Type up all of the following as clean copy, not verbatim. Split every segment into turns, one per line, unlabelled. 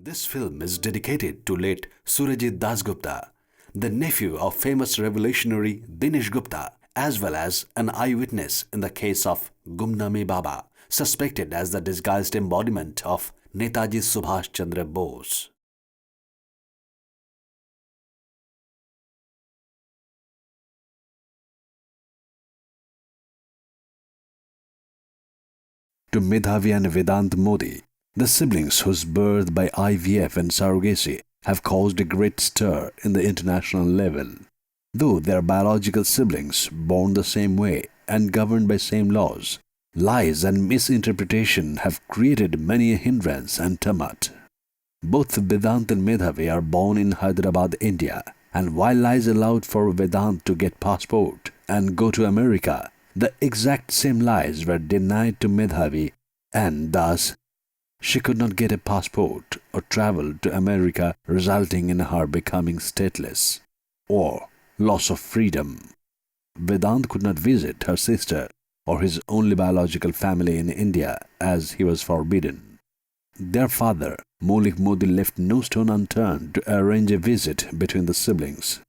This film is dedicated to late Surajit Dasgupta, the nephew of famous revolutionary Dinesh Gupta, as well as an eyewitness in the case of Gumnami Baba, suspected as the disguised embodiment of Netaji Subhash Chandra Bose. To Medhavi and Vedant Modi, the siblings whose birth by IVF and surrogacy have caused a great stir in the international level. Though they are biological siblings born the same way and governed by same laws, lies and misinterpretation have created many a hindrance and tumult. Both Vedant and Medhavi are born in Hyderabad, India, and while lies allowed for Vedant to get passport and go to America, the exact same lies were denied to Medhavi, and thus she could not get a passport or travel to America, resulting in her becoming stateless or loss of freedom. Vedant could not visit her sister or his only biological family in India as he was forbidden. Their father, Maulik Modi, left no stone unturned to arrange a visit between the siblings.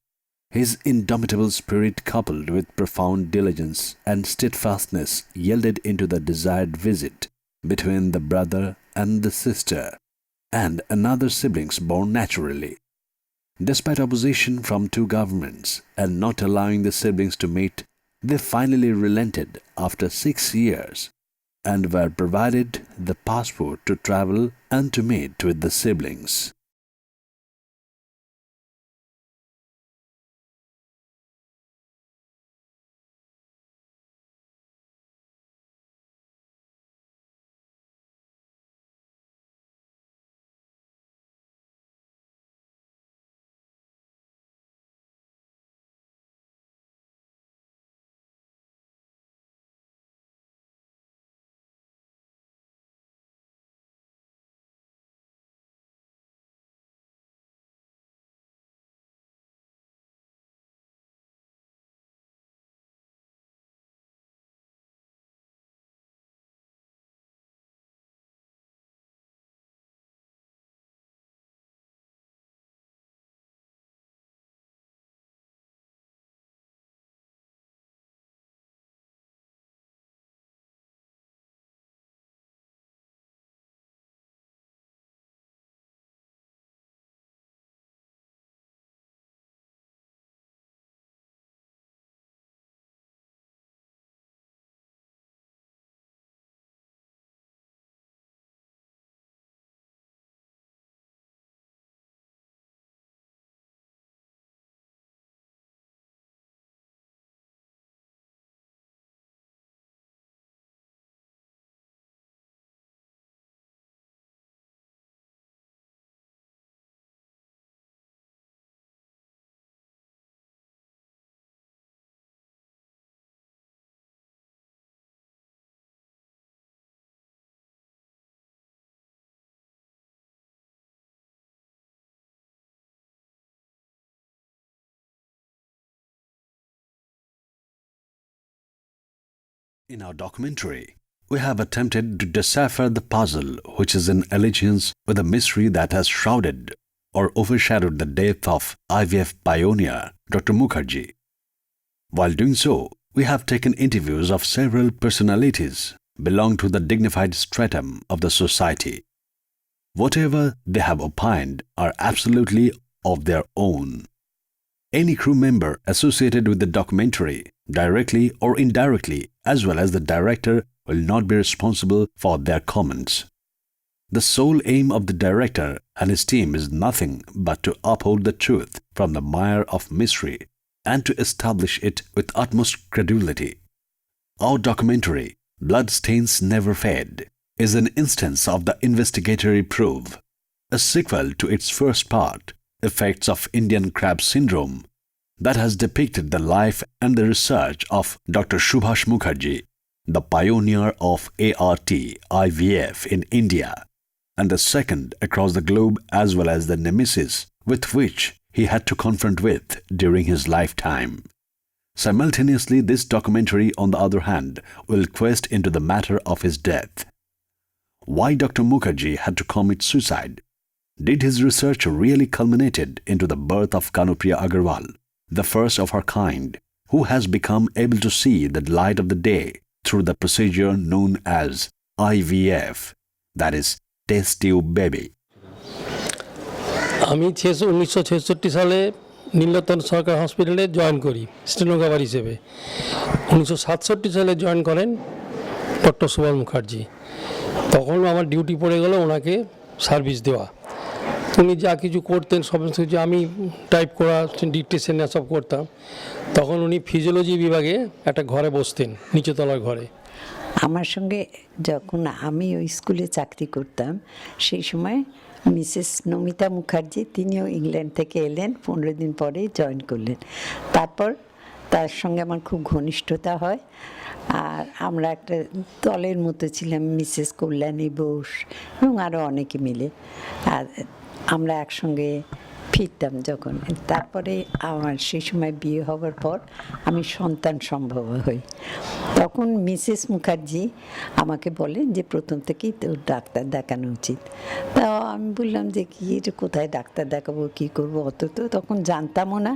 His indomitable spirit, coupled with profound diligence and steadfastness, yielded into the desired visit between the brother and the sister, and another siblings born naturally. Despite opposition from two governments and not allowing the siblings to meet, they finally relented after 6 years and were provided the passport to travel and to meet with the siblings. In our documentary, we have attempted to decipher the puzzle which is in allegiance with the mystery that has shrouded or overshadowed the death of IVF pioneer Dr. Mukherjee. While doing so, we have taken interviews of several personalities belonging to the dignified stratum of the society. Whatever they have opined are absolutely of their own. Any crew member associated with the documentary, directly or indirectly, as well as the director, will not be responsible for their comments. The sole aim of the director and his team is nothing but to uphold the truth from the mire of mystery and to establish it with utmost credulity. Our documentary, Bloodstains Never Fade, is an instance of the investigatory proof, a sequel to its first part, Effects of Indian Crab Syndrome, that has depicted the life and the research of Dr. Subhas Mukherjee, the pioneer of ART IVF in India, and the second across the globe, as well as the nemesis with which he had to confront with during his lifetime. Simultaneously, this documentary, on the other hand, will quest into the matter of his death. Why Dr. Mukherjee had to commit suicide, Did his research really culminated into the birth of Kanupriya Agarwal, the first of her kind, who has become able to see the light of the day through the procedure known as IVF, that is, test tube baby?
আমি 1966 সালে নীলরতন সরকার হসপিটালে join করি stenographer হিসেবে। 1967 সালে join করেন doctor Subhas Mukherjee. তখন আমার duty পড়ে গেল ওনাকে সার্ভিস দেওয়া। উনি যা কিছু করতেন সমস্ত কিছু আমি টাইপ করা ডিকটেশন সব করতাম। তখন উনি ফিজিওলজি বিভাগে একটা ঘরে বসতেন, নিচেতলার ঘরে।
আমার সঙ্গে যখন আমি ওই স্কুলে চাকরি করতাম সেই সময় মিসেস নমিতা মুখার্জি, তিনিও ইংল্যান্ড থেকে এলেন, 15 দিন পরেই জয়েন করলেন। তারপর তার সঙ্গে আমার খুব ঘনিষ্ঠতা হয়, আর আমরা একটা দলের মতো ছিলাম, মিসেস কল্যাণী বোস এবং আরও অনেকে মিলে, আর আমরা একসঙ্গে ফিরতাম যখন। তারপরে আমার সেই সময় বিয়ে হওয়ার পর আমি সন্তান সম্ভব হই, তখন মিসেস মুখার্জি আমাকে বলেন যে প্রথম থেকেই তো ডাক্তার দেখানো উচিত। তা আমি বললাম যে কি এটা কোথায় ডাক্তার দেখাবো, কী করবো, অত তো তখন জানতামও না।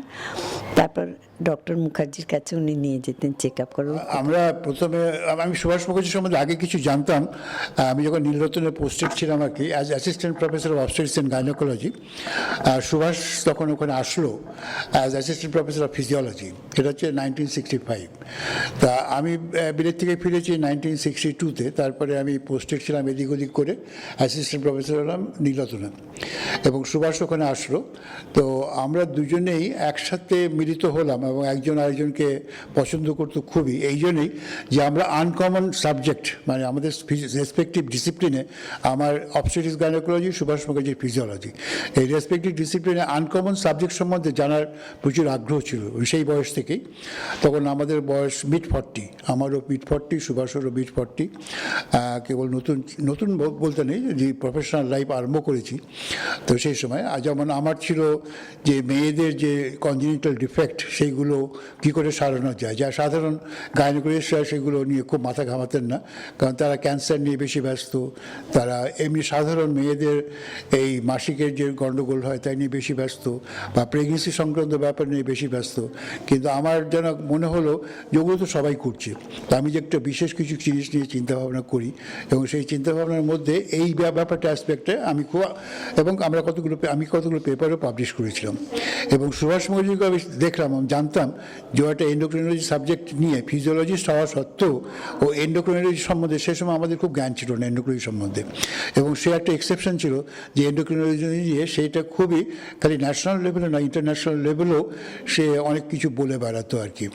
তারপর ডক্টর মুখার্জির কাছে উনি নিয়ে যেতেন চেক আপ করবো।
আমরা প্রথমে আমি সুভাষ মুখার্জির সম্বন্ধে আগে কিছু জানতাম। আমি যখন নীলরতনে পোস্টেড ছিলাম আর কি as assistant professor of obstetrics and gynaecology, Subhas তখন ওখানে আসলো as assistant professor of physiology. এটা হচ্ছে 1965। তা আমি বিলেত থেকে ফিরেছি 1962-তে। তারপরে আমি পোস্টেড ছিলাম এদিক ওদিক করে, অ্যাসিস্ট্যান্ট প্রফেসর হলাম নীলরতনে, এবং সুভাষ ওখানে আসলো। তো আমরা দুজনেই একসাথে মিলিত হলাম এবং একজন আরেকজনকে পছন্দ করতো খুবই, এই জন্যই যে আমরা আনকমন সাবজেক্ট, মানে আমাদের রেসপেক্টিভ ডিসিপ্লিনে, আমার অবস্টেট্রিক্স গাইনোকোলজি, সুভাষ মুখার্জির ফিজিওলজি, এই রেসপেক্টিভ ডিসিপ্লিনে আনকমন সাবজেক্ট সম্বন্ধে জানার প্রচুর আগ্রহ ছিল সেই বয়স থেকেই। তখন আমাদের বয়স মিড 40, আমারও মিড 40, সুভাষেরও মিড 40। কেবল নতুন নতুন বলতে নেই, যে প্রফেশনাল লাইফ আরম্ভ করেছি। তো সেই সময় যেমন আমার ছিল যে মেয়েদের যে কনজেনিটাল ডিফেক্ট সেইগুলো কী করে সারানো যায়, যা সাধারণ গাইনোকোলজিস্টরা সেগুলো নিয়ে খুব মাথা ঘামাতেন না, কারণ তারা ক্যান্সার নিয়ে বেশি ব্যস্ত। তারা এমনি সাধারণ মেয়েদের এই মাসিকের যে গণ্ডগোল হয় তাই নিয়ে বেশি ব্যস্ত, বা প্রেগনেন্সি সংক্রান্ত ব্যাপার নিয়ে বেশি ব্যস্ত। কিন্তু আমার যেন মনে হলো যেগুলো তো সবাই করছে, তা আমি যে একটা বিশেষ কিছু জিনিস নিয়ে চিন্তাভাবনা করি, এবং সেই চিন্তাভাবনার মধ্যে এই ব্যাপারটা অ্যাসপেক্টে আমি খুব, এবং আমি কতগুলো পেপারও পাবলিশ করেছিলাম। এবং সুভাষ মুখার্জিকে আমি দেখলাম, আমি জানতাম যে একটা এন্ডোক্রিনোলজি সাবজেক্ট নিয়ে ফিজিওলজিস্ট হওয়া সত্ত্বেও ও এন্ডোক্রিনোলজি সম্বন্ধে সে সময় আমাদের খুব জ্ঞান ছিল না এন্ডোক্রিনোলজি সম্বন্ধে, এবং সে একটা এক্সেপশন ছিল যে এন্ডোক্রিনোলজি নিয়ে সেইটা খুবই খালি ন্যাশনাল লেভেলে না, ইন্টারন্যাশনাল লেভেলেও সে অনেক কিছু বলে বেড়াতো আর কি।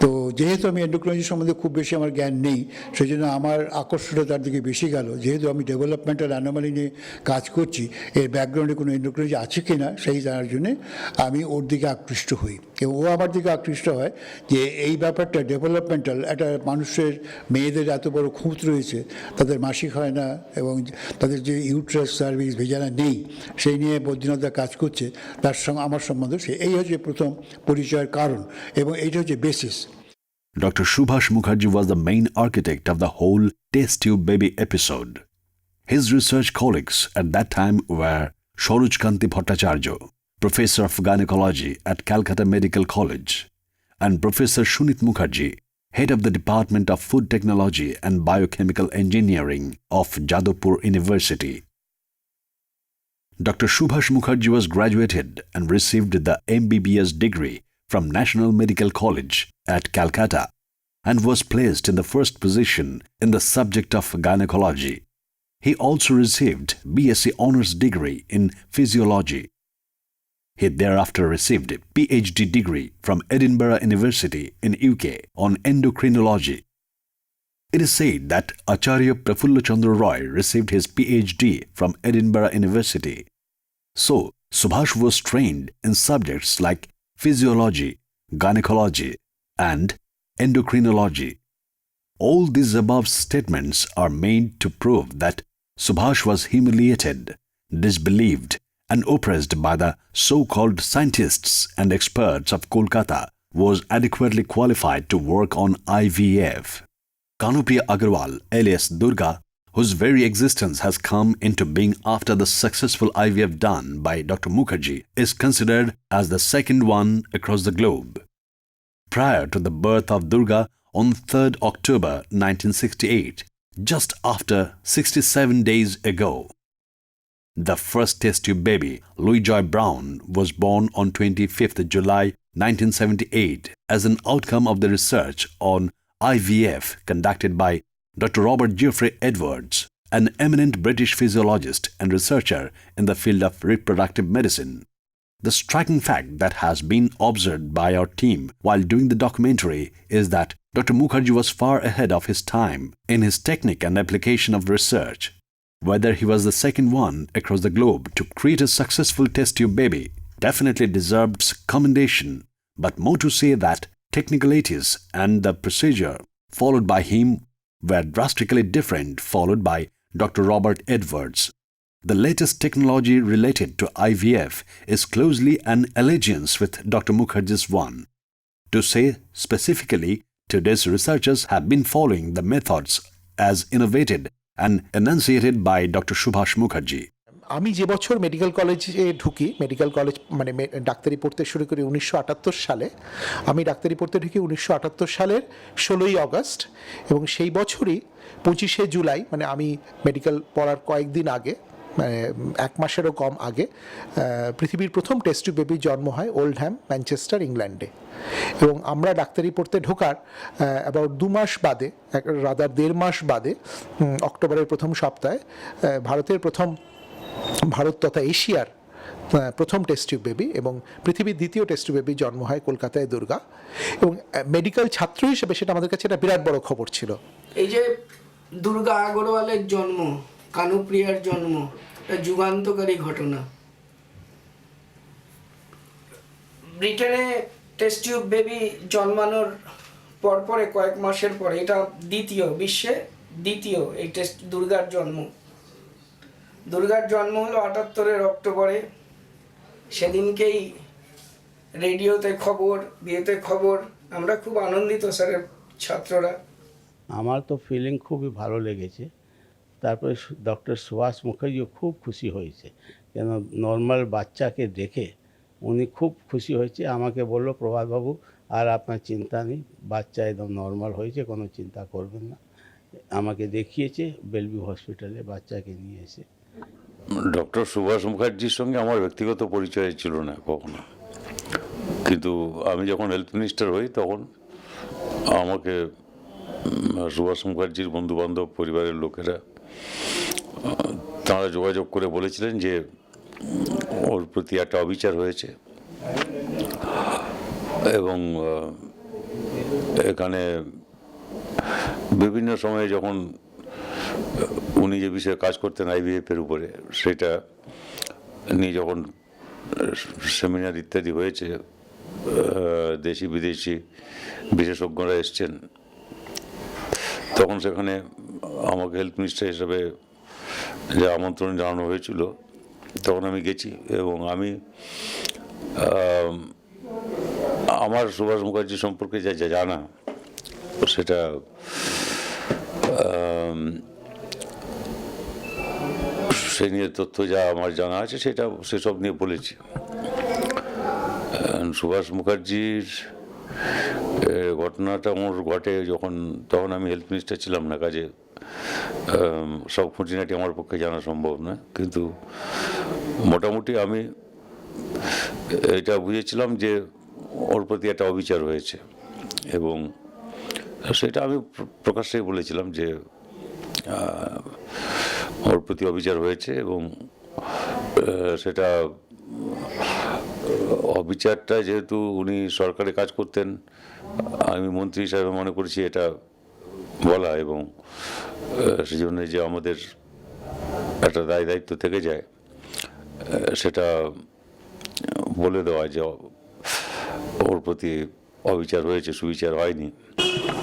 তো যেহেতু আমি এন্ডোক্রিনোলজি সম্বন্ধে খুব বেশি আমার জ্ঞান নেই, সেই জন্য আমার আকর্ষণটা তার দিকে বেশি গেল। যেহেতু আমি ডেভেলপমেন্টাল অ্যানোমালি নিয়ে কাজ করছি, এর ব্যাকগ্রাউন্ডে কোনো এন্ডোক্রিনোলজি আছে কি না সেই জানার জন্যে আমি ওর দিকে আকৃষ্ট হই, এবং ও আমার দিকে আকৃষ্ট হয় যে এই ব্যাপারটা ডেভেলপমেন্টাল, একটা মানুষের মেয়েদের এত বড় খুঁত রয়েছে, তাদের মাসিক হয় না এবং তাদের যে ইউট্রাস সার্ভিস ভেজানা নেই, সেই নিয়ে বদ্রীনাথদা কাজ করছে, তার সঙ্গে আমার সম্বন্ধ এই হচ্ছে প্রথম পরিচয়ের কারণ, এবং এইটা হচ্ছে basis.
Dr. Subhas Mukherjee was the main architect of the whole test tube baby episode. His research colleagues at that time were Saroj Kanti Bhattacharya, Professor of Gynecology at Calcutta Medical College, and Professor Sunit Mukherjee, Head of the Department of Food Technology and Biochemical Engineering of Jadavpur University. Dr. Subhas Mukherjee was graduated and received the MBBS degree from National Medical College at Calcutta and was placed in the first position in the subject of gynecology. He also received BSc Honours degree in Physiology. He thereafter received a PhD degree from Edinburgh University in UK on endocrinology. It is said that Acharya Prafulla Chandra Roy received his PhD from Edinburgh University. So, Subhash was trained in subjects like physiology, gynecology, and endocrinology. All these above statements are made to prove that Subhash was humiliated, disbelieved, and oppressed by the so-called scientists and experts of Kolkata, was adequately qualified to work on IVF. Kanupriya Agarwal, alias Durga, whose very existence has come into being after the successful IVF done by Dr. Mukherjee, is considered as the second one across the globe. Prior to the birth of Durga on 3rd October 1968, just after 67 days ago, the first test tube baby, Louis Joy Brown, was born on 25th July 1978 as an outcome of the research on IVF conducted by Dr. Robert Geoffrey Edwards, an eminent British physiologist and researcher in the field of reproductive medicine. The striking fact that has been observed by our team while doing the documentary is that Dr. Mukherjee was far ahead of his time in his technique and application of research. Whether he was the second one across the globe to create a successful test tube baby definitely deserves commendation, but more to say that technicalities and the procedure followed by him were drastically different followed by Dr. Robert Edwards. The latest technology related to IVF is closely an allegiance with Dr. Mukherjee's one. To say specifically, today's researchers have been following the methods as innovated and enunciated by Dr. Subhas Mukherjee.
আমি যে বছর medical কলেজে ঢুকি, medical college মানে ডাক্তারি পড়তে শুরু করি 1978 সালে, আমি ডাক্তারি পড়তে ঢুকি 1978 সালের 16ই আগস্ট, এবং সেই বছরই 25শে জুলাই, মানে আমি মেডিকেল পড়ার কয়েকদিন আগে, এক মাসেরও কম আগে, পৃথিবীর প্রথম টেস্ট টিউব বেবির জন্ম হয় ওল্ডহ্যাম, ম্যানচেস্টার, ইংল্যান্ডে। এবং আমরা ডাক্তারি পড়তে ঢোকার অ্যাবাউট 2 মাস বাদে, রাদার 1.5 মাস বাদে, অক্টোবরের প্রথম সপ্তাহে ভারত তথা এশিয়ার প্রথম টেস্ট টিউব বেবি এবং পৃথিবীর দ্বিতীয় টেস্ট টিউব বেবি জন্ম হয় কলকাতায় দুর্গা। এবং মেডিকেল ছাত্র হিসেবে সেটা আমাদের কাছে একটা বিরাট বড় খবর ছিল।
এই যে দুর্গা আগরওয়ালের জন্ম, কানুপ্রিয়ার জন্ম, একটা যুগান্তকারী ঘটনা। ব্রিটেনে টেস্ট টিউব বেবি জন্মানোর পরপরে কয়েক মাসের পরে, এটা বিশ্বে দ্বিতীয় এই টেস্ট দুর্গার জন্ম হলো 78-এর অক্টোবরে। সেদিনকেই রেডিওতে খবর, বিয়েতে খবর, আমরা খুব আনন্দিত স্যারের ছাত্ররা।
আমার তো ফিলিং খুবই ভালো লেগেছে। তারপরে ডক্টর সুভাষ মুখার্জিও খুব খুশি হয়েছে, কেন নর্মাল বাচ্চাকে দেখে উনি খুব খুশি হয়েছে। আমাকে বলল, প্রভাতবাবু আর আপনার চিন্তা নেই, বাচ্চা একদম নর্মাল হয়েছে, কোনো চিন্তা করবেন না। আমাকে দেখিয়েছে বেলভিউ হসপিটালে, বাচ্চাকে নিয়ে এসে।
ডক্টর সুভাষ মুখার্জির সঙ্গে আমার ব্যক্তিগত পরিচয় ছিল না কখনো, কিন্তু আমি যখন হেলথ মিনিস্টার হই তখন আমাকে সুভাষ মুখার্জির বন্ধুবান্ধব, পরিবারের লোকেরা, তাঁরা যোগাযোগ করে বলেছিলেন যে ওর প্রতি একটা অবিচার হয়েছে এবং এখানে বিভিন্ন সময়ে যখন উনি যে বিষয়ে কাজ করতেন আইভিএফের উপরে, সেটা নিয়ে যখন সেমিনার ইত্যাদি হয়েছে, দেশি বিদেশি বিশেষজ্ঞরা এসছেন, তখন সেখানে আমাকে হেলথ মিনিস্টার হিসেবে যে আমন্ত্রণ জানানো হয়েছিল, তখন আমি গেছি। এবং আমি আমার সুভাষ মুখার্জি সম্পর্কে যা জানা, সেটা সে নিয়ে তথ্য যা আমার জানা আছে সেসব নিয়ে বলেছি। সুভাষ মুখার্জির ঘটনাটা ওর ঘটে তখন আমি হেলথ মিনিস্টার ছিলাম না, কাজে সব খুঁটিনাটি আমার পক্ষে জানা সম্ভব না, কিন্তু মোটামুটি আমি এটা বুঝেছিলাম যে ওর প্রতি একটা অবিচার হয়েছে, এবং সেটা আমি প্রকাশ্যেই বলেছিলাম যে ওর প্রতি অবিচার হয়েছে, এবং সেটা অবিচারটা যেহেতু উনি সরকারে কাজ করতেন, আমি মন্ত্রী হিসাবে মনে করছি এটা বলা, এবং সেই জন্য যে আমাদের একটা দায়িত্ব থেকে যায় সেটা বলে দেওয়া যে ওর প্রতি অবিচার হয়েছে, সুবিচার হয়নি।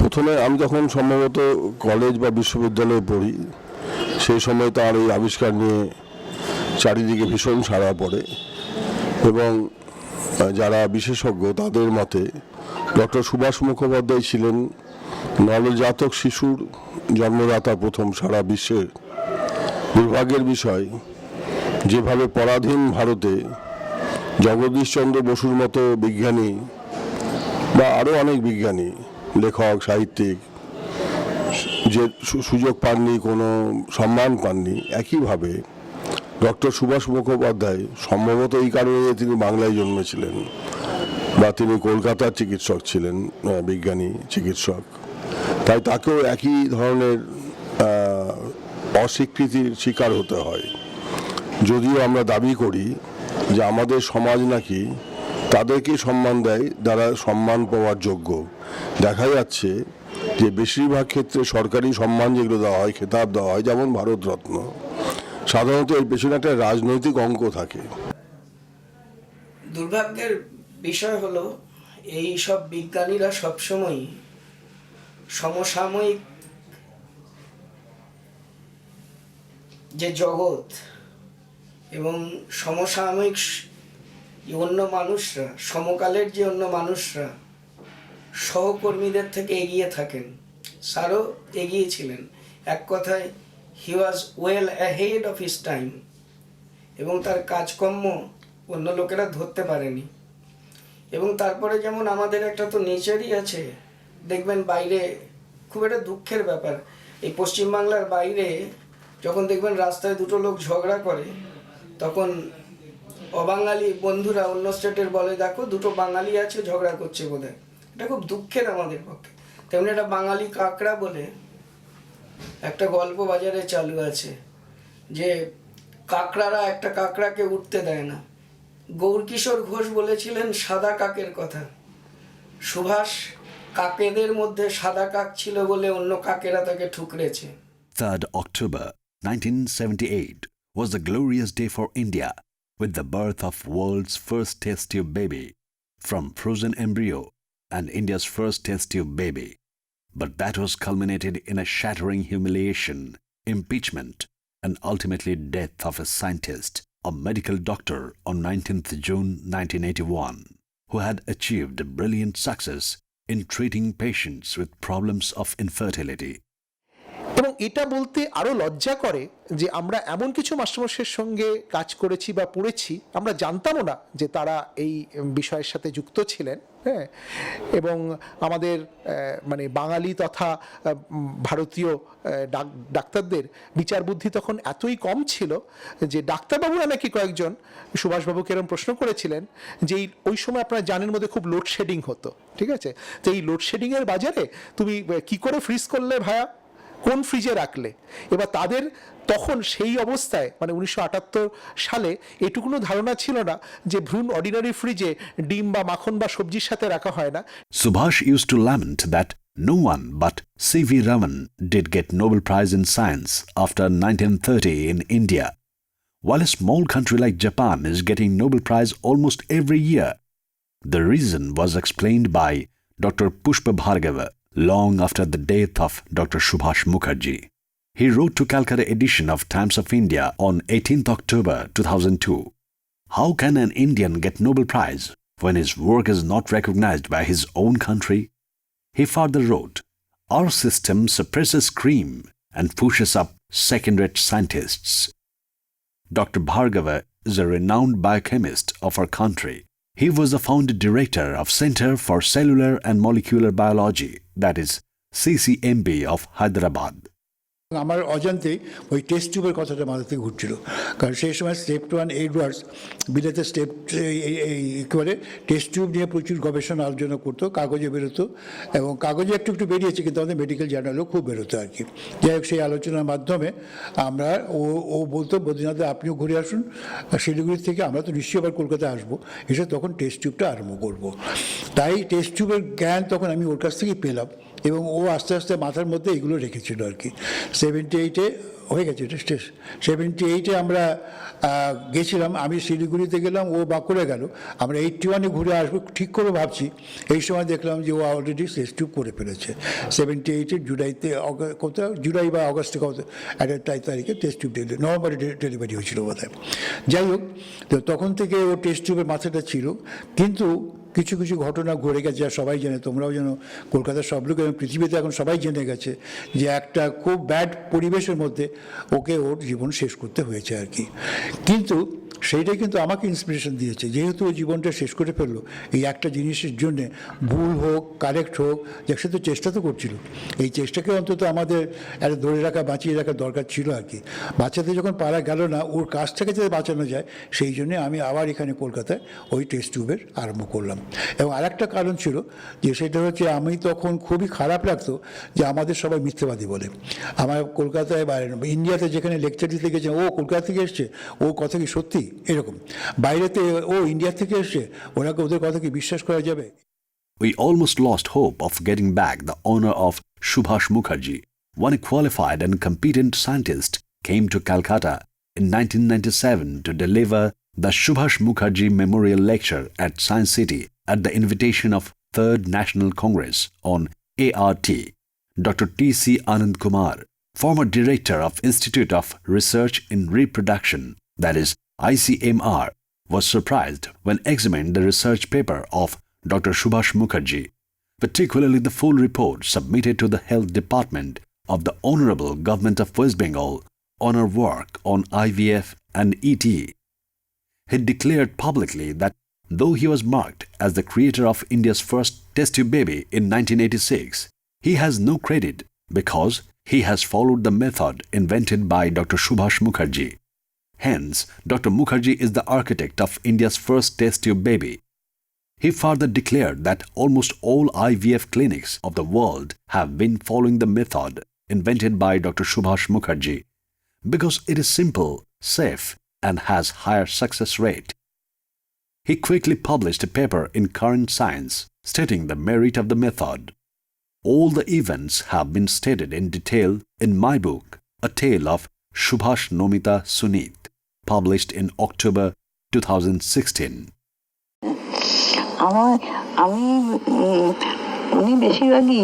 প্রথমে আমি যখন সম্ভবত কলেজ বা বিশ্ববিদ্যালয়ে পড়ি, সেই সময় তার এই আবিষ্কার নিয়ে চারিদিকে ভীষণ সাড়া পড়ে, এবং যারা বিশেষজ্ঞ তাদের মতে ডক্টর সুভাষ মুখোপাধ্যায় ছিলেন নবজাতক শিশুর জন্মদাতা প্রথম সারা বিশ্বের দুর্ভাগ্যের বিষয় যেভাবে পরাধীন ভারতে জগদীশচন্দ্র বসুর মতো বিজ্ঞানী বা আরও অনেক বিজ্ঞানী লেখক সাহিত্যিক যে সুযোগ পাননি, কোনো সম্মান পাননি, একইভাবে ডক্টর সুভাষ মুখোপাধ্যায় সম্ভবত এই কারণে তিনি বাংলায় জন্মেছিলেন বা তিনি কলকাতার চিকিৎসক ছিলেন, বিজ্ঞানী চিকিৎসক, তাই তাকেও একই ধরনের অস্বীকৃতির শিকার হতে হয়। যদিও আমরা দাবি করি যে আমাদের সমাজ নাকি তাদেরকে সম্মান দেয় যারা সম্মান পাওয়ার যোগ্য। দেখা যাচ্ছে যে বেশিরভাগ ক্ষেত্রে সরকারি সম্মান যেগুলো দেওয়া হয়, খেতাব দেওয়া হয়, যেমন ভারতরত্ন, সাধারণত এর পেছনে একটা রাজনৈতিক অঙ্ক থাকে।
দুর্ভাগ্যের বিষয় হলো এই সব বিজ্ঞানীরা সবসময় সমসাময়িক যে জগৎ এবং সমসাময়িক অন্য মানুষরা, সমকালের যে অন্য মানুষরা সহকর্মীদের থেকে এগিয়ে থাকেন। স্যারও এগিয়ে ছিলেন, এক কথায় he was well ahead of his time, এবং তার কাজকর্ম অন্য লোকেরা ধরতে পারেনি। এবং তারপরে যেমন আমাদের একটা তো নেচারই আছে, দেখবেন বাইরে খুব একটা দুঃখের ব্যাপার, এই পশ্চিমবাংলার বাইরে যখন দেখবেন রাস্তায় দুটো লোক ঝগড়া করে, তখন অবাঙালি বন্ধুরা অন্য স্টেটের বলে দেখো দুটো বাঙালি আছে ঝগড়া করছে বোধহয়। এটা খুব দুঃখের আমাদের পক্ষে। তেমনি একটা বাঙালি কাঁকড়া বলে একটা গল্প বাজারে চালু আছে, যে কাঁকড়ারা একটা কাঁকড়াকে উঠতে দেয় না। গৌরকিশোর ঘোষ বলেছিলেন সাদা কাকের কথা। সুভাষ কাকেদের মধ্যে সাদা কাক ছিল বলে অন্য কাকেরা তাকে ঠুকরেছে।
3rd October 1978 was a glorious day for India, with the birth of world's first test tube baby from frozen embryo and India's first test tube baby. But that was culminated in a shattering humiliation, impeachment, and ultimately death of a scientist, a medical doctor, on 19th June 1981, who had achieved brilliant success in treating patients with problems of infertility.
এবং এটা বলতে আরও লজ্জা করে যে আমরা এমন কিছু মাস্টারমশাইয়ের সঙ্গে কাজ করেছি বা পড়েছি, আমরা জানতামও না যে তারা এই বিষয়ের সাথে যুক্ত ছিলেন। হ্যাঁ, এবং আমাদের মানে বাঙালি তথা ভারতীয় ডাক্তারদের বিচার বুদ্ধি তখন এতই কম ছিল যে ডাক্তারবাবুরা নাকি কয়েকজন সুভাষবাবুকে এরকম প্রশ্ন করেছিলেন যে ওই সময় আপনারা জানেন মধ্যে খুব লোডশেডিং হতো, ঠিক আছে, তো এই লোডশেডিংয়ের বাজারে তুমি কি করে ফ্রিজ করলে ভায়া, কোন ফ্রিজে রাখলে? এবার তাদের তখন সেই অবস্থায় মানে 1978 সালে এটুকুনো ধারণা ছিল না যে ভ্রূণ অর্ডিনারি ফ্রিজে ডিম বা মাখন বা সবজির সাথে রাখা হয় না।
Subhash used to lament that no one but C.V. Raman did get Nobel Prize in Science after 1930 in India, while a small country like Japan is getting Nobel Prize almost every year. The reason was explained by Dr. Pushpa Bhargava long after the death of Dr. Subhas Mukherjee. He wrote to Calcutta edition of Times of India on 18th October 2002, "How can an Indian get Nobel Prize when his work is not recognized by his own country?" He further wrote, "Our system suppresses cream and pushes up second-rate scientists." Dr. Bhargava is a renowned biochemist of our country. He was the founder director of Center for Cellular and Molecular Biology, that is CCMB of Hyderabad.
আমার অজান্তেই ওই test টিউবের কথাটা মাথাতে ঘুরছিল, কারণ সেই সময় স্টেপটন এডওয়ার্ডস বিলেতে একেবারে টেস্ট টিউব নিয়ে প্রচুর গবেষণা আলোচনা করতো, কাগজে বেরোতো, এবং কাগজে একটু একটু বেরিয়েছে কিন্তু আমাদের মেডিকেল জার্নালও খুব বেরোতো আর কি। যাই হোক, সেই আলোচনার মাধ্যমে আমরা ও বলতো বদ্রীনাথে আপনিও ঘুরে আসুন শিলিগুড়ি থেকে, আমরা তো নিশ্চয়ই আবার কলকাতায় আসবো, এসে তখন টেস্ট টিউবটা আরম্ভ করবো। তাই টেস্ট টিউবের জ্ঞান তখন আমি ওর কাছ থেকেই পেলাম, এবং ও আস্তে আস্তে মাথার মধ্যে এগুলো রেখেছিল আর কি। 78-এ হয়ে গেছে এটা শেষ। 78-এ আমরা গেছিলাম, আমি শিলিগুড়িতে গেলাম, ও বাঁকুড়া গেল, আমরা 81-এ ঘুরে আসবো ঠিক করে ভাবছি, এই সময় দেখলাম যে ও অলরেডি টেস্ট টিউব করে ফেলেছে। 78-এ জুলাইতে, জুলাই বা অগস্টে একটা তারিখে টেস্ট টিউব নভেম্বরে ডেলিভারি হয়েছিল বোধ হয়। যাই হোক, তো তখন থেকে ও টেস্ট টিউবের মাথাটা ছিল, কিন্তু কিছু কিছু ঘটনা ঘটে গেছে, যা সবাই জানে, তোমরাও জানো, কলকাতার সব লোক এবং পৃথিবীতে এখন সবাই জেনে গেছে যে একটা খুব ব্যাড পরিবেশের মধ্যে ওকে ওর জীবন শেষ করতে হয়েছে আর কি। কিন্তু সেইটাই কিন্তু আমাকে ইন্সপিরেশন দিয়েছে, যেহেতু ও জীবনটা শেষ করে ফেললো এই একটা জিনিসের জন্যে, ভুল হোক কারেক্ট হোক, যে সে তো চেষ্টা তো করছিল, এই চেষ্টাকে অন্তত আমাদের একটা ধরে রাখা, বাঁচিয়ে রাখার দরকার ছিল আর কি। বাচ্চাদের যখন পারা গেল না, ওর কাছ থেকে যাতে বাঁচানো যায়, সেই জন্যে আমি আবার এখানে কলকাতায় ওই টেস্ট টিউবের আরম্ভ করলাম। এবং আরেকটা কারণ ছিল যে সেটা হচ্ছে, আমি তখন খুবই খারাপ লাগতো যে আমাদের সবাই মিথ্যেবাদী বলে। আমার কলকাতায় বা ইন্ডিয়াতে যেখানে লেকচার দিতে গেছে, ও কলকাতা থেকে এসছে, ও কথা কি সত্যি, এরকম। বাইরেতে ও ইন্ডিয়া থেকে এসছে, ওদের কথা কি বিশ্বাস করা যাবে?
We almost lost hope of getting back the honor of Subhas Mukherjee, when a qualified and competent scientist came to Calcutta in 1997 to deliver the Subhas Mukherjee Memorial Lecture at Science City at the invitation of 3rd National Congress on ART. Dr. T.C. Anand Kumar, former director of Institute of Research in Reproduction, that is ICMR, was surprised when examined the research paper of Dr. Subhas Mukherjee, particularly the full report submitted to the Health Department of the Honorable Government of West Bengal on her work on IVF and ET. He declared publicly that though he was marked as the creator of India's first test tube baby in 1986, he has no credit because he has followed the method invented by Dr. Subhas Mukherjee. Hence, Dr. Mukherjee is the architect of India's first test tube baby. He further declared that almost all IVF clinics of the world have been following the method invented by Dr. Subhas Mukherjee because it is simple, safe, and has higher success rate. He quickly published a paper in Current Science stating the merit of the method. All the events have been stated in detail in my book, A Tale of Subhas Nomita Sunit, published in October 2016.
উনি বেশিরভাগই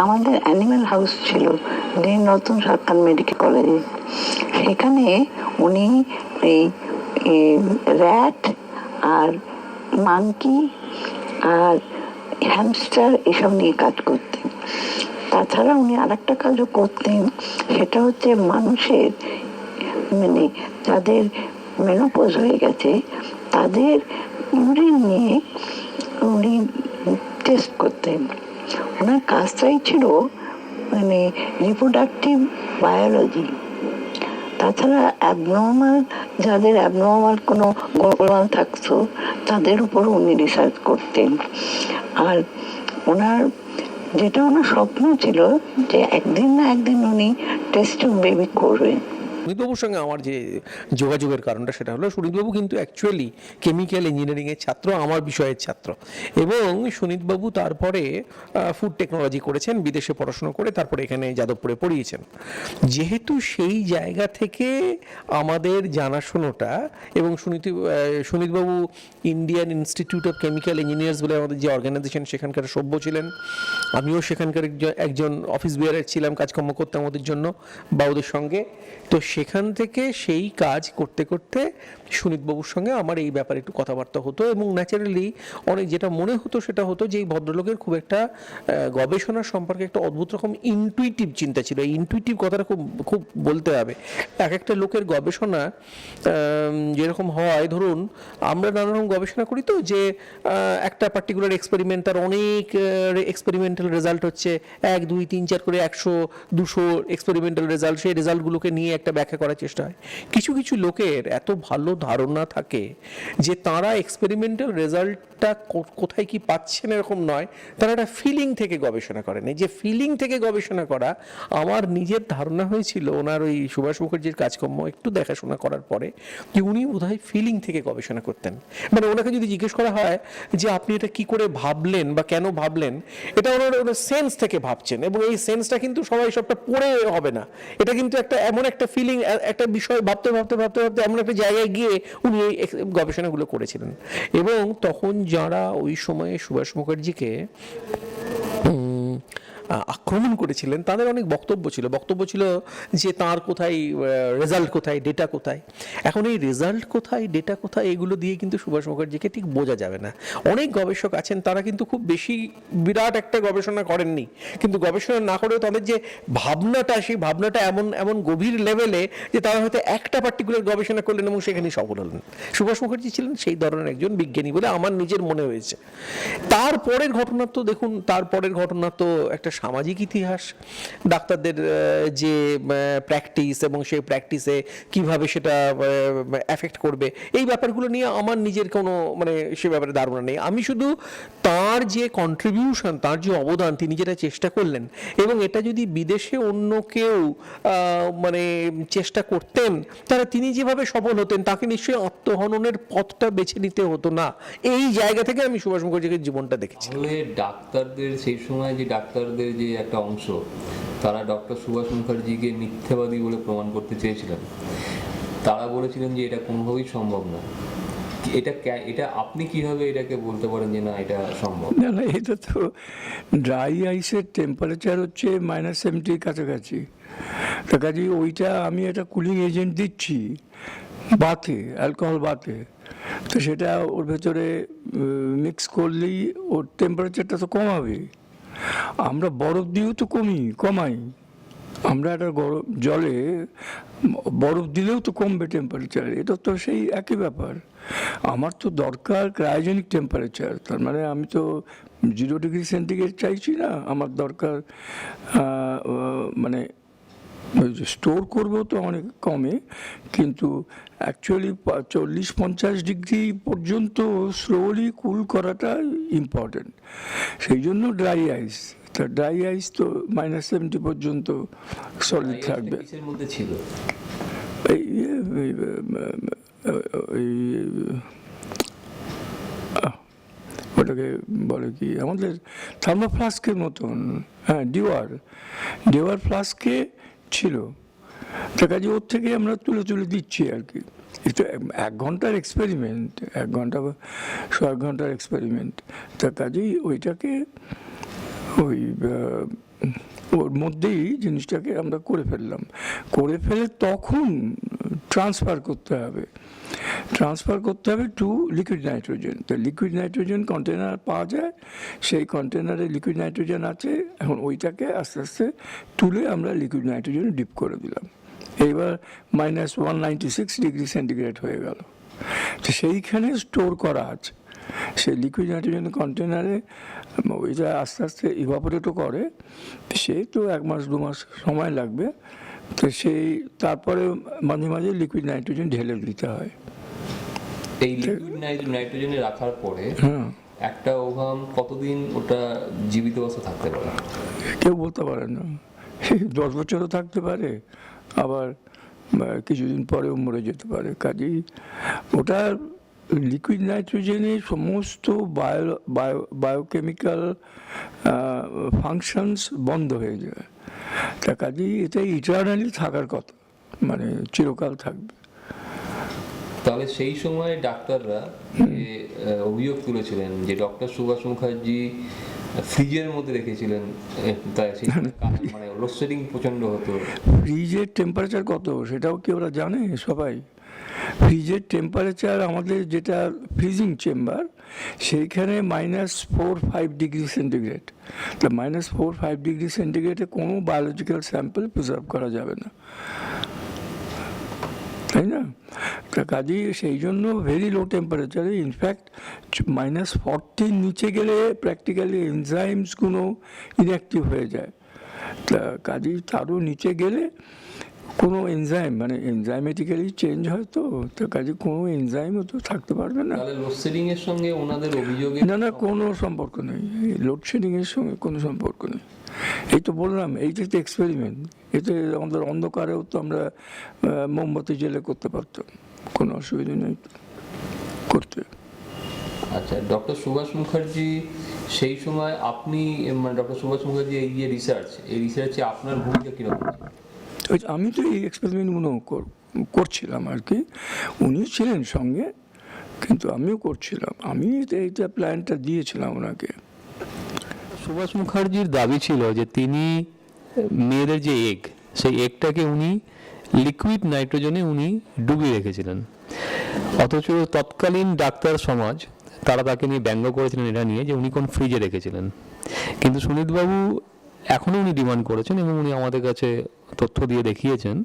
আমাদের animal house ছিল যে নতুন সরকার medical কলেজে, সেখানে উনি এই র্যাট আর মাংকি আর হ্যামস্টার এসব নিয়ে কাজ করতেন। তাছাড়া উনি আর একটা কাজও করতেন, সেটা হচ্ছে মানুষের মানে যাদের মেনোপজ হয়ে গেছে তাদের ইউরিন নিয়ে উনি টেস্ট করতেন। ওনার কাজটাই ছিল মানে রিপ্রোডাক্টিভ বায়োলজি। তাছাড়া অ্যাবনর্মাল, যাদের অ্যাবনর্মাল কোনো গোলমাল থাকতো তাদের উপর উনি রিসার্চ করতেন। আর ওনার যেটা ওনার স্বপ্ন ছিল যে একদিন না একদিন উনি টেস্ট টিউব বেবি করবেন।
সুনীতবাবুর সঙ্গে আমার যে যোগাযোগের কারণটা সেটা হলো, সুনীতবাবু কিন্তু অ্যাকচুয়ালি কেমিক্যাল ইঞ্জিনিয়ারিংয়ের ছাত্র, আমার বিষয়ের ছাত্র, এবং সুনীতবাবু তারপরে ফুড টেকনোলজি করেছেন, বিদেশে পড়াশোনা করে তারপরে এখানে যাদবপুরে পড়িয়েছেন। যেহেতু সেই জায়গা থেকে আমাদের জানাশোনাটা, এবং সুনীতবাবু Indian Institute of Chemical Engineers বলে আমাদের যে অর্গানাইজেশন, সেখানকার সভ্য ছিলেন। আমিও সেখানকার একজন অফিস বিয়ারের ছিলাম, কাজকর্ম করতাম ওদের জন্য বা ওদের সঙ্গে। তো সেখান থেকে সেই কাজ করতে করতে সুনীতবাবুর সঙ্গে আমার এই ব্যাপারে একটু কথাবার্তা হতো, এবং ন্যাচারালি অনেক যেটা মনে হতো সেটা হতো যে এই ভদ্রলোকের খুব একটা গবেষণার সম্পর্কে একটা অদ্ভুত রকম ইনটুইটিভ চিন্তা ছিল। এই ইনটুইটিভ কথাটা খুব বলতে হবে। এক একটা লোকের গবেষণা যেরকম হয়, ধরুন আমরা নানা রকম গবেষণা করি তো, যে একটা পার্টিকুলার এক্সপেরিমেন্ট, তার অনেক এক্সপেরিমেন্টাল রেজাল্ট হচ্ছে 1, 2, 3, 4 করে 100, 200 এক্সপেরিমেন্টাল রেজাল্ট, সেই রেজাল্টগুলোকে নিয়ে একটা ব্যাখ্যা করার চেষ্টা হয়। কিছু কিছু লোকের এত ভালো ধারণা থাকে যে তারা এক্সপেরিমেন্টাল রেজাল্টটা কোথায় কি পাচ্ছেন এরকম নয়, তারা একটা ফিলিং থেকে গবেষণা করেন। এই যে ফিলিং থেকে গবেষণা করা, আমার নিজের ধারণা হয়েছিল ওনার ওই সুভাষ মুখার্জির কাজকর্ম একটু দেখাশোনা করার পরে, যে উনি বোধহয় ফিলিং থেকে গবেষণা করতেন। মানে ওনাকে যদি জিজ্ঞেস করা হয় যে আপনি এটা কি করে ভাবলেন বা কেন ভাবলেন, এটা ওনার সেন্স থেকে ভাবছেন, এবং এই সেন্সটা কিন্তু সবাই সবটা পড়ে হবে না, এটা কিন্তু একটা এমন একটা ফিলিং, একটা বিষয় ভাবতে ভাবতে ভাবতে ভাবতে এমন একটা জায়গায় গিয়ে উনি এই গবেষণাগুলো করেছিলেন। এবং তখন যারা ওই সময়ে সুভাষ মুখার্জিকে আক্রমণ করেছিলেন, তাদের অনেক বক্তব্য ছিল যে তার কোথায় রেজাল্ট কোথায়, ডেটা কোথায়। এখন এই রেজাল্ট কোথায়, ডেটা কোথায়, এগুলো দিয়ে কিন্তু সুভাষ মুখার্জিকে ঠিক বোঝা যাবে না। অনেক গবেষক আছেন, তারা কিন্তু খুব বেশি বিরাট একটা গবেষণা করেননি, কিন্তু গবেষণা না করেও তাদের যে ভাবনাটা, সেই ভাবনাটা এমন গভীর লেভেলে যে তারা হয়তো একটা পার্টিকুলার গবেষণা করলেন এবং সেখানে সফল হলেন। সুভাষ মুখার্জি ছিলেন সেই ধরনের একজন বিজ্ঞানী বলে আমার নিজের মনে হয়েছে। তারপরের ঘটনা তো দেখুন, তারপরের ঘটনা তো একটা সামাজিক ইতিহাস, ডাক্তারদের যে প্র্যাকটিস এবং সেই প্র্যাকটিসে কিভাবে সেটা এফেক্ট করবে, এই ব্যাপারগুলো নিয়ে আমার নিজের কোনো সে ব্যাপারে ধারণা নেই। আমি শুধু তার যে কন্ট্রিবিউশন, তার যে অবদান, তিনি যেটা চেষ্টা করলেন, এবং এটা যদি বিদেশে অন্য কেউ চেষ্টা করতেন, তারা তিনি যেভাবে সফল হতেন, তাকে নিশ্চয়ই আত্মহননের পথটা বেছে নিতে হতো না। এই জায়গা থেকে আমি সুভাষ মুখার্জির জীবনটা দেখেছি।
ডাক্তারদের সেই সময় যে ডাক্তারদের যে একটা অংশ, তারা ডক্টর সুভাষ মুখার্জিকে মিথ্যাবাদী বলে প্রমাণ করতে চেয়েছিলেন। তারা বলেছিলেন যে এটা কোনোভাবেই সম্ভব না। এটা আপনি কিভাবে এটাকে বলতে পারেন যে না এটা সম্ভব?
না, এটা তো ড্রাই আইসের টেম্পারেচার হচ্ছে -70 কাছাকাছি। তো কাজে ওইটা আমি একটা কুলিং এজেন্ট দিচ্ছি বাতে, অ্যালকোহল বাতে, তো সেটা ওর ভেতরে মিক্স করলেই ওর টেম্পারেচারটা তো কমাবে। আমরা বরফ দিয়েও তো কমাই। আমরা একটা গরম জলে বরফ দিলেও তো কমবে টেম্পারেচার, এটা তো সেই একই ব্যাপার। আমার তো দরকার ক্রায়োজেনিক টেম্পারেচার, তার মানে আমি তো 0 ডিগ্রি সেন্টিগ্রেড চাইছি না, আমার দরকার স্টোর করবো তো অনেক কমে, কিন্তু অ্যাকচুয়ালি 40-50 ডিগ্রি পর্যন্ত স্লোলি কুল করাটা ইম্পর্টেন্ট। সেই জন্য ড্রাই আইস, তা ড্রাই আইস তো -70 পর্যন্ত সলিড থাকবে। ওটাকে বলে কি আমাদের থার্মোফ্লাস্কের মতন, হ্যাঁ, ডেওয়ার ফ্লাস্কে ছিল। তার কাজে ওর থেকে আমরা তুলে দিচ্ছি আর কি। এটা 1 ঘন্টার এক্সপেরিমেন্ট, 1 ঘন্টা বা 1.5 ঘন্টার এক্সপেরিমেন্ট। তার কাজেই ওইটাকে ওর মধ্যেই জিনিসটাকে আমরা করে ফেলে তখন ট্রান্সফার করতে হবে টু লিকুইড নাইট্রোজেন। তো লিকুইড নাইট্রোজেন কন্টেনার পাওয়া যায়, সেই কন্টেনারে লিকুইড নাইট্রোজেন আছে। এখন ওইটাকে আস্তে আস্তে তুলে আমরা লিকুইড নাইট্রোজেনে ডিপ করে দিলাম। এইবার -196 ডিগ্রি সেন্টিগ্রেড হয়ে গেল। তো সেইখানে স্টোর করা আছে সেই লিকুইড নাইট্রোজেন কন্টেনারে। ওইটা আস্তে আস্তে ইভাপোরেটও করে, সে তো 1 মাস 2 মাস সময় লাগবে। তো তারপরে মাঝে মাঝে লিকুইড নাইট্রোজেন ঢেলে দিতে হয়।
এই লিকুইড নাইট্রোজেনে রাখার পরে একটা ওভাম কতদিন ওটা জীবিত অবস্থা থাকতে পারে?
কেউ বলতে পারে না। 10 বছরও থাকতে পারে, আবার কিছুদিন পরেও মরে যেতে পারে। কাজেই ওটা লিকুইড নাইট্রোজেনের সমস্ত বায়োকেমিক্যাল ফাংশনস বন্ধ হয়ে যায়। তা কাজেই এটা ইটারনালি থাকার কথা, চিরকাল থাকবে।
তাহলে সেই সময় ডাক্তাররা অভিযোগ তুলেছিলেন যে ডক্টর সুভাষ মুখার্জি ফ্রিজের মধ্যে রেখেছিলেন, তাই লোডশেডিং প্রচন্ড হতো।
ফ্রিজের টেম্পারেচার কত সেটাও কি ওরা জানে? সবাই ফ্রিজের টেম্পারেচার, আমাদের যেটা ফ্রিজিং চেম্বার, সেইখানে -4-5 ডিগ্রি সেন্টিগ্রেড। তো -4-5 ডিগ্রি সেন্টিগ্রেডে কোনো বায়োলজিক্যাল স্যাম্পল প্রিজার্ভ করা যাবে না, তাই না? তা কাজেই সেই জন্য ভেরি লো টেম্পারেচারে, ইনফ্যাক্ট -40 নিচে গেলে প্র্যাকটিক্যালি এনজাইমসগুলো ইনঅ্যাক্টিভ হয়ে যায়। তা কাজেই তারও নিচে গেলে কোনো এনজাইম এনজাইমেটিক্যালি চেঞ্জ হয়, তো কাজে কোনো এনজাইমও তো থাকতে পারবে না।
লোডশেডিং এর সঙ্গে ওনাদের অভিযোগে
না কোনো সম্পর্ক নেই, লোডশেডিং এর সঙ্গে কোনো সম্পর্ক নেই। এই তো বললাম, এইটা তো এক্সপেরিমেন্ট। এতে আমাদের অন্ধকারেও তো আমরা মোমবাতি জেলে করতে পারতাম, কোনো অসুবিধা নেই করতে।
আচ্ছা, ডক্টর সুভাষ মুখার্জি সেই সময় ডক্টর সুভাষ মুখার্জি এই যে রিসার্চে আপনার ভূমিকা কীরকম?
আমি তো এই এক্সপেরিমেন্টগুলো করছিলাম আর কি, উনি ছিলেন সঙ্গে, কিন্তু আমিও করছিলাম। আমি এইটা প্ল্যানটা দিয়েছিলাম ওনাকে।
সুভাষ মুখার্জির দাবি ছিল যে তিনি মেয়েদের যে এগ, সেই এগটাকে উনি লিকুইড নাইট্রোজেনে উনি ডুবিয়ে রেখেছিলেন। অথচ তৎকালীন ডাক্তার সমাজ তারা তাকে নিয়ে ব্যঙ্গ করেছিলেন এটা নিয়ে যে উনি কোন ফ্রিজে রেখেছিলেন। কিন্তু সুনীতবাবু এখনও উনি ডিমান্ড করেছেন এবং উনি আমাদের কাছে তথ্য দিয়ে দেখিয়েছেন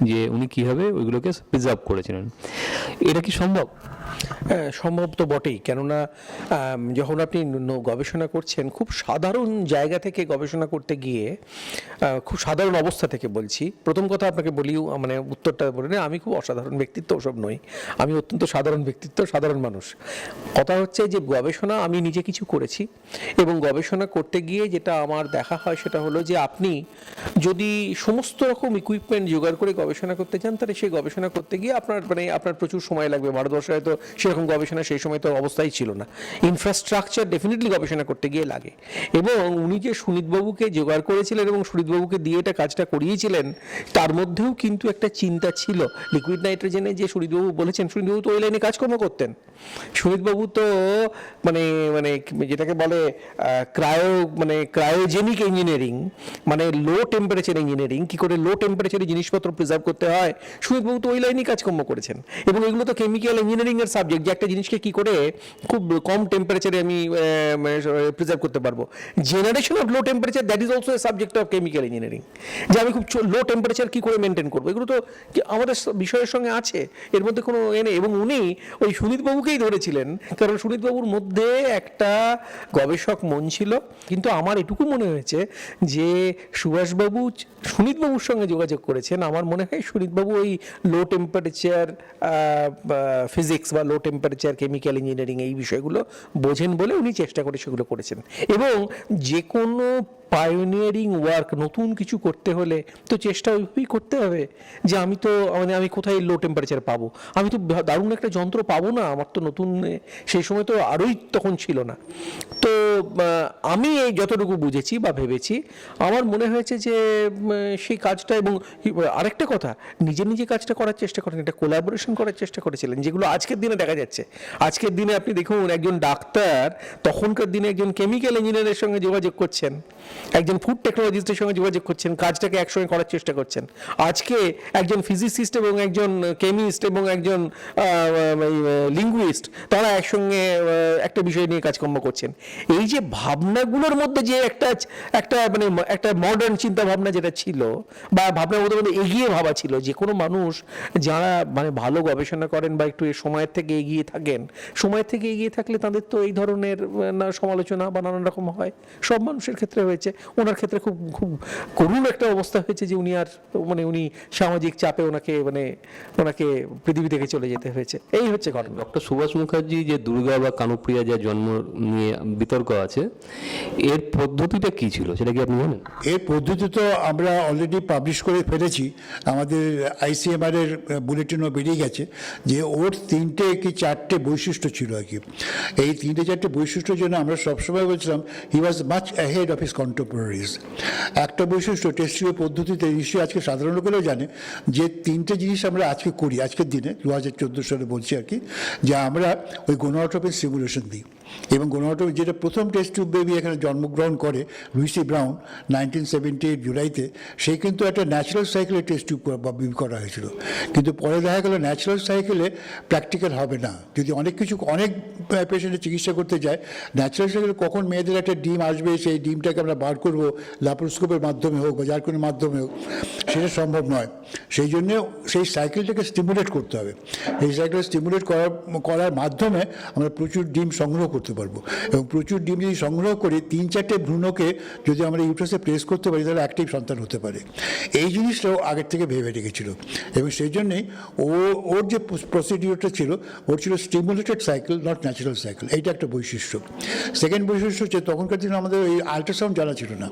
যে উনি কীভাবে ওইগুলোকে প্রিজার্ভ করেছিলেন। এটা কি সম্ভব?
হ্যাঁ, সম্ভব তো বটেই। কেননা যখন আপনি গবেষণা করছেন খুব সাধারণ জায়গা থেকে গবেষণা করতে গিয়ে, খুব সাধারণ অবস্থা থেকে বলছি, প্রথম কথা আপনাকে বলিও, মানে উত্তরটা বলে না, আমি খুব অসাধারণ ব্যক্তিত্ব ওসব নই, আমি অত্যন্ত সাধারণ ব্যক্তিত্ব, সাধারণ মানুষ। কথা হচ্ছে যে গবেষণা আমি নিজে কিছু করেছি এবং গবেষণা করতে গিয়ে যেটা আমার দেখা হয় সেটা হলো যে আপনি যদি সমস্ত রকম ইকুইপমেন্ট জোগাড় করে গবেষণা করতে চান তাহলে সেই গবেষণা করতে গিয়ে আপনার প্রচুর সময় লাগবে। ভারতবর্ষে হয়তো সেরকম গবেষণা সেই সময় তো অবস্থাই ছিল না। ইনফ্রাস্ট্রাকচার ডেফিনেটলি গবেষণা করতে গিয়ে লাগে। এবং উনি যে সুনীতবাবুকে জোগাড় করেছিলেন এবং সুনীতবাবুকে দিয়ে এটা কাজটা করিয়েছিলেন, তার মধ্যেও কিন্তু একটা চিন্তা ছিল। লিকুইড নাইট্রোজেনে যে সুনীতবাবু বলেছেন, সুনীতবাবু তো ওই লাইনে কাজকর্ম করতেন। সুনীতবাবু তো মানে যেটাকে বলে ক্রায়োজেনিক ইঞ্জিনিয়ারিং, মানে লো টেম্পারেচার ইঞ্জিনিয়ারিং, কি করে লো টেম্পারেচারে জিনিসপত্র প্রিজার্ভ করতে হয়, সুনীতবাবু তো ওই লাইনেই কাজকর্ম করেছেন। এবং এগুলো তো কেমিক্যাল ইঞ্জিনিয়ারিং এর সাবজেক্ট, যে একটা জিনিসকে কি করে খুব কম টেম্পারেচারে আমি প্রিজার্ভ করতে পারবো। Generation of low temperature, that is also a subject of chemical engineering, যে আমি খুব লো টেম্পারেচার কি করে মেনটেন করবো, এগুলো তো আমাদের বিষয়ের সঙ্গে আছে, এর মধ্যে কোনো নেই। এবং উনি ওই সুনীতবাবুকেই ধরেছিলেন, কারণ সুনীতবাবুর মধ্যে একটা গবেষক মন ছিল। কিন্তু আমার এটুকু মনে হয়েছে যে সুভাষবাবু সুনীতবাবুর সঙ্গে যোগাযোগ করেছেন, আমার মনে হয় সুনীতবাবু ওই লো টেম্পারেচার ফিজিক্স বা লো টেম্পারেচার কেমিক্যাল ইঞ্জিনিয়ারিং এই বিষয়গুলো বোঝেন বলে উনি চেষ্টা করে সেগুলো করেছেন। এবং যে কোনো পায়োনিয়ারিং ওয়ার্ক, নতুন কিছু করতে হলে তো চেষ্টা ওইভাবেই করতে হবে যে আমি কোথায় লো টেম্পারেচার পাবো, আমি তো দারুণ একটা যন্ত্র পাবো না, আমার তো নতুন, সেই সময় তো আরোই তখন ছিল না। তো আমি এই যতটুকু বুঝেছি বা ভেবেছি, আমার মনে হয়েছে যে সেই কাজটা, এবং আরেকটা কথা, নিজে কাজটা করার চেষ্টা করেন, এটা কোলাবোরেশন করার চেষ্টা করেছিলেন, যেগুলো আজকের দিনে দেখা যাচ্ছে। আজকের দিনে আপনি দেখুন, একজন ডাক্তার তখনকার দিনে একজন কেমিক্যাল ইঞ্জিনিয়ারের সঙ্গে যোগাযোগ করছেন, একজন ফুড টেকনোলজিস্টের সঙ্গে যোগাযোগ করছেন, কাজটাকে একসঙ্গে করার চেষ্টা করছেন। আজকে একজন ফিজিসিস্ট এবং একজন কেমিস্ট এবং একজন লিঙ্গুইস্ট, তারা একসঙ্গে একটা বিষয় নিয়ে কাজকর্ম করছেন। এই যে ভাবনাগুলোর মধ্যে যে একটা মডার্ন চিন্তা ভাবনা যেটা ছিল, বা ভাবনার মধ্যে এগিয়ে ভাবা ছিল, যে কোনো মানুষ যারা ভালো গবেষণা করেন বা একটু সময়ের থেকে এগিয়ে থাকেন, সময়ের থেকে এগিয়ে থাকলে তাদের তো এই ধরনের সমালোচনা বা নানান রকম হয়। সব মানুষের ক্ষেত্রে হয়েছে, ওনার ক্ষেত্রে খুব খুব করুণ একটা অবস্থা হয়েছে যে উনি আর উনি সামাজিক চাপে ওনাকে পৃথিবী থেকে চলে যেতে হয়েছে। এই হচ্ছে ঘটনা।
ডক্টর সুভাষ মুখার্জি যে দুর্গা বা কানুপ্রিয়া যা জন্ম নিয়ে বিতর্ক আছে, এর পদ্ধতিটা কি ছিল সেটা কি আপনি জানেন?
এর পদ্ধতি তো আমরা অলরেডি পাবলিশ করে ফেলেছি, আমাদের ICMR এর বুলেটিনও বেরিয়ে গেছে, যে ওর 3টে কি 4টে বৈশিষ্ট্য ছিল আর কি। এই 3টে-4টে বৈশিষ্ট্যের জন্য আমরা সবসময় বলছিলাম he was much ahead of his contemporaries. একটা বৈশিষ্ট্য টেস্ট টিউব পদ্ধতিতে নিশ্চয়ই আজকে সাধারণ লোকেরাও জানে, যে 3টে জিনিস আমরা আজকে করি, আজকের দিনে 2014 সালে বলছি আর কি, যে আমরা ওই গোনাটোপিক সিমুলেশন দিই। এবং গোনাটোপিক, যেটা প্রথম টেস্ট টিউব বেবি এখানে জন্মগ্রহণ করে লুইসি ব্রাউন 1978 জুলাইতে, সে কিন্তু একটা ন্যাচারাল সাইকেলে টেস্ট টিউব করা হয়েছিল। কিন্তু পরে দেখা গেল ন্যাচারাল সাইকেলে প্র্যাকটিক্যাল হবে না, যদি অনেক পেশেন্টের চিকিৎসা করতে যায়, ন্যাচারাল সাইকেলে কখন মেয়েদের একটা ডিম আসবে, সেই ডিমটাকে আমরা বার করবো ল্যাপারোস্কোপের মাধ্যমে হোক বা যার কোনো মাধ্যমে হোক, সেটা সম্ভব নয়। সেই জন্যে সেই সাইকেলটাকে স্টিমুলেট করতে হবে। এই সাইকেল স্টিমুলেট করার মাধ্যমে আমরা প্রচুর ডিম সংগ্রহ করতে পারবো। এবং প্রচুর ডিম যদি সংগ্রহ করে 3-4টে ভ্রূণকে যদি আমরা ইউট্রাসে প্রেস করতে পারি, তাহলে একটাই সন্তান হতে পারে। এই জিনিসটাও আগের থেকে ভেবে রেখেছিল। এবং সেই জন্যেই ওর যে প্রসিডিওরটা ছিল, ওর ছিল stimulated cycle, not natural cycle. এইটা একটা বৈশিষ্ট্য। সেকেন্ড বৈশিষ্ট্য হচ্ছে, তখনকার দিনে আমাদের এই আল্ট্রাসাউন্ড জানা ছিল না।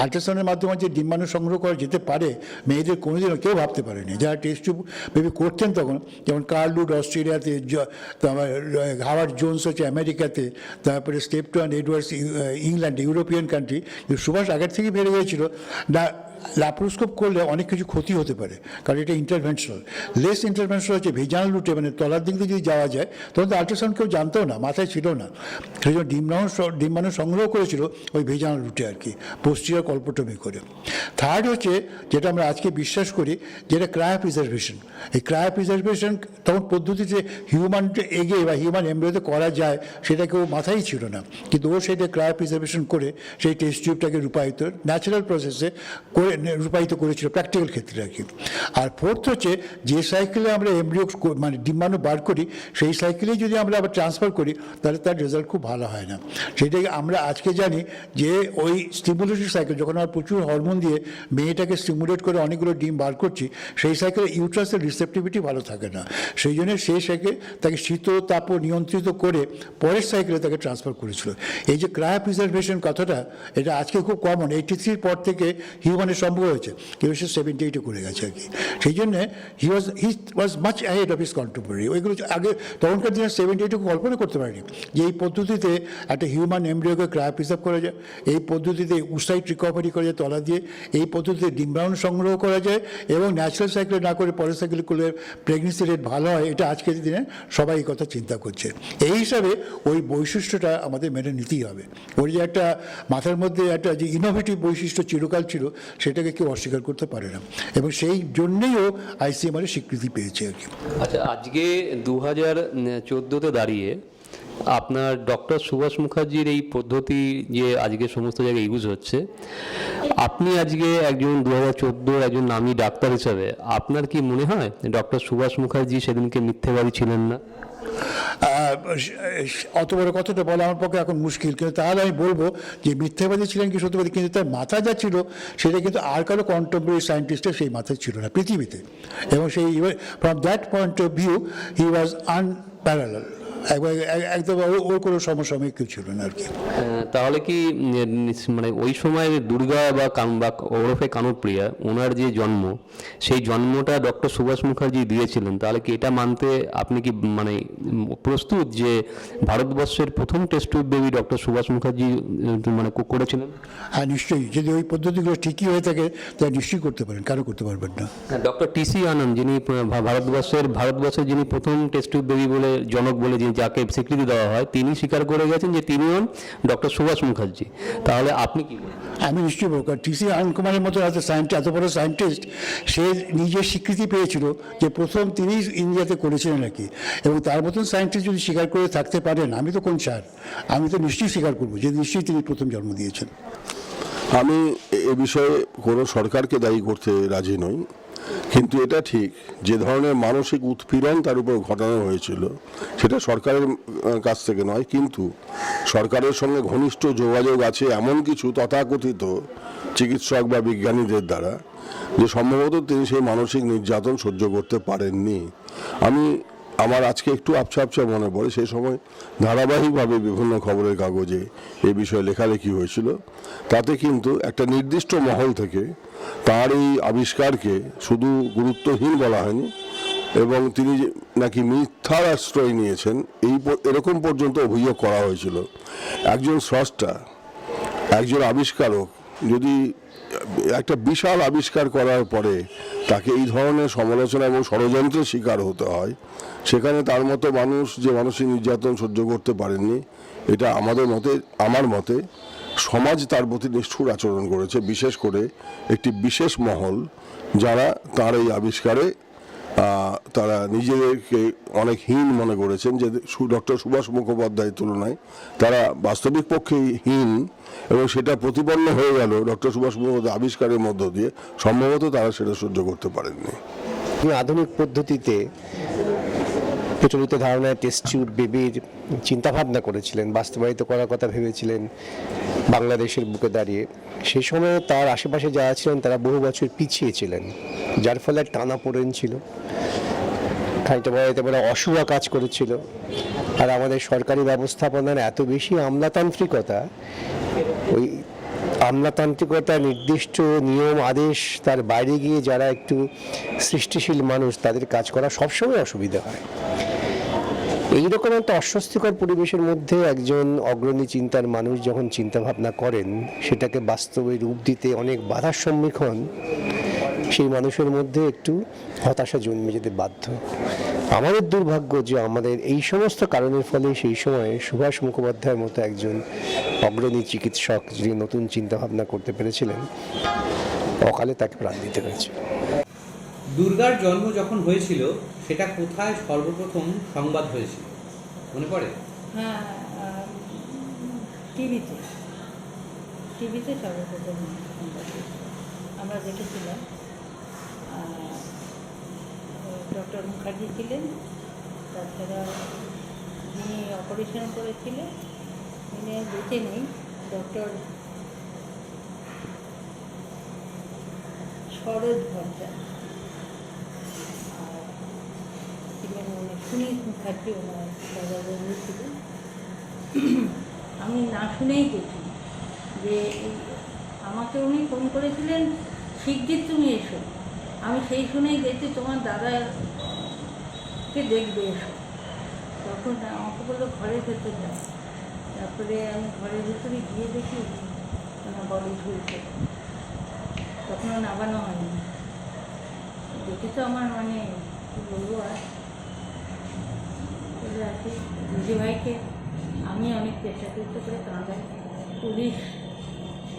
আল্ট্রাসাউন্ডের মাধ্যমে যে ডিম্বাণু সংগ্রহ করা যেতে পারে মেয়েদের, কোনোদিনও কেউ ভাবতে পারেনি। যারা টেস্ট টিউব বেবি করতেন তখন, যেমন কার্ল লুড অস্ট্রেলিয়াতে, হাওয়ার্ড জোন্স হচ্ছে আমেরিকাতে, তারপরে Steptoe Edwards England, European country. Subhas আগের থেকেই বেড়ে গিয়েছিল না, ল্যাপ্রোস্কোপ করলে অনেক কিছু ক্ষতি হতে পারে, কারণ এটা ইন্টারভেনশনাল। লেস ইন্টারভেনশনাল হচ্ছে ভেজাল রুটে, মানে তলার দিক দিয়ে যদি যাওয়া যায়, তখন তো আল্ট্রাসাউন্ড কেউ জানতেও না, মাথায় ছিল না, সেই জন্য ডিম্বাণু সংগ্রহ করেছিল ওই ভেজাল রুটে আর কি, পোস্টিরিয়র কল্পোটমি করে। থার্ড হচ্ছে যেটা আমরা আজকে বিশ্বাস করি, যেটা ক্রায়োপ্রিজার্ভেশন। এই ক্রায়োপ্রিজার্ভেশন তখন পদ্ধতিতে হিউম্যান এগে বা হিউম্যান এমব্রিওতে করা যায় সেটা কেউ মাথায় ছিল না, কিন্তু ও সেটা ক্রায়োপ্রিজার্ভেশন করে সেই টেস্ট টিউবটাকে রূপায়িত ন্যাচারাল প্রসেসে করে রূপায়িত করেছিল প্র্যাকটিক্যাল ক্ষেত্রে আর কি। আর ফোর্থ হচ্ছে যে সাইকেলে আমরা এমব্রিও মানে ডিম্বাণু বার করি, সেই সাইকেলেই যদি আমরা আবার ট্রান্সফার করি তাহলে তার রেজাল্ট খুব ভালো হয় না। সেটাই আমরা আজকে জানি যে ওই স্টিমুলেটরি সাইকেল, যখন আমরা প্রচুর হরমোন দিয়ে মেয়েটাকে স্টিমুলেট করে অনেকগুলো ডিম বার করছি, সেই সাইকেলে ইউট্রাসের রিসেপটিভিটি ভালো থাকে না, সেই জন্য সেই সাইকেল তাকে শীত তাপ নিয়ন্ত্রিত করে পরের সাইকেলে তাকে ট্রান্সফার করেছিল। এই যে ক্রায়োপ্রিজার্ভেশন কথাটা, এটা আজকে খুব কমন, 83 পর থেকে হিউম্যানের সম্ভব হয়েছে, কেউ সে 78-এ করে গেছে আর কি। সেই জন্যে he was much ahead of his contemporary. ওইগুলো আগে তখনকার দিনে 78-এ কল্পনা করতে পারেনি যে এই পদ্ধতিতে একটা হিউম্যান এমব্রিওকে ক্রায়োপ্রিজার্ভ করা যায়, এই পদ্ধতিতে উসাইট রিকভারি করা যায় তলা দিয়ে, এই পদ্ধতিতে ডিম্বাণু সংগ্রহ করা যায় এবং ন্যাচারাল সাইকেলে না করে পরের সাইকেলে করলে প্রেগনেন্সি রেট ভালো হয়। এটা আজকের দিনে সবাই এই কথা চিন্তা করছে। এই হিসাবে ওই বৈশিষ্ট্যটা আমাদের মেনে নিতেই হবে। ওর যে একটা মাথার মধ্যে একটা যে ইনোভেটিভ বৈশিষ্ট্য চিরকাল ছিল, সেটাকে কেউ অস্বীকার করতে পারে না, এবং সেই জন্যেই ও ICMR স্বীকৃতি পেয়েছে আর কি।
আচ্ছা, আজকে 2014-তে দাঁড়িয়ে আপনার ডক্টর সুভাষ মুখার্জির এই পদ্ধতি যে আজকে সমস্ত জায়গায় ইউজ হচ্ছে, আপনি আজকে একজন 2014 একজন নামী ডাক্তার হিসাবে আপনার কি মনে হয় ডক্টর সুভাষ মুখার্জি সেদিনকে মিথ্যেবাদী ছিলেন না?
অত বড় কথাটা বলা আমার পক্ষে এখন মুশকিল, কিন্তু তাহলে আমি বলবো যে মিথ্যাবাদী ছিলেন কি সত্যবাদী, কিন্তু তার মাথা যা ছিল সেটা কিন্তু আর কারো কন্টেম্পোরারি সায়েন্টিস্টের সেই মাথায় ছিল না পৃথিবীতে, এবং সেই from that point of view he was unparalleled, একদম ওর কোনো সমসাময়িক কেউ ছিল না আর কি।
তাহলে কি মানে ওই সময় দুর্গা বা ওরফে কানুপ্রিয়া ওনার যে জন্ম, সেই জন্মটা ডক্টর সুভাষ মুখার্জি দিয়েছিলেন, তাহলে কি এটা মানতে আপনি কি মানে প্রস্তুত যে ভারতবর্ষের প্রথম test tube baby doctor Subhas Mukherjee মানে করেছিলেন?
হ্যাঁ, নিশ্চয়ই, যদি ওই পদ্ধতিগুলো ঠিকই হয়ে থাকে তা নিশ্চয়ই করতে পারেন, কারো করতে পারবেন না।
ডক্টর TC আনন্দ, যিনি ভারতবর্ষের যিনি প্রথম টেস্ট টিউব বেবি বলে জনক বলে যাকে স্বীকৃতি দেওয়া হয়, তিনি স্বীকার করে গেছেন যে তিনি হন ডক্টর সুভাষ মুখার্জি। তাহলে আপনি কি বলেন?
আমি নিশ্চয়ই বলব, কারণ TC আনন্দ কুমারের মতো এত বড় সায়েন্টিস্ট, সে নিজের স্বীকৃতি পেয়েছিল যে প্রথম তিনি ইন্ডিয়াতে করেছিলেন নাকি, এবং তার মতন সায়েন্টিস্ট যদি স্বীকার করে থাকতে পারেন, আমি তো কোন ছাড়, আমি তো নিশ্চয়ই স্বীকার করবো যে নিশ্চয়ই তিনি প্রথম জন্ম দিয়েছেন।
আমি এ বিষয়ে কোনো সরকারকে দায়ী করতে রাজি নই, কিন্তু এটা ঠিক যে ধরনের মানসিক উৎপীড়ন তার উপর ঘটানো হয়েছিল সেটা সরকারের কাছ থেকে নয়, কিন্তু সরকারের সঙ্গে ঘনিষ্ঠ যোগাযোগ আছে এমন কিছু তথাকথিত চিকিৎসক বা বিজ্ঞানীদের দ্বারা, যে সম্ভবত তিনি সেই মানসিক নির্যাতন সহ্য করতে পারেননি। আমার আজকে একটু আবছা আবছা মনে পড়ে, সেই সময় ধারাবাহিকভাবে বিভিন্ন খবরের কাগজে এই বিষয়ে লেখালেখি হয়েছিল, তাতে কিন্তু একটা নির্দিষ্ট মহল থেকে তার এই আবিষ্কারকে শুধু গুরুত্বহীন বলা হয়নি, এবং তিনি নাকি মিথ্যার আশ্রয় নিয়েছেন এরকম পর্যন্ত অভিযোগ করা হয়েছিল। একজন স্রষ্টা, একজন আবিষ্কারক যদি একটা বিশাল আবিষ্কার করার পরে তাকে এই ধরনের সমালোচনা এবং ষড়যন্ত্রের শিকার হতে হয়, সেখানে তার মতো মানুষ যে মানসিক নির্যাতন সহ্য করতে পারেননি, এটা আমার মতে সমাজ তার প্রতি নিষ্ঠুর আচরণ করেছে, বিশেষ করে একটি বিশেষ মহল যারা তার এই আবিষ্কারে তারা নিজেদেরকে অনেক হীন মনে করেছেন, যে ডক্টর সুভাষ মুখোপাধ্যায়ের তুলনায় তারা বাস্তবিক পক্ষেই হীন, এবং সেটা প্রতিপন্ন হয়ে গেল ডক্টর সুভাষ মুখোপাধ্যায় আবিষ্কারের মধ্য দিয়ে, সম্ভবত তারা সেটা সহ্য করতে পারেননি।
আধুনিক পদ্ধতিতে প্রচলিত ধারণায় টেস্ট টিউব বেবির চিন্তাভাবনা করেছিলেন, বাস্তবায়িত করার কথা ভেবেছিলেন বাংলাদেশের বুকে দাঁড়িয়ে। সেই সময় তার আশেপাশে যারা ছিলেন তারা বহু বছর পিছিয়ে ছিলেন, যার ফলে টানাপোড়েন ছিল, খানিকটা বলাতে বলা অসুয়া কাজ করেছিল। আর আমাদের সরকারি ব্যবস্থাপনার এত বেশি আমলাতান্ত্রিকতা, ওই আমলাতান্ত্রিকতা নির্দিষ্ট নিয়ম আদেশ তার বাইরে গিয়ে যারা একটু সৃষ্টিশীল মানুষ, তাদের কাজ করা সবসময় অসুবিধা হয়। এইরকম একটা অস্বস্তিকর পরিবেশের মধ্যে একজন অগ্রণী চিন্তার মানুষ যখন চিন্তা ভাবনা করেন, সেটাকে বাস্তবে রূপ দিতে অনেক বাধার সম্মুখীন, সেই মানুষের মধ্যে একটু হতাশা জন্মে যেতে বাধ্য। আমাদের দুর্ভাগ্য যে আমাদের এই সমস্ত কারণের ফলে সেই সময় সুভাষ মুখোপাধ্যায়ের মতো একজন অগ্রণী চিকিৎসক, যিনি নতুন চিন্তা ভাবনা করতে পেরেছিলেন, অকালে তাকে প্রাণ দিতে হয়েছে।
দুর্গার জন্ম যখন হয়েছিল সেটা কোথায় সর্বপ্রথম সংবাদ হয়েছিল মনে পড়ে?
হ্যাঁ, টিভিতে সর্বপ্রথম আমরা দেখেছিলাম। ডক্টর মুখার্জি ছিলেন, তাছাড়া যিনি অপারেশন করেছিলেন তিনি বেঁচে নেই, ডক্টর সরোজ ভট্টাচার্য, ছিলেন সুনীল মুখার্জি, ওনার দাদা বন্ধু ছিলেন। আমি না শুনেই গেছি যে আমাকে উনি ফোন করেছিলেন, শিগগির তুমি এসো। আমি সেই শুনেই গেছি তোমার দাদাকে দেখবে এসো। তখন আমাকে বললো ঘরের ভেতর যাও। তারপরে আমি ঘরের ভেতরে গিয়ে দেখি ওনার বডি ঝুলছে, তখনও নামানো হয়নি। দেখে তো আমার মানে কী বলবো, আর চলে আসি দিদিভাইকে আমি অনেক চেষ্টা করে কাঁদাই। পুলিশ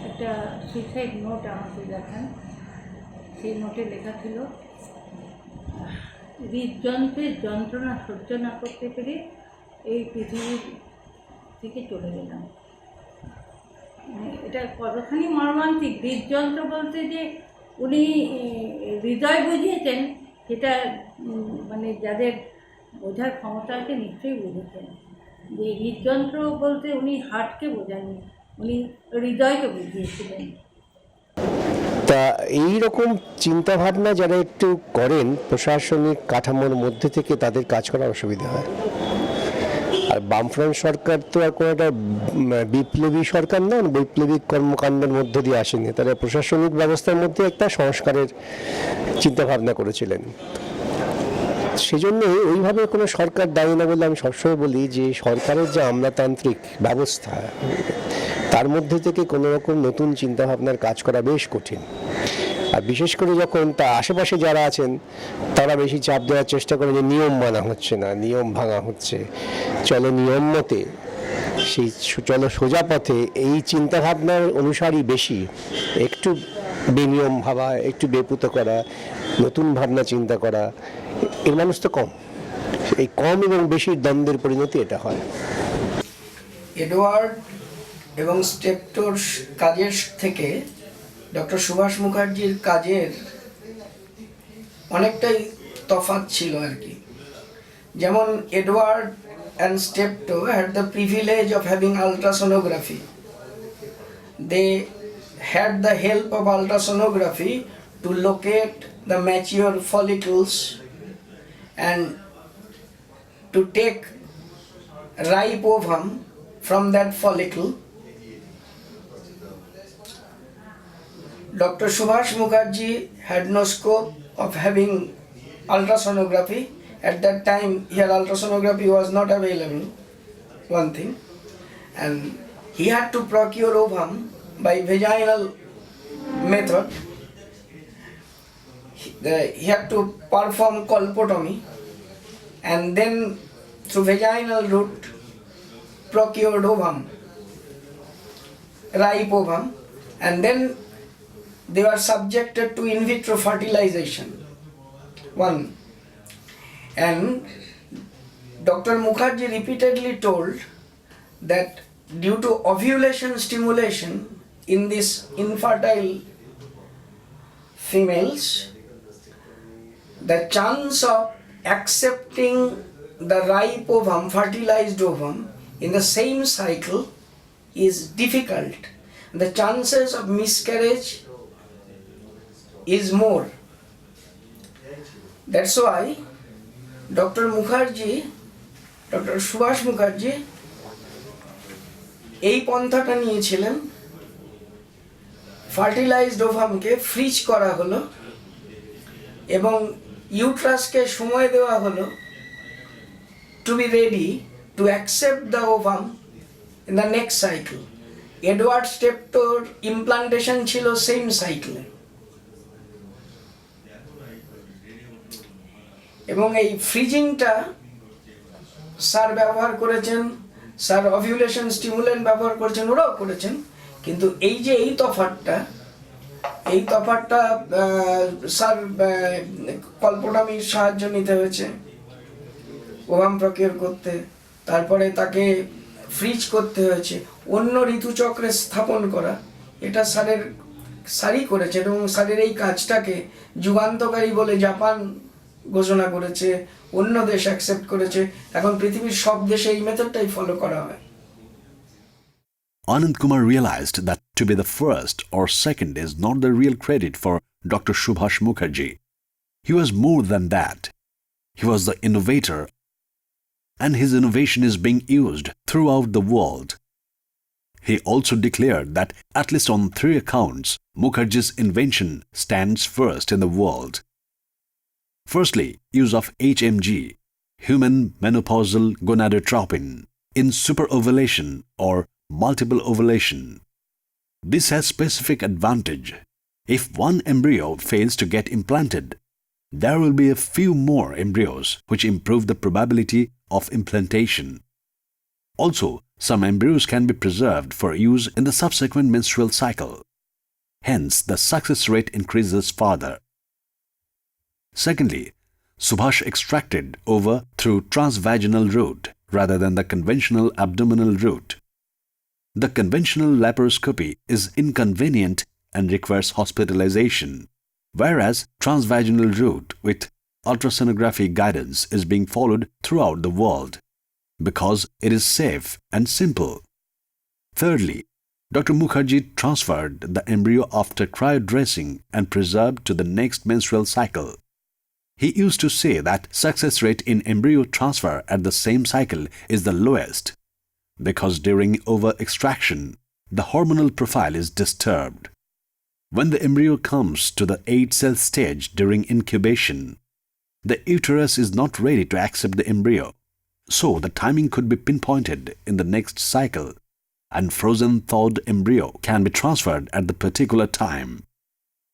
একটা সুইসাইড নোট আমাকে দেখান, সেই নোটে লেখা ছিল, হৃদযন্ত্রের যন্ত্রণা সহ্য না করতে পেরে এই পৃথিবীর থেকে চলে গেলাম। এটা কতখানি মর্মান্তিক। হৃদযন্ত্র বলতে যে উনি হৃদয় বুঝিয়েছেন, সেটা মানে যাদের বোঝার ক্ষমতা আছে নিশ্চয়ই বুঝেছেন যে হৃদযন্ত্র বলতে উনি হার্টকে বোঝাননি, উনি হৃদয়কে বুঝিয়েছিলেন।
তা এইরকম চিন্তাভাবনা যারা একটু করেন, প্রশাসনিক কাঠামোর মধ্যে থেকে তাদের কাজ করা অসুবিধা হয়। আর বামফ্রন্ট সরকার তো আর কোনো একটা বিপ্লবী সরকার নন, বৈপ্লবিক কর্মকাণ্ডের মধ্য দিয়ে আসেনি। তারা প্রশাসনিক ব্যবস্থার মধ্যে একটা সংস্কারের চিন্তাভাবনা করেছিলেন। সেজন্য ওইভাবে কোনো সরকার দায়ী না বলে আমি সবসময় বলি যে সরকারের যে আমলাতান্ত্রিক ব্যবস্থা, তার মধ্যে থেকে কোনো রকম নতুন চিন্তাভাবনার কাজ করা বেশ কঠিন। আর বিশেষ করে যখন তা আশেপাশে যারা আছেন তারা বেশি চাপ দেওয়ার চেষ্টা করে যে নিয়ম মানা হচ্ছে না, নিয়ম ভাঙা হচ্ছে, চলো নিয়ম মতে, সেই চলো সোজা পথে, এই চিন্তাভাবনার অনুসারী বেশি। একটু বেনিয়ম ভাবা, একটু বেপুত করা, নতুন ভাবনা চিন্তা করা, এর মানুষ তো কম। এই কম এবং বেশির দ্বন্দ্বের পরিণতি এটা হয়।
এডওয়ার্ড এবং স্টেপটোর কাজের থেকে ডক্টর সুভাষ মুখার্জির কাজের অনেকটাই তফাৎ ছিল আর কি। যেমন Edward and Steptoe had the privilege of having ultrasonography. They had the help of ultrasonography to locate the mature follicles and to take ripe ovum from that follicle. Dr. Subhas Mukherjee had no scope of having ultrasonography. At that time, here ultrasonography was not available, one thing, and he had to procure ovum by vaginal method. He had to perform colpotomy, and then through vaginal route procured ovum, ripe ovum, and then they were subjected to in vitro fertilization. One. And Dr. Mukherjee repeatedly told that due to ovulation stimulation in these infertile females, the chance of accepting the ripe ovum, fertilized ovum, in the same cycle is difficult. The chances of miscarriage is more. That's why Dr. Subhas Mukherjee এই পন্থাটা নিয়েছিলেন। Fertilised ওভামকে fridge করা হলো এবং ইউট্রাসকে সময় দেওয়া হলো to be ready to accept the ovum in the next cycle. Edward Steptoe implantation ছিল same cycle. এবং এই ফ্রিজিংটা স্যার ব্যবহার করেছেন, স্যার অভিউলেশন স্টিমুলেন্ট ব্যবহার করেছেন, ওরাও করেছেন, কিন্তু এই যে এই তফাৎটা স্যার কল্পনামির সাহায্য নিতে হয়েছে ওভাম প্রক্রিয়া করতে, তারপরে তাকে ফ্রিজ করতে হয়েছে, অন্য ঋতুচক্রে স্থাপন করা, এটা স্যারই করেছেন এবং স্যারের এই কাজটাকে যুগান্তকারী বলে জাপান ঘোষণা করেছে, অন্য দেশ অ্যাকসেপ্ট করেছে, এখন পৃথিবীর সব দেশে এই মেথডটাই ফলো করা হয়।
Anand Kumar realized that to be the first or second is not the real credit for Dr. Subhas Mukherjee. He was more than that. He was the innovator, and his innovation is being used throughout the world. He also declared that at least on 3 accounts, Mukherjee's invention stands first in the world. Firstly, use of HMG, human menopausal gonadotropin, in superovulation or multiple ovulation. This has specific advantage. If one embryo fails to get implanted, there will be a few more embryos which improve the probability of implantation. Also, some embryos can be preserved for use in the subsequent menstrual cycle. Hence, the success rate increases further. Secondly, Subhas extracted ova through transvaginal route rather than the conventional abdominal route. The conventional laparoscopy is inconvenient and requires hospitalization, whereas transvaginal route with ultrasonography guidance is being followed throughout the world because it is safe and simple. Thirdly, Dr. Mukherjee transferred the embryo after cryodressing and preserved to the next menstrual cycle. He used to say that success rate in embryo transfer at the same cycle is the lowest because during over-extraction, the hormonal profile is disturbed. When the embryo comes to the 8-cell stage during incubation, the uterus is not ready to accept the embryo, so the timing could be pinpointed in the next cycle, and frozen thawed embryo can be transferred at the particular time.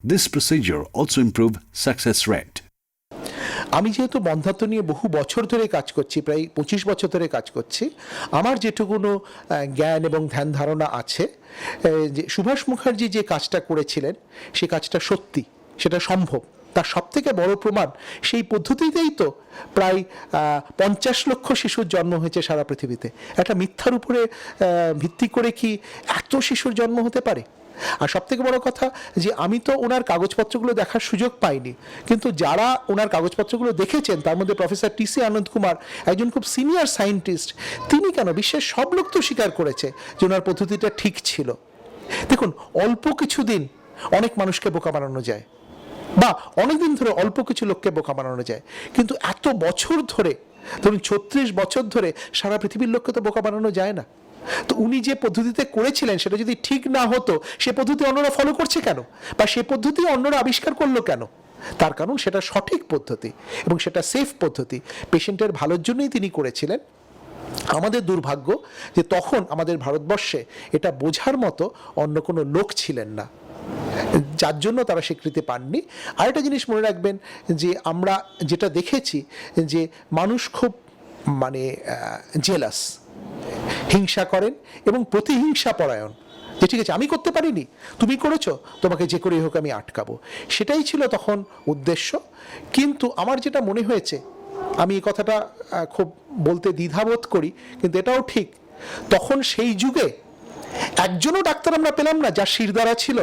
This procedure also improves success rate.
আমি যেহেতু বন্ধাত্ব নিয়ে বহু বছর ধরে কাজ করছি, প্রায় 25 বছর ধরে কাজ করছি, আমার যেটুকুনো জ্ঞান এবং ধ্যান ধারণা আছে যে সুভাষ মুখার্জি যে কাজটা করেছিলেন সে কাজটা সত্যি, সেটা সম্ভব। তার সবথেকে বড় প্রমাণ সেই পদ্ধতিতেই তো প্রায় 50 লক্ষ শিশুর জন্ম হয়েছে সারা পৃথিবীতে। একটা মিথ্যার উপরে ভিত্তি করে কি এত শিশুর জন্ম হতে পারে? আর সবথেকে বড় কথা যে আমি তো ওনার কাগজপত্রগুলো দেখার সুযোগ পাইনি, কিন্তু যারা ওনার কাগজপত্রগুলো দেখেছেন তার মধ্যে প্রফেসর টি সি আনন্দ কুমার, একজন খুব সিনিয়র সায়েন্টিস্ট, তিনি কেন বিশ্বের সব লোক তো স্বীকার করেছে যে ওনার পদ্ধতিটা ঠিক ছিল। দেখুন, অল্প কিছু দিন অনেক মানুষকে বোকা বানানো যায়, বা অনেকদিন ধরে অল্প কিছু লোককে বোকা বানানো যায়, কিন্তু এত বছর ধরে, ধরুন 36 বছর ধরে সারা পৃথিবীর লোককে তো বোকা বানানো যায় না। তো উনি যে পদ্ধতিতে করেছিলেন সেটা যদি ঠিক না হতো, সে পদ্ধতি অন্যরা ফলো করছে কেন, বা সে পদ্ধতি অন্যরা আবিষ্কার করলো কেন? তার কারণ সেটা সঠিক পদ্ধতি এবং সেটা সেফ পদ্ধতি, পেশেন্টের ভালোর জন্যই তিনি করেছিলেন। আমাদের দুর্ভাগ্য যে তখন আমাদের ভারতবর্ষে এটা বোঝার মতো অন্য কোনো লোক ছিলেন না, যার জন্য তারা স্বীকৃতি পাননি। আরেকটা জিনিস মনে রাখবেন যে আমরা যেটা দেখেছি যে মানুষ খুব জেলাস, হিংসা করেন এবং প্রতিহিংসা পরায়ণ, যে ঠিক আছে আমি করতে পারিনি, তুমি করেছো, তোমাকে যে করেই হোক আমি আটকাবো, সেটাই ছিল তখন উদ্দেশ্য। কিন্তু আমার যেটা মনে হয়েছে, আমি এই কথাটা খুব বলতে দ্বিধাবোধ করি, কিন্তু এটাও ঠিক, তখন সেই যুগে একজনও ডাক্তার আমরা পেলাম না যার শিরদাঁড়া ছিল,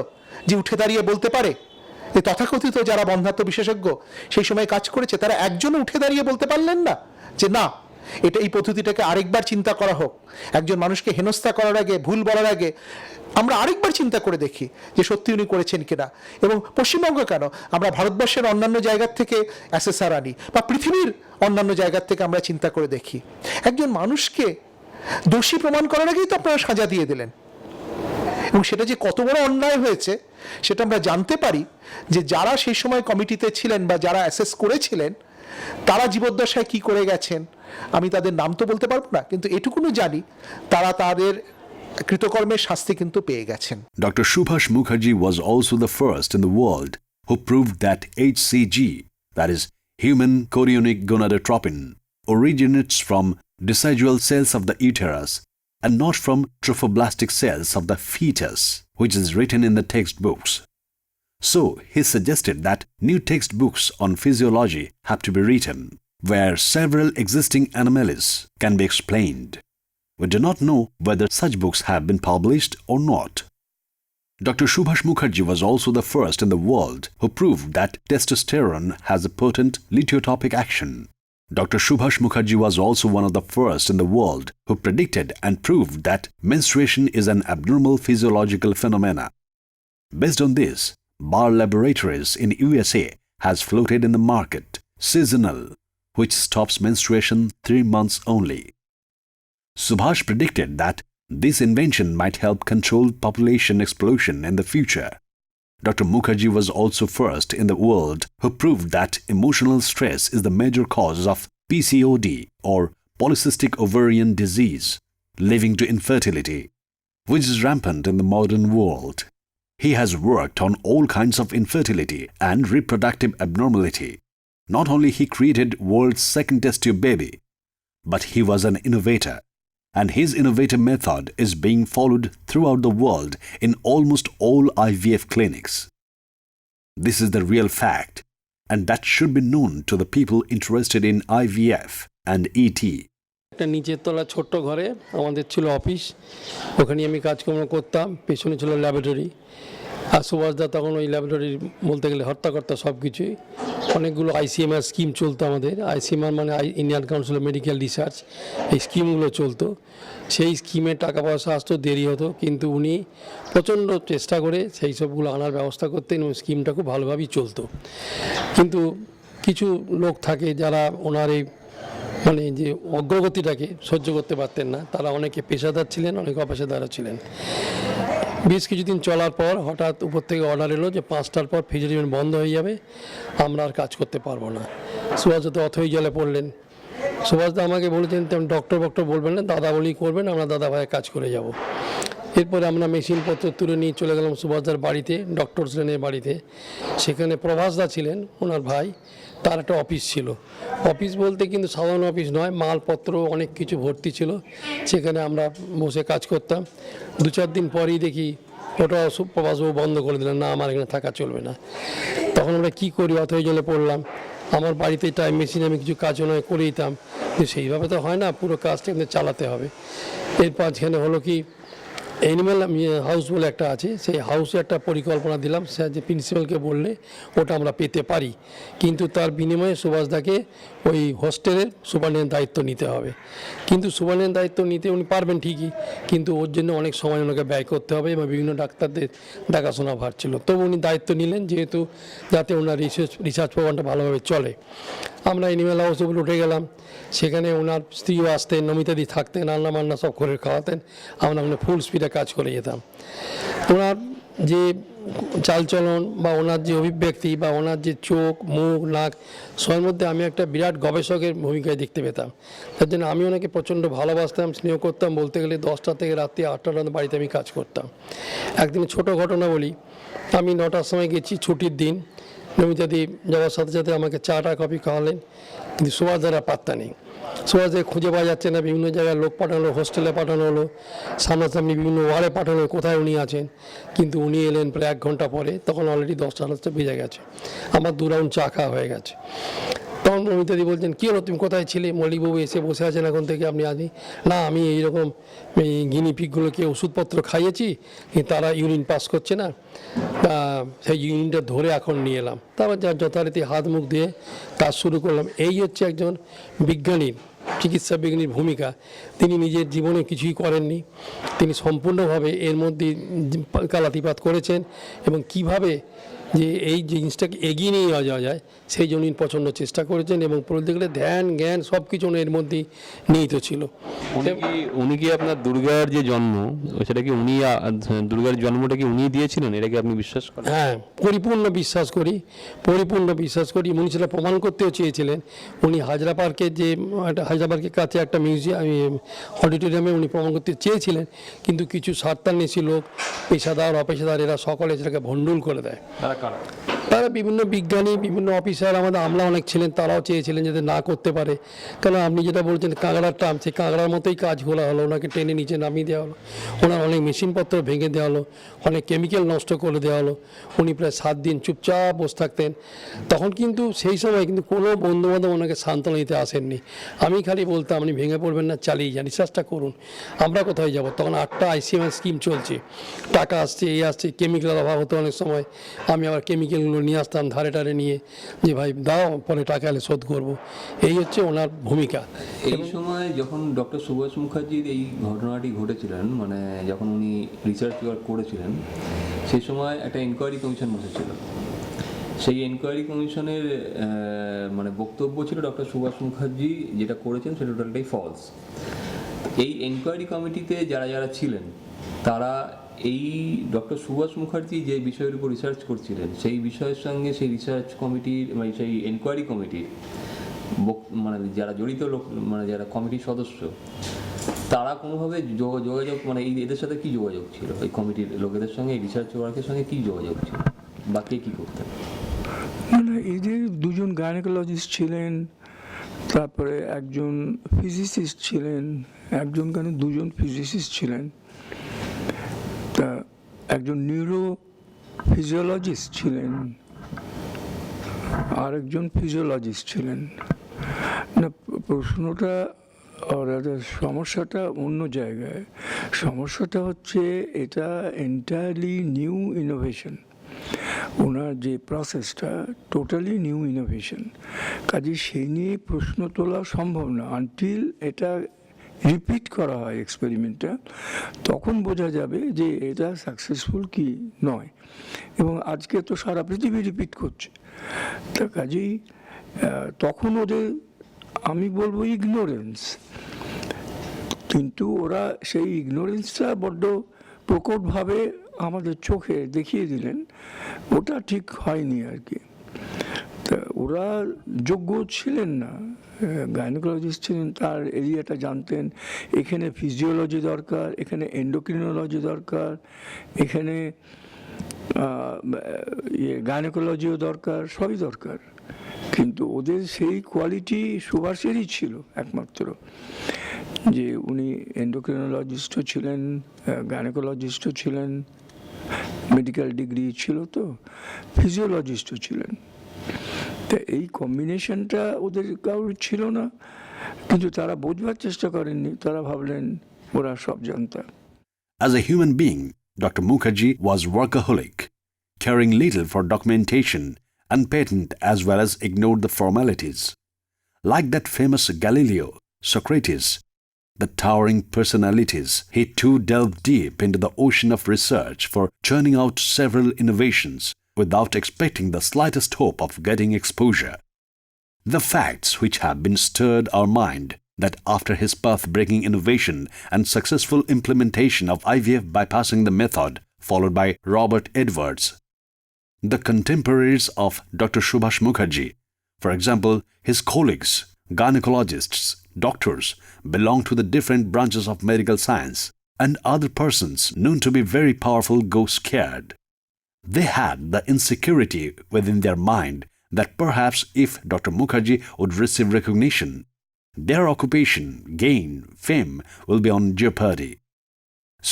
যে উঠে দাঁড়িয়ে বলতে পারে। এই তথাকথিত যারা বন্ধাত্ব বিশেষজ্ঞ সেই সময় কাজ করেছে, তারা একজনও উঠে দাঁড়িয়ে বলতে পারলেন না যে না, এটা এই পদ্ধতিটাকে আরেকবার চিন্তা করা হোক। একজন মানুষকে হেনস্থা করার আগে, ভুল বলার আগে আমরা আরেকবার চিন্তা করে দেখি যে সত্যি উনি করেছেন কিনা। এবং পশ্চিমবঙ্গ কেন, আমরা ভারতবর্ষের অন্যান্য জায়গার থেকে অ্যাসেসার আনি, বা পৃথিবীর অন্যান্য জায়গার থেকে আমরা চিন্তা করে দেখি। একজন মানুষকে দোষী প্রমাণ করার আগেই তো আপনারা সাজা দিয়ে দিলেন, এবং সেটা যে কত বড় অন্যায় হয়েছে সেটা আমরা জানতে পারি যে যারা সেই সময় কমিটিতে ছিলেন বা যারা অ্যাসেস করেছিলেন তারা জীবদ্দশায় কি করে গেছেন আমি তাদের নাম তো বলতে পারবো না, কিন্তু এটুকুনো জানি তারা তাদের কৃতকর্মের শাস্তি কিন্তু পেয়ে গেছেন।
Dr. Subhas Mukherjee was also the first in the world who proved that HCG, that is, human chorionic gonadotropin, originates from decidual cells of the uterus and not from trophoblastic cells of the fetus, which is written in the textbooks. So, he suggested that new textbooks on physiology have to be written, where several existing anomalies can be explained. We do not know whether such books have been published or not. Dr. Subhas Mukherjee was also the first in the world who proved that testosterone has a potent luteotopic action. Dr. Subhas Mukherjee was also one of the first in the world who predicted and proved that menstruation is an abnormal physiological phenomena. Based on this, Barr Laboratories in USA has floated in the market Seasonal, which stops menstruation 3 months only. Subhash predicted that this invention might help control population explosion in the future. Dr. Mukherjee was also first in the world who proved that emotional stress is the major cause of PCOD or polycystic ovarian disease, leading to infertility, which is rampant in the modern world. He has worked on all kinds of infertility and reproductive abnormality. Not only he created world's second test tube baby, but he was an innovator, and his innovative method is being followed throughout the world in almost all IVF clinics. This is the real fact, and that should be known to the people interested in IVF and ET.
একটা নিচের তলা ছোট্ট ঘরে আমাদের ছিল office, ওখানে আমি কাজকর্ম করতাম, পেছনে ছিল ল্যাবরেটরি। আর সুভাষদা তখন ওই ল্যাবরেটরি বলতে গেলে হর্তাকর্তা সব কিছুই। অনেকগুলো আইসিএমআর স্কিম চলতো আমাদের। আইসিএমআর মানে Indian council of medical research, এই স্কিমগুলো চলতো। সেই স্কিমে টাকা পয়সা আসতো, দেরি হতো, কিন্তু উনি প্রচণ্ড চেষ্টা করে সেই সবগুলো আনার ব্যবস্থা করতেন এবং স্কিমটা খুব ভালোভাবেই চলতো। কিন্তু কিছু লোক থাকে যারা ওনার এই মানে যে অগ্রগতিটাকে সহ্য করতে পারতেন না। তারা অনেকে পেশাদার ছিলেন, অনেকে অপেশাদারও ছিলেন। বেশ কিছুদিন চলার পর হঠাৎ উপর থেকে অর্ডার এলো যে 5টার পর ফিজিওথেরাপি বন্ধ হয়ে যাবে, আমরা আর কাজ করতে পারবো না। সুভাষদা তো অথই জলে পড়লেন। সুভাষদা আমাকে বলেছেন তেমন ডক্টর বলবেন না, দাদা বলেই করবেন, আমরা দাদা ভাইয়ের কাজ করে যাব। এরপরে আমরা মেশিনপত্র তুলে নিয়ে চলে গেলাম সুভাষদার বাড়িতে, ডক্টর শ্রেণীর বাড়িতে। সেখানে প্রভাসদা ছিলেন, ওনার ভাই, তার একটা অফিস ছিল। অফিস বলতে কিন্তু সাধারণ অফিস নয়, মালপত্র অনেক কিছু ভর্তি ছিল। সেখানে আমরা বসে কাজ করতাম। 2-4 দিন পরেই দেখি ওটা প্রভাসবাবু বন্ধ করে দিলেন, না আমার এখানে থাকা চলবে না। তখন আমরা কী করি, অথই জলে পড়লাম। আমার বাড়িতে টাইম মেশিনে আমি কিছু কাজ নয় করে দিতাম, কিন্তু সেইভাবে তো হয় না, পুরো কাজটা কিন্তু চালাতে হবে। এর মাঝখানে হলো কি, অ্যানিম্যাল হাউস বলে একটা আছে, সেই হাউসে একটা পরিকল্পনা দিলাম, সে যে প্রিন্সিপালকে বললে ওটা আমরা পেতে পারি, কিন্তু তার বিনিময়ে সুভাষদাকে ওই হোস্টেলের সুপারিনটেন্ডেন্ট দায়িত্ব নিতে হবে। কিন্তু সুপারিনটেন্ডেন্ট দায়িত্ব নিতে উনি পারবেন ঠিকই, কিন্তু ওর জন্য অনেক সময় ওনাকে ব্যয় করতে হবে এবং বিভিন্ন ডাক্তারদের দেখাশোনা ভার ছিল। তবু উনি দায়িত্ব নিলেন, যেহেতু যাতে ওনার রিসার্চ প্রোগ্রামটা ভালোভাবে চলে। আমরা অ্যানিম্যাল হাউসে উঠে গেলাম। সেখানে ওনার স্ত্রীও আসতেন, নমিতাদি থাকতেন, রান্না বান্না সব করে খাওয়াতেন। আমরা ওখানে ফুল স্পিডে কাজ করে যেতাম। ওনার যে চালচলন বা ওনার যে অভিব্যক্তি বা ওনার যে চোখ, মুখ, নাক, সবার মধ্যে আমি একটা বিরাট গবেষকের ভূমিকায় দেখতে পেতাম। তার জন্য আমি ওনাকে প্রচণ্ড ভালোবাসতাম, স্নেহ করতাম। বলতে গেলে 10টা থেকে রাত্রি 8টা পর্যন্ত বাড়িতে আমি কাজ করতাম। একদিন ছোট ঘটনা বলি, আমি 9টার সময় গেছি, ছুটির দিন। নমিতাদি যাওয়ার সাথে সাথে আমাকে চাটা কফি খাওয়ালেন, কিন্তু সুভাষদার পাত্তা নেই। সুভাষদাকে খুঁজে পাওয়া যাচ্ছে না, বিভিন্ন জায়গায় লোক পাঠানো হলো, হোস্টেলে পাঠানো হলো, সামনাসামনি বিভিন্ন ওয়ার্ডে পাঠানো হলো, কোথায় উনি আছেন। কিন্তু উনি এলেন প্রায় 1 ঘন্টা পরে, তখন অলরেডি 10টা বেজে গেছে, আমার 2 রাউন্ড চা খাওয়া হয়ে গেছে। তখন নমিতাদি বলছেন, কী হলো, তুমি কোথায় ছিলে? মল্লিকবাবু এসে বসে আছেন এখন থেকে, আপনি আসেন না? আমি এইরকম গিনিপিকগুলোকে ওষুধপত্র খাইয়েছি, কিন্তু তারা ইউরিন পাস করছে না, সেই ইউরিনটা ধরে এখন নিয়ে এলাম। তারপর যথারীতি হাত মুখ দিয়ে কাজ শুরু করলাম। এই হচ্ছে একজন বিজ্ঞানীর, চিকিৎসা বিজ্ঞানীর ভূমিকা। তিনি নিজের জীবনে কিছুই করেননি, তিনি সম্পূর্ণভাবে এর মধ্যে কালাতিপাত করেছেন এবং কিভাবে যে এই জিনিসটাকে এগিয়ে নিয়ে যাওয়া যায় সেই জন্য প্রচণ্ড চেষ্টা করেছেন এবং বলতে গেলে ধ্যান জ্ঞান সব কিছু এর মধ্যেই নিহিত ছিল।
উনি কি আপনার দুর্গার যে জন্ম, সেটা কি উনি, দুর্গার জন্মটা কি উনি দিয়েছিলেন, এটা কি আপনি বিশ্বাস করেন?
হ্যাঁ, পরিপূর্ণ বিশ্বাস করি। উনি সেটা প্রমাণ করতেও চেয়েছিলেন। উনি হাজরা পার্কের যে একটা হায়দ্রাবাদের কাছে একটা মিউজিয়াম অডিটোরিয়ামে উনি প্রমাণ করতে চেয়েছিলেন, কিন্তু কিছু স্বার্থান্বেষী লোক, পেশাদার অপেশাদার, এরা সকলে সেটাকে ভণ্ডুল করে দেয়। তারা বিভিন্ন বিজ্ঞানী, বিভিন্ন অফিসার, আমাদের আমলা অনেক ছিলেন, তারাও চেয়েছিলেন যাতে না করতে পারে। কেন আপনি যেটা বলছেন কাঁকড়ার টার্ম, সেই কাঁকড়ার মতোই কাজ খোলা হলো, ওনাকে টেনে নিচে নামিয়ে দেওয়া হলো, ওনার অনেক মেশিনপত্র ভেঙে দেওয়া হলো, অনেক কেমিক্যাল নষ্ট করে দেওয়া হলো। উনি প্রায় 7 দিন চুপচাপ বসে থাকতেন। তখন কিন্তু সেই সময় কিন্তু কোনো বন্ধুবান্ধব ওনাকে সান্ত্বনা দিতে আসেননি। আমি খালি বলতাম আপনি ভেঙে পড়বেন না, চালিয়ে যান, রিসার্চটা করুন, আমরা কোথায় যাব। তখন 8টা ICMR স্কিম চলছে, টাকা আসছে, এই আসছে, কেমিক্যালের অভাব হতো অনেক সময়। আমি আবার কেমিক্যালগুলো নিয়ে আসতাম ধারে টারে নিয়ে, যে ভাই দাও, পরে টাকা এলে শোধ করবো। এই হচ্ছে ওনার ভূমিকা।
এই সময় যখন ডক্টর সুভাষ মুখার্জির এই ঘটনাটি ঘটেছিলেন, মানে যখন উনি রিসার্চ ওয়ার্ক করেছিলেন, সেই সময় একটা এনকোয়ারি কমিশন বসেছিল। সেই এনকোয়ারি কমিশনের মানে বক্তব্য ছিল ডক্টর সুভাষ মুখার্জি যেটা করেছেন সেটা টোটালটাই ফলস। এই এনকোয়ারি কমিটিতে যারা যারা ছিলেন তারা এই ডক্টর সুভাষ মুখার্জি যে বিষয়ের উপর রিসার্চ করছিলেন সেই বিষয়ের সঙ্গে সেই রিসার্চ কমিটির মানে সেই এনকোয়ারি কমিটির মানে যারা জড়িত লোক, মানে যারা কমিটির সদস্য, তারা কোনোভাবে যোগাযোগ মানে এই এদের সাথে কি যোগাযোগ ছিল, এই কমিটির লোকেদের সঙ্গে, এই রিসার্চ ওয়ার্কের সঙ্গে কি যোগাযোগ ছিল, বা কে কী করতেন?
মানে এদের দুজন গাইনোকোলজিস্ট ছিলেন, তারপরে একজন ফিজিসিস্ট ছিলেন, একজন কেন দুজন ফিজিসিস্ট ছিলেন, তা একজন নিউরো ফিজিওলজিস্ট ছিলেন, আর একজন ফিজিওলজিস্ট ছিলেন। না, প্রশ্নটা সমস্যাটা অন্য জায়গায়। সমস্যাটা হচ্ছে এটা এন্টায়ারলি নিউ ইনোভেশন, ওনার যে প্রসেসটা টোটালি নিউ ইনোভেশন, কাজে সেই নিয়ে প্রশ্ন তোলা সম্ভব না আনটিল এটা রিপিট করা হয় এক্সপেরিমেন্টটা, তখন বোঝা যাবে যে এটা সাকসেসফুল কি নয়। এবং আজকে তো সারা পৃথিবী রিপিট করছে, তা কাজেই তখন ওদের আমি বলবো ইগনোরেন্স, কিন্তু ওরা সেই ইগনোরেন্সটা বড্ড প্রকটভাবে আমাদের চোখে দেখিয়ে দিলেন, ওটা ঠিক হয়নি আর কি। তা ওরা যোগ্য ছিলেন না, গাইনোকোলজিস্ট ছিলেন, তার এরিয়াটা জানতেন, এখানে ফিজিওলজি দরকার, এখানে এন্ডোক্রিনোলজি দরকার, এখানে গাইনোকোলজিও দরকার, সবই দরকার, কিন্তু ওদের সেই কোয়ালিটি সুভাষেরই ছিল একমাত্র, যে উনি এন্ডোক্রিনোলজিস্টও ছিলেন, গাইনোকোলজিস্টও ছিলেন, মেডিকেল ডিগ্রি ছিল, তো ফিজিওলজিস্টও ছিলেন। তা এই কম্বিনেশনটা ওদের কারোর ছিল না, কিন্তু তারা বোঝবার চেষ্টা করেননি, তারা ভাবলেন ওরা সব জানতা।
As a human being, Dr. Mukherjee was workaholic, caring little for documentation and patent as well as ignored the formalities. Like that famous Galileo, Socrates, the towering personalities, he too delved deep into the ocean of research for churning out several innovations without expecting the slightest hope of getting exposure. The facts which have been stirred our mind that after his path-breaking innovation and successful implementation of IVF bypassing the method followed by Robert Edwards, the contemporaries of Dr. Subhas Mukherjee, for example, his colleagues, gynecologists, doctors, belong to the different branches of medical science, and other persons known to be very powerful go scared. They had the insecurity within their mind that perhaps if Dr. Mukherjee would receive recognition, their occupation, gain, fame will be on jeopardy.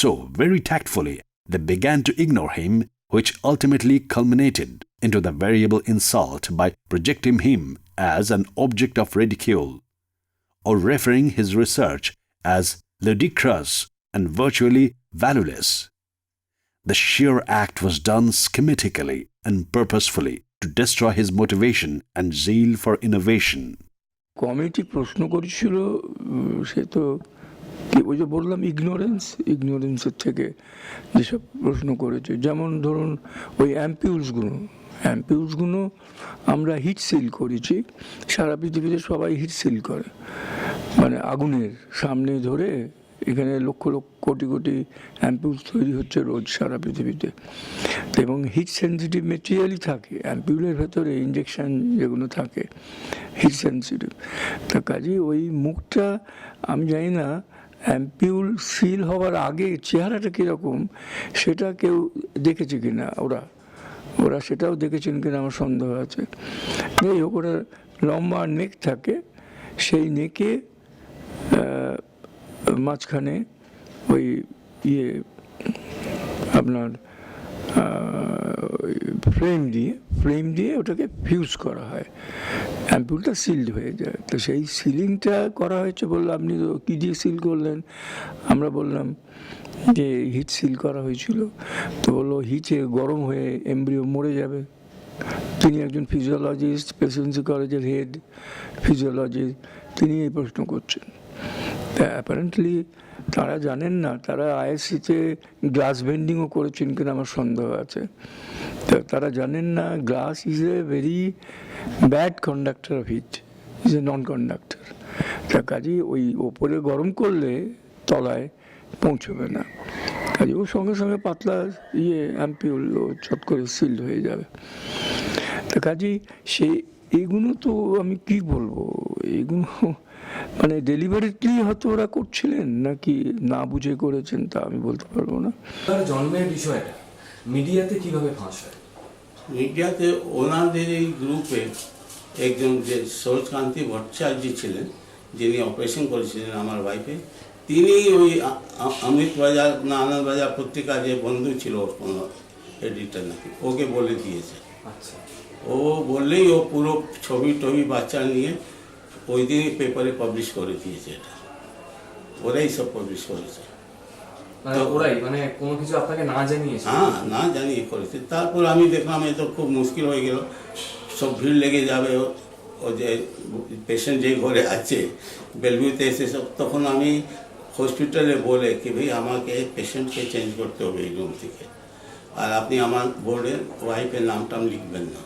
So, very tactfully, they began to ignore him, which ultimately culminated into the variable insult by projecting him as an object of ridicule, or referring his research as ludicrous and virtually valueless. The sheer act was done schematically and purposefully to destroy his motivation and zeal for innovation.
Committee প্রশ্ন করেছিল, সে তো ওই যে বললাম ইগনোরেন্সের থেকে যেসব প্রশ্ন করেছে, যেমন ধরুন ওই অ্যাম্পিউলসগুলো আমরা হিট সিল করেছি, সারা পৃথিবীতে সবাই হিট সিল করে, মানে আগুনের সামনে ধরে এখানে লক্ষ লক্ষ কোটি কোটি অ্যাম্পিউলস তৈরি হচ্ছে রোজ সারা পৃথিবীতে। এবং হিট সেন্সিটিভ মেটেরিয়ালই থাকে অ্যাম্পিউলের ভেতরে, ইঞ্জেকশন যেগুলো থাকে হিট সেন্সিটিভ। তা কাজেই ওই মুখটা আমি জানি না অ্যাম্পিউল সিল হওয়ার আগে চেহারাটা কীরকম সেটা কেউ দেখেছে কিনা, ওরা সেটাও দেখেছেন কিনা আমার সন্দেহ আছে। যাই হোক, ওরা লম্বা নেক থাকে, সেই নেকে মাঝখানে ওই আপনার ফ্রেম দিয়ে ওটাকে ফিউজ করা হয়, অ্যাম্পুলটা সিলড হয়ে যায়। তো সেই সিলিংটা করা হয়েছে বললো, আপনি তো কী দিয়ে সিল করলেন? আমরা বললাম যে হিট সিল করা হয়েছিল। তো বললো হিটে গরম হয়ে এমব্রিও মরে যাবে। তিনি একজন ফিজিওলজিস্ট, প্রেসিডেন্সি কলেজের হেড ফিজিওলজিস্ট, তিনি এই প্রশ্ন করছেন। তা অ্যাপারেন্টলি তারা জানেন না, তারা আইএসসিতে গ্লাস বেন্ডিংও করেছেন কিনা আমার সন্দেহ আছে। তারা জানেন না glass is a very bad conductor of heat, is a non conductor. তা কাজেই ওই ওপরে গরম করলে তলায় পৌঁছবে না, কাজে ও সঙ্গে সঙ্গে পাতলা অ্যাম্পিউল চট করে সিল্ড হয়ে যাবে। তা কাজেই এইগুলো তো আমি কি বলবো, এইগুলো মানে ডেলিভারিটলি হয়তো ওরা করছিলেন নাকি না বুঝে করেছেন তা আমি বলতে পারবো না।
তার জন্মের বিষয়টা মিডিয়াতে কিভাবে ফাঁস হয়?
মিডিয়াতে ওনাদের এই গ্রুপে একজন যে সরোজকান্তি ভট্টাচার্য ছিলেন, যিনি অপারেশন করেছিলেন আমার ওয়াইফে, তিনি ওই অমিত বাজার না আনন্দ বাজার পত্রিকার যে বন্ধু ছিল ওর কোনো এডিটর নাকি, ওকে বলে দিয়েছে।
আচ্ছা,
ও বললেই ও পুরো ছবি টবি বাচ্চা নিয়ে ওই দিনই পেপারে পাবলিশ করে দিয়েছে। এটা ওরাই সব পাবলিশ করেছে।
ওরাই মানে কোনো কিছু আপনাকে না জানিয়েছে?
হ্যাঁ, না জানিয়ে করেছে। তারপর আমি দেখলাম এ তো খুব মুশকিল হয়ে গেল, সব ভিড় লেগে যাবে, ও যে পেশেন্ট যে ঘরে আছে বেলভিউতে এসে সব, তখন আমি হসপিটালে বলে কি ভাই আমাকে পেশেন্টকে চেঞ্জ করতে হবে এই রুম থেকে, আর আপনি আমার বোর্ডের ওয়াইফের নামটাম লিখবেন না,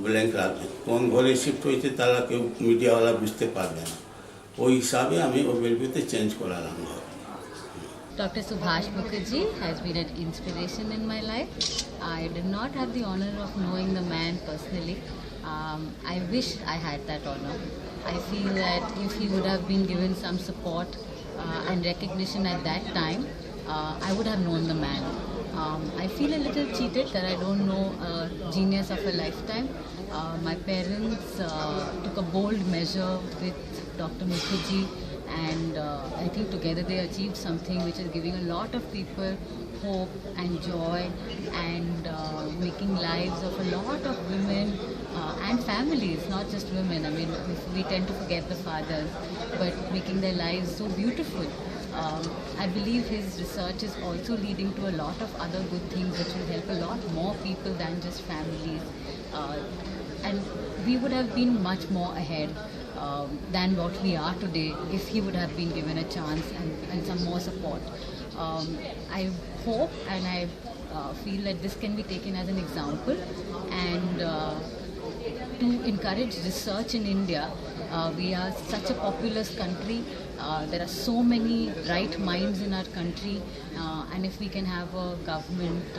ব্ল্যাঙ্ক রাখবেন, কোন ঘরে শিফট হয়েছে তারা কেউ মিডিয়াওয়ালা বুঝতে পারবে না। ওই হিসাবে আমি ও বেলভিউতে চেঞ্জ করালাম ঘর।
Dr. Subhas Mukherjee has been an inspiration in my life. I did not have the honor of knowing the man personally. I wish I had that honor. I feel that if he would have been given some support and recognition at that time, I would have known the man. I feel a little cheated that I don't know a genius of a lifetime. My parents took a bold measure with Dr. Mukherjee, and I think together they achieved something which is giving a lot of people hope and joy, and making lives of a lot of women and families, not just women. I mean, we tend to forget the fathers, but making their lives so beautiful. I believe his research is also leading to a lot of other good things which will help a lot more people than just families. And we would have been much more ahead than what we are today if he would have been given a chance and some more support. I hope and I feel that this can be taken as an example, and to encourage research in India. We are such a populous country. There are so many bright minds in our country, and if we can have a government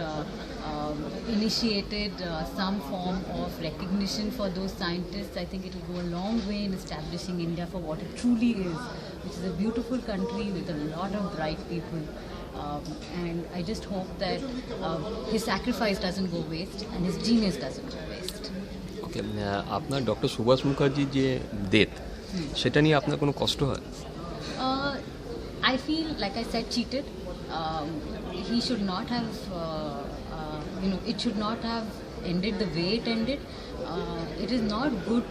initiated some form of recognition for those scientists, I think it will go a long way in establishing India for what it truly is, which is a beautiful country with a lot of bright people. And I just hope that his sacrifice doesn't go waste and his genius doesn't go waste.
ওকে, আপনার doctor Subhash মুখার্জির যে death, সেটা নিয়ে আপনার কোনো কষ্ট হয়?
I feel, like I said, cheated. He should not have, it should not have ended the way it ended. It is not good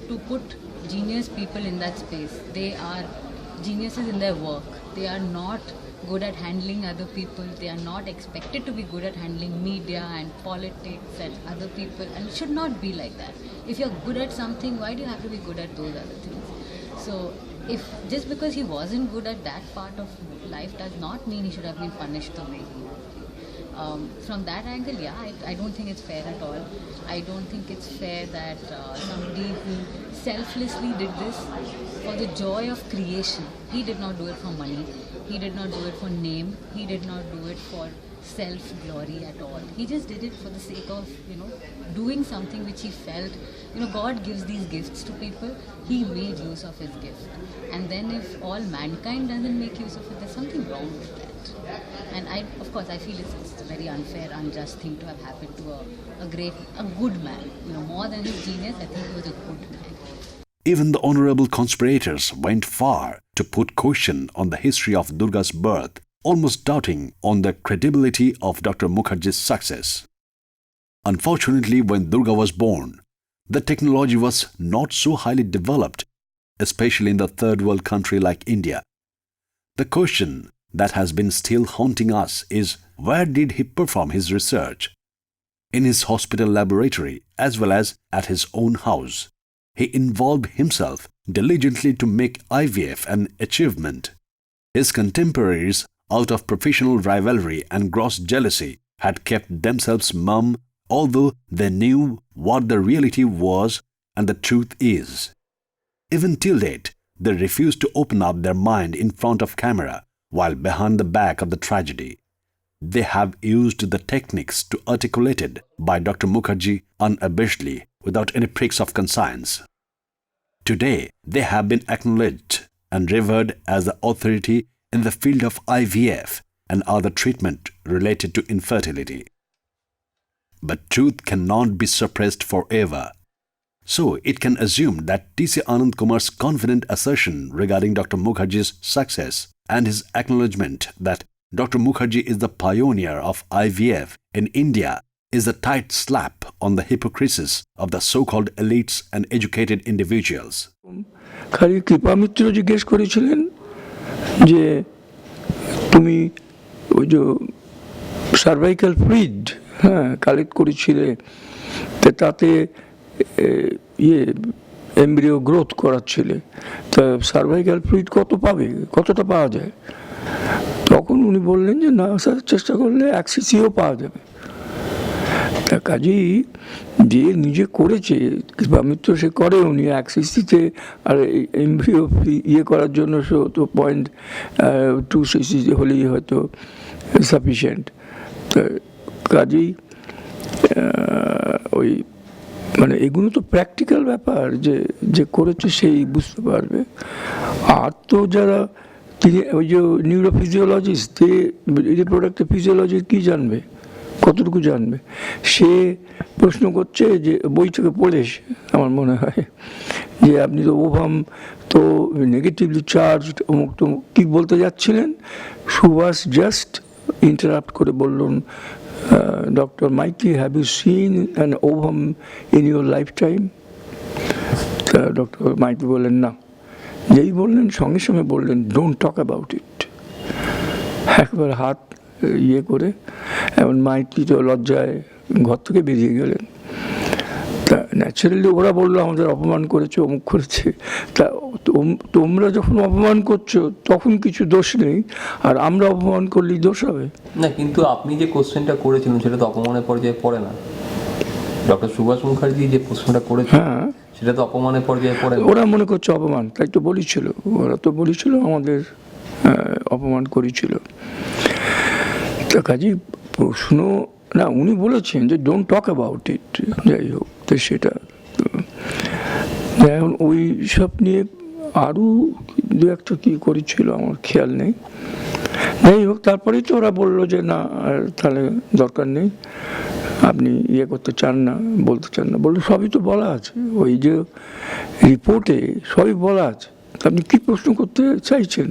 to put genius people in that space. They are geniuses in their work. They are not good at handling other people. They are not expected to be good at handling media and politics and other people, and it should not be like that. If you're good at something, why do you have to be good at those other things? So if just because he wasn't good at that part of life does not mean he should have been punished the way he had been. From that angle, I don't think it's fair at all. I don't think it's fair that somebody who selflessly did this for the joy of creation. He did not do it for money. He did not do it for name. He did not do it for self-glory at all. He just did it for the sake of, doing something which he felt, God gives these gifts to people. He made use of his gift. And then if all mankind doesn't make use of it, there's something wrong with that. And of course, I feel it's a very unfair, unjust thing to have happened to a good man. More than his genius, I think he was a good man.
Even the honorable conspirators went far to put question on the history of Durga's birth, almost doubting on the credibility of Dr. Mukherjee's success. Unfortunately, when Durga was born, the technology was not so highly developed, especially in the third world country like India. The question that has been still haunting us is, where did he perform his research? In his hospital laboratory as well as at his own house. He involved himself diligently to make IVF an achievement. His contemporaries, out of professional rivalry and gross jealousy, had kept themselves mum, although they knew what the reality was and the truth is. Even till date, they refused to open up their mind in front of camera, while behind the back of the tragedy. They have used the techniques to articulated by Dr. Mukherjee unabashedly, without any pricks of conscience. Today, they have been acknowledged and revered as the authority in the field of IVF and other treatment related to infertility. But truth cannot be suppressed forever. So, it can assume that T.C. Anand Kumar's confident assertion regarding Dr. Mukherjee's success and his acknowledgement that Dr. Mukherjee is the pioneer of IVF in India is a tight slap on the hypocrisies of the so-called elites and educated individuals.
খালি কৃপামিত্র জিজ্ঞেস করেছিলেন যে তুমি ওই যে cervical fluid collect করেছিলে তাতে embryo growth করাচ্ছিলে, তা সার্ভাইকাল ফ্লুইড কতটা পাওয়া যায়? তখন উনি বললেন যে না স্যার, চেষ্টা করলে 1 cc-ও পাওয়া যাবে। তা কাজেই যে নিজে করেছে কৃপামিত্র, সে করে উনি 1 cc-তে, আর এমব্রিও করার জন্য সে তো 0.2 cc হলেই হয়তো সাফিসিয়েন্ট। তা কাজেই ওই এগুলো তো প্র্যাকটিক্যাল ব্যাপার, যে করেছে সেই বুঝতে পারবে। আর তো যারা ওই যে নিউরোফিজিওলজিস্ট, রিপ্রোডাক্টিভ ফিজিওলজি কি জানবে, কতটুকু জানবে? সে প্রশ্ন করছে যে বই থেকে পড়ে এসে, আমার মনে হয় যে আপনি তো ওভাম তো নেগেটিভলি চার্জড অমুক তমুক কী বলতে যাচ্ছিলেন। সুভাষ জাস্ট ইন্টারাপ্ট করে বললেন, doctor Maiti, have you seen an ovum in your life time? তা ডক্টর মাইতি বললেন না। যেই বললেন সঙ্গে সঙ্গে বললেন, ডোন্ট টক অ্যাবাউট ইট। একবার হাত করে এমন মাইতি তো লজ্জায় ঘর থেকে বেরিয়ে গেলেন। তা ন্যাচারালি ওরা বললো আমাদের অপমান করেছে, অমুক করেছে। তা তোমরা যখন অপমান করছো তখন কিছু দোষ নেই, আর আমরা অপমান করলেই দোষ হবে
না। কিন্তু আপনি যে কোশ্চেনটা করেছিলেন সেটা তো অপমানের পর্যায়ে পড়ে না। ডক্টর সুভাষ মুখার্জি যে প্রশ্নটা করেছেন সেটা তো অপমানের পর্যায়ে পড়ে না।
ওরা মনে করছে অপমান, তাই তো বলেছিল, ওরা তো বলেছিল আমাদের অপমান করেছিল। তা কাজেই প্রশ্ন না, উনি বলেছেন যে ডোন্ট টক অ্যাবাউট ইট। যাই হোক, তো সেটা এখন ওই সব নিয়ে আরও দু একটা কী করেছিল আমার খেয়াল নেই। যাই হোক, তারপরেই তো ওরা বললো যে না, তাহলে দরকার নেই, আপনি করতে চান না, বলতে চান না। বললো সবই তো বলা আছে, ওই যে রিপোর্টে সবই বলা আছে, আপনি কী প্রশ্ন করতে চাইছেন?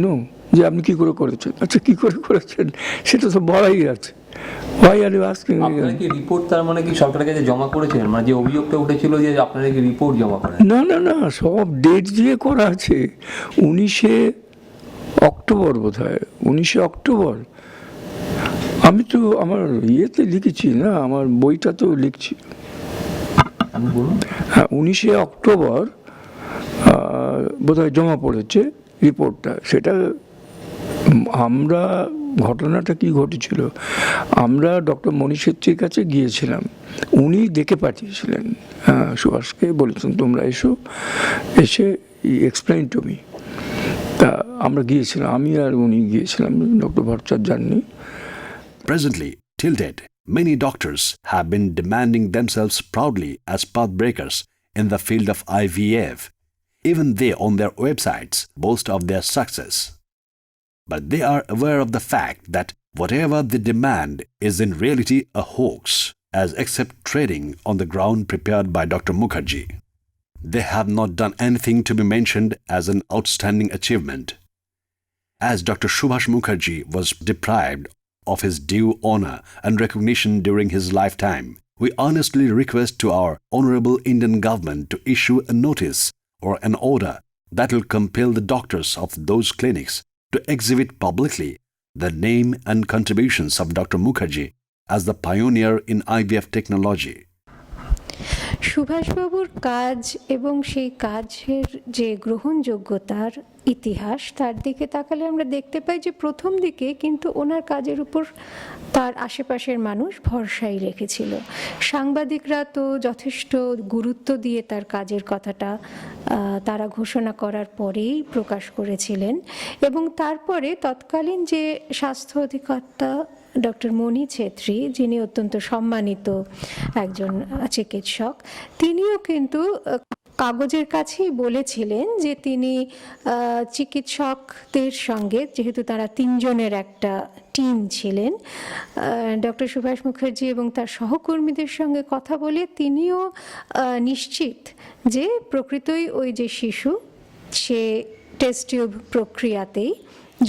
নো, যে আপনি কী করে করেছেন। আচ্ছা, কী করে করেছেন সেটা তো বলাই আছে।
আপনারা কি রিপোর্ট তার মানে কি সরকারের কাছে জমা করেছিলেন? মানে যে অভিযোগটা উঠেছিল যে আপনারা কি রিপোর্ট জমা করেন?
না না না, সব ডেট দিয়ে করা আছে। 19শে অক্টোবর বোধ হয়, 19শে অক্টোবর। আমি তো আমার ইয়েতে লিখেছি না, আমার বইটা তো লিখছি। হ্যাঁ, 19শে অক্টোবর বোধ হয় জমা পড়েছে রিপোর্টটা। সেটা আমরা, ঘটনাটা কি ঘটেছিল, আমরা ডক্টর মনীষেত্রীর কাছে গিয়েছিলাম, উনি দেখে পাঠিয়েছিলেন সুভাষকে, বলেছেন তোমরা এসে এক্সপ্লেইন টু মি। তা আমরা গিয়েছিলাম, আমি আর উনি গিয়েছিলাম, ডক্টর ভট্টাচার্য যাননি।
Presently, till date, many doctors have been demanding themselves proudly as pathbreakers in the field of IVF. Even they on their websites boast of their success. But they are aware of the fact that whatever they demand is in reality a hoax, as except trading on the ground prepared by Dr. Mukherjee. They have not done anything to be mentioned as an outstanding achievement. As Dr. Subhas Mukherjee was deprived of his due honor and recognition during his lifetime, we earnestly request to our honorable Indian government to issue a notice or an order that will compel the doctors of those clinics to exhibit publicly the name and contributions of Dr. Mukherjee as the pioneer in IVF technology.
সুভাষবাবুর কাজ এবং সেই কাজের যে গ্রহণযোগ্যতার ইতিহাস, তার দিকে তাকালে আমরা দেখতে পাই যে প্রথম দিকে কিন্তু ওনার কাজের উপর তার আশেপাশের মানুষ ভরসাই রেখেছিল। সাংবাদিকরা তো যথেষ্ট গুরুত্ব দিয়ে তার কাজের কথাটা তারা ঘোষণা করার পরেই প্রকাশ করেছিলেন, এবং তারপরে তৎকালীন যে স্বাস্থ্য অধিকর্তা ডক্টর মণি ছেত্রী, যিনি অত্যন্ত সম্মানিত একজন চিকিৎসক, তিনিও কিন্তু কাগজের কাছেই বলেছিলেন যে তিনি চিকিৎসকদের সঙ্গে, যেহেতু তারা তিনজনের একটা টিম ছিলেন, ডক্টর সুভাষ মুখার্জি এবং তার সহকর্মীদের সঙ্গে কথা বলে তিনিও নিশ্চিত যে প্রকৃতই ওই যে শিশু সে টেস্ট টিউব প্রক্রিয়াতেই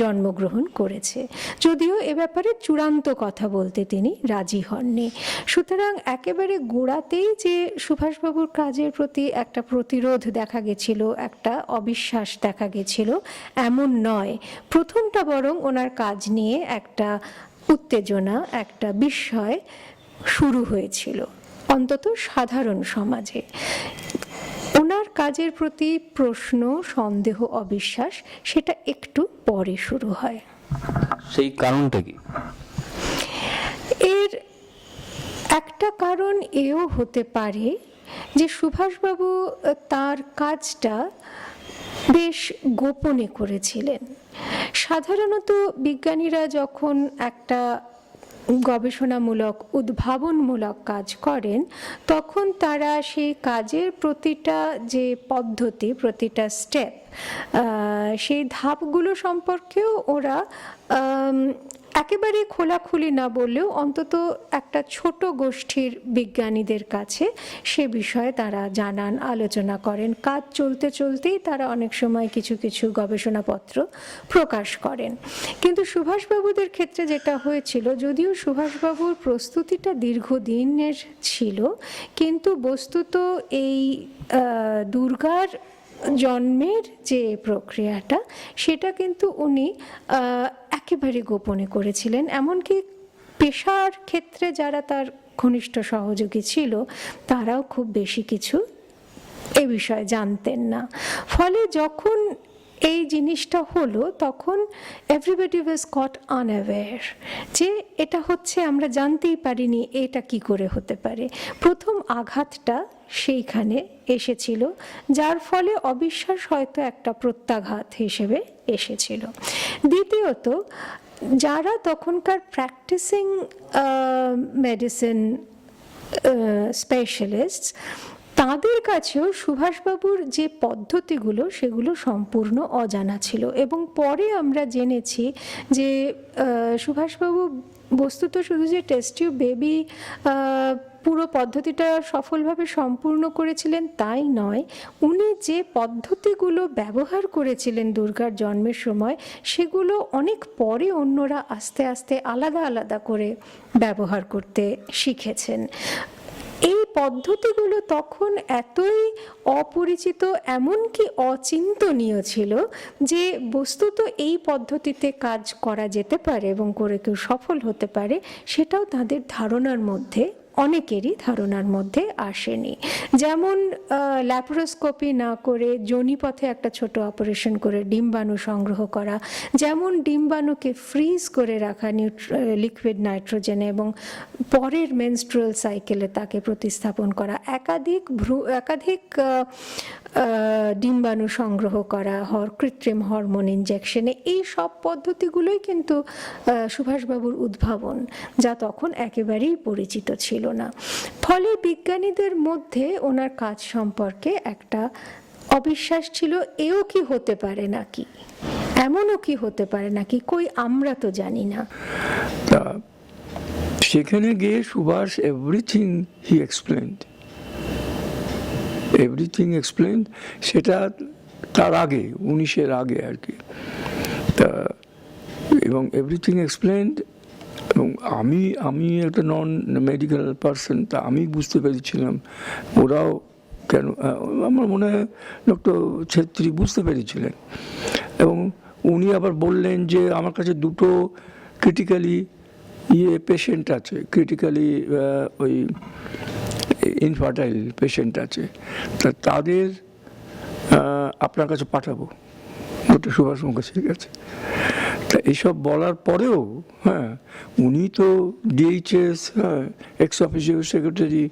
জন্মগ্রহণ করেছে, যদিও এ ব্যাপারে চূড়ান্ত কথা বলতে তিনি রাজি হননি। সুতরাং একেবারে গোড়াতেই যে সুভাষবাবুর কাজের প্রতি একটা প্রতিরোধ দেখা গেছিল, একটা অবিশ্বাস দেখা গেছিল, এমন নয়। প্রথমটা বরং ওনার কাজ নিয়ে একটা উত্তেজনা, একটা বিস্ময় শুরু হয়েছিল, অন্তত সাধারণ সমাজে। ওনার কাজের প্রতি প্রশ্ন, সন্দেহ, অবিশ্বাস সেটা একটু পরে শুরু হয়।
সেই কারণটা কি?
এর একটা কারণ এও হতে পারে যে সুভাষবাবু তার কাজটা বেশ গোপনে করেছিলেন। সাধারণত বিজ্ঞানীরা যখন একটা গবেষণামূলক, উদ্ভাবনমূলক কাজ করেন, তখন তারা সেই কাজের প্রতিটা যে পদ্ধতি, প্রতিটা স্টেপ, সেই ধাপগুলো সম্পর্কেও ওরা একেবারে খোলাখুলি না বললেও অন্তত একটা ছোট গোষ্ঠীর বিজ্ঞানীদের কাছে সে বিষয়ে তারা জানান, আলোচনা করেন। কাজ চলতে চলতেই তারা অনেক সময় কিছু কিছু গবেষণাপত্র প্রকাশ করেন। কিন্তু সুভাষবাবুদের ক্ষেত্রে যেটা হয়েছিল, যদিও সুভাষবাবুর প্রস্তুতিটা দীর্ঘদিনের ছিল, কিন্তু বস্তুত এই দুর্গার জন্মের যে প্রক্রিয়াটা, সেটা কিন্তু উনি একেবারে গোপনে করেছিলেন। এমনকি পেশার ক্ষেত্রে যারা তার ঘনিষ্ঠ সহযোগী ছিল, তারাও খুব বেশি কিছু এ বিষয়ে জানতেন না। ফলে যখন এই জিনিসটা হলো, তখন এভরিবডি ওয়াজ কট আনঅ্যাওয়্যার যে এটা হচ্ছে, আমরা জানতেই পারিনি এটা কি করে হতে পারে। প্রথম আঘাতটা সেইখানে এসেছিল, যার ফলে অবিশ্বাস হয়তো একটা প্রত্যাঘাত হিসেবে এসেছিল। দ্বিতীয়ত, যারা তখনকার প্র্যাকটিসিং মেডিসিন স্পেশালিস্ট, তাদের কাছেও সুভাষবাবুর যে পদ্ধতিগুলো সেগুলো সম্পূর্ণ অজানা ছিল। এবং পরে আমরা জেনেছি যে সুভাষবাবু বস্তুত শুধু যে টেস্ট টিউব বেবি পুরো পদ্ধতিটা সফলভাবে সম্পূর্ণ করেছিলেন তাই নয়, উনি যে পদ্ধতিগুলো ব্যবহার করেছিলেন দুর্গার জন্মের সময়, সেগুলো অনেক পরে অন্যরা আস্তে আস্তে আলাদা আলাদা করে ব্যবহার করতে শিখেছেন। এই পদ্ধতিগুলো তখন এতই অপরিচিত, এমনকি অচিন্তনীয় ছিল যে বস্তুত এই পদ্ধতিতে কাজ করা যেতে পারে এবং করে কেউ সফল হতে পারে, সেটাও তাদের ধারণার মধ্যে অনেকেরই ধারণার মধ্যে আসেনি। যেমন ল্যাপারোস্কোপি না করে যোনিপথে একটা ছোট অপারেশন করে ডিম্বাণু সংগ্রহ করা, যেমন ডিম্বাণুকে ফ্রিজ করে রাখা লিকুইড নাইট্রোজেনে এবং পরের মেনস্ট্রুয়াল সাইকেলে তাকে প্রতিস্থাপন করা, একাধিক ডিম্বাণু সংগ্রহ করা, কৃত্রিম হরমোন ইনজেকশনে, এই সব পদ্ধতিগুলোই কিন্তু সুভাষবাবুর উদ্ভাবন, যা তখন একেবারেই পরিচিত ছিল না। ফলে বিজ্ঞানীদের মধ্যে ওনার কাজ সম্পর্কে একটা অবিশ্বাস ছিল, এও কি হতে পারে নাকি, এমনও কি হতে পারে নাকি, কই আমরা তো জানি না।
সেখানে গিয়ে সুভাষ এভরিথিং হি এক্সপ্লেইনড, সেটা তার আগে 19-এর আগে আর কি। তা এবং এভরিথিং এক্সপ্লেইনড, এবং আমি একটা নন মেডিকেল পারসন, তা আমি বুঝতে পেরেছিলাম, ওরাও কেন, আমার মনে হয় ডক্টর ছেত্রী বুঝতে পেরেছিলেন। এবং উনি আবার বললেন যে আমার কাছে দুটো ক্রিটিক্যালি পেশেন্ট আছে, ক্রিটিক্যালি ওই ইনফার্টাইল পেশেন্ট আছে, তা তাদের আপনার কাছে পাঠাবো, ডক্টর সুভাষ মুখার্জির কাছে। তা এইসব বলার পরেও উনি তো ডিএইচএস, এক্স অফিসিয়াল সেক্রেটারি,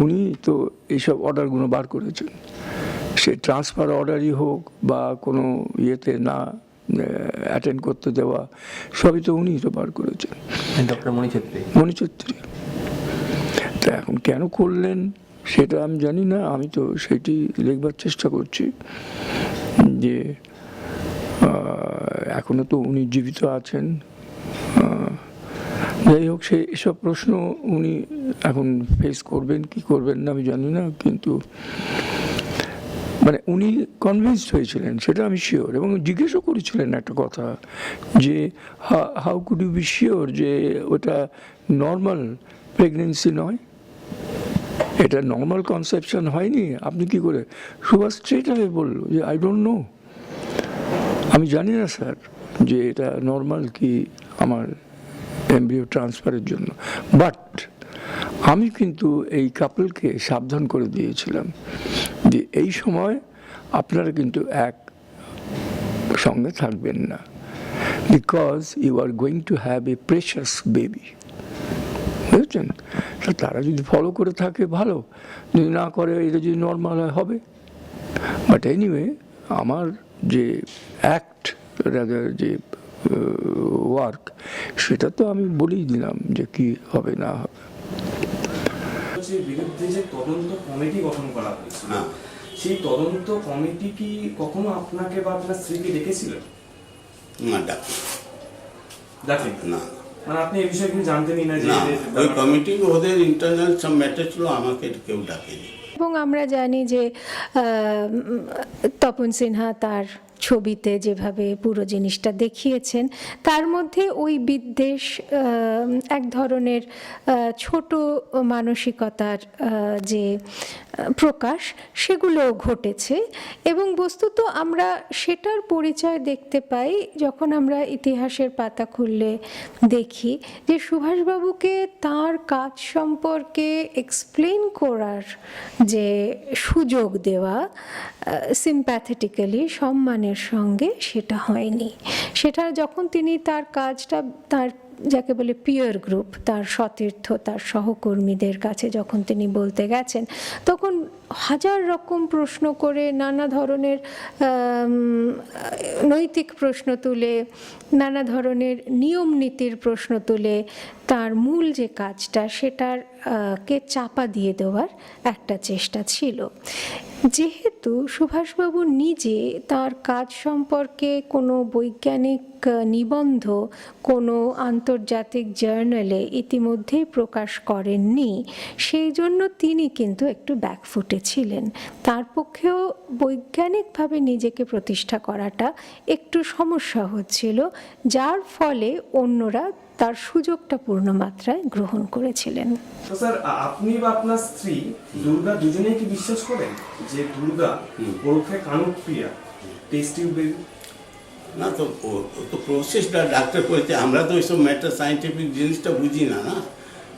উনি তো এইসব অর্ডারগুলো বার করেছেন। সে ট্রান্সফার অর্ডারই হোক বা কোনো ইয়েতে না অ্যাটেন্ড করতে দেওয়া, সবই তো উনি তো বার করেছেন,
ডক্টর
মণিচৌধুরী। তা এখন কেন করলেন সেটা আমি জানি না, আমি তো সেটি লিখবার চেষ্টা করছি যে এখনো তো উনি জীবিত আছেন। যাই হোক, সে এসব প্রশ্ন উনি এখন ফেস করবেন কি করবেন না আমি জানি না, কিন্তু মানে উনি কনভিন্সড হয়েছিলেন সেটা আমি শিওর। এবং জিজ্ঞেসও করেছিলেন একটা কথা যে how could you be sure যে ওটা নর্মাল প্রেগনেন্সি নয়, এটা নর্মাল কনসেপশন হয়নি, আপনি কি করে? সুভাষ স্ট্রেট হয়ে বললো যে আই ডোন্ট নো, আমি জানি না স্যার যে এটা নর্মাল কি আমার এমব্রিও ট্রান্সফারের জন্য। বাট আমি কিন্তু এই কাপলকে সাবধান করে দিয়েছিলাম যে এই সময় আপনারা কিন্তু এক সঙ্গে থাকবেন না, because you are going to have a precious baby. বুঝেছেন? তারা যদি ফলো করে থাকে ভালো, যদি না করে এটা যদি নর্মাল হয় হবে। বাট এনিওয়ে, আমার যে অ্যাক্ট যে ওয়ার্ক, সেটা তো আমি বলেই দিলাম যে কি হবে না হবে।
বিরুদ্ধে যে তদন্ত কমিটি গঠন করা হয়েছিল, সেই তদন্ত কমিটি কি কখনো আপনাকে বা আপনার স্ত্রীকে ডেকেছিল?
না,
ডাকেন
না।
মানে আপনি এই বিষয়ে কিছু জানতেনই না যে
ওই কমিটি ওদের ইন্টারনাল সব ম্যাটার ছিল, আমাকে কেউ ডাকেনি।
এবং আমরা জানি যে তপন সিনহা তার ছবিতে যেভাবে পুরো জিনিসটা দেখিয়েছেন, তার মধ্যে ওই বিদ্বেষ, এক ধরনের ছোট মানসিকতার যে প্রকাশ, সেগুলো ঘটেছে। এবং বস্তুত আমরা সেটার পরিচয় দেখতে পাই যখন আমরা ইতিহাসের পাতা খুললে দেখি যে সুভাষবাবুকে তার কাজ সম্পর্কে এক্সপ্লেন করার যে সুযোগ দেওয়া সিম্প্যাথেটিক্যালি, সম্মানের সঙ্গে, সেটা হয়নি। সেটা যখন তিনি তার কাজটা তার যাকে বলে পিয়ার গ্রুপ, তার সতীর্থ, তার সহকর্মীদের কাছে যখন তিনি বলতে গেছেন, তখন হাজার রকম প্রশ্ন করে, নানা ধরনের নৈতিক প্রশ্ন তুলে, নানা ধরনের নিয়ম নীতির প্রশ্ন তুলে তার মূল যে কাজটা সেটার কে চাপা দিয়ে দেওয়ার একটা চেষ্টা ছিল। যেহেতু সুভাষবাবু নিজে তার কাজ সম্পর্কে কোনো বৈজ্ঞানিক নিবন্ধ কোনো আন্তর্জাতিক জার্নালে ইতিমধ্যেই প্রকাশ করেননি, সেই জন্য তিনি কিন্তু একটু ব্যাকফুটে ছিলেন। তার পক্ষেও বৈজ্ঞানিকভাবে নিজেকে প্রতিষ্ঠা করাটা একটু সমস্যা হচ্ছিল, যার ফলে অন্যরা তার সুযোগটা পূর্ণ মাত্রায় গ্রহণ করেছিলেন।
তো স্যার, আপনি বা আপনার স্ত্রী দুর্গা দুজনেই কি বিশ্বাস করেন যে দুর্গা ওরফে কানুপ্রিয়া টেস্ট টিউব বেবি?
না, তো তো প্রসেসটা ডাক্তার করেছে, আমরা তো ওইসব ম্যাটার সায়েন্টিফিক জিনিসটা বুঝি না। না,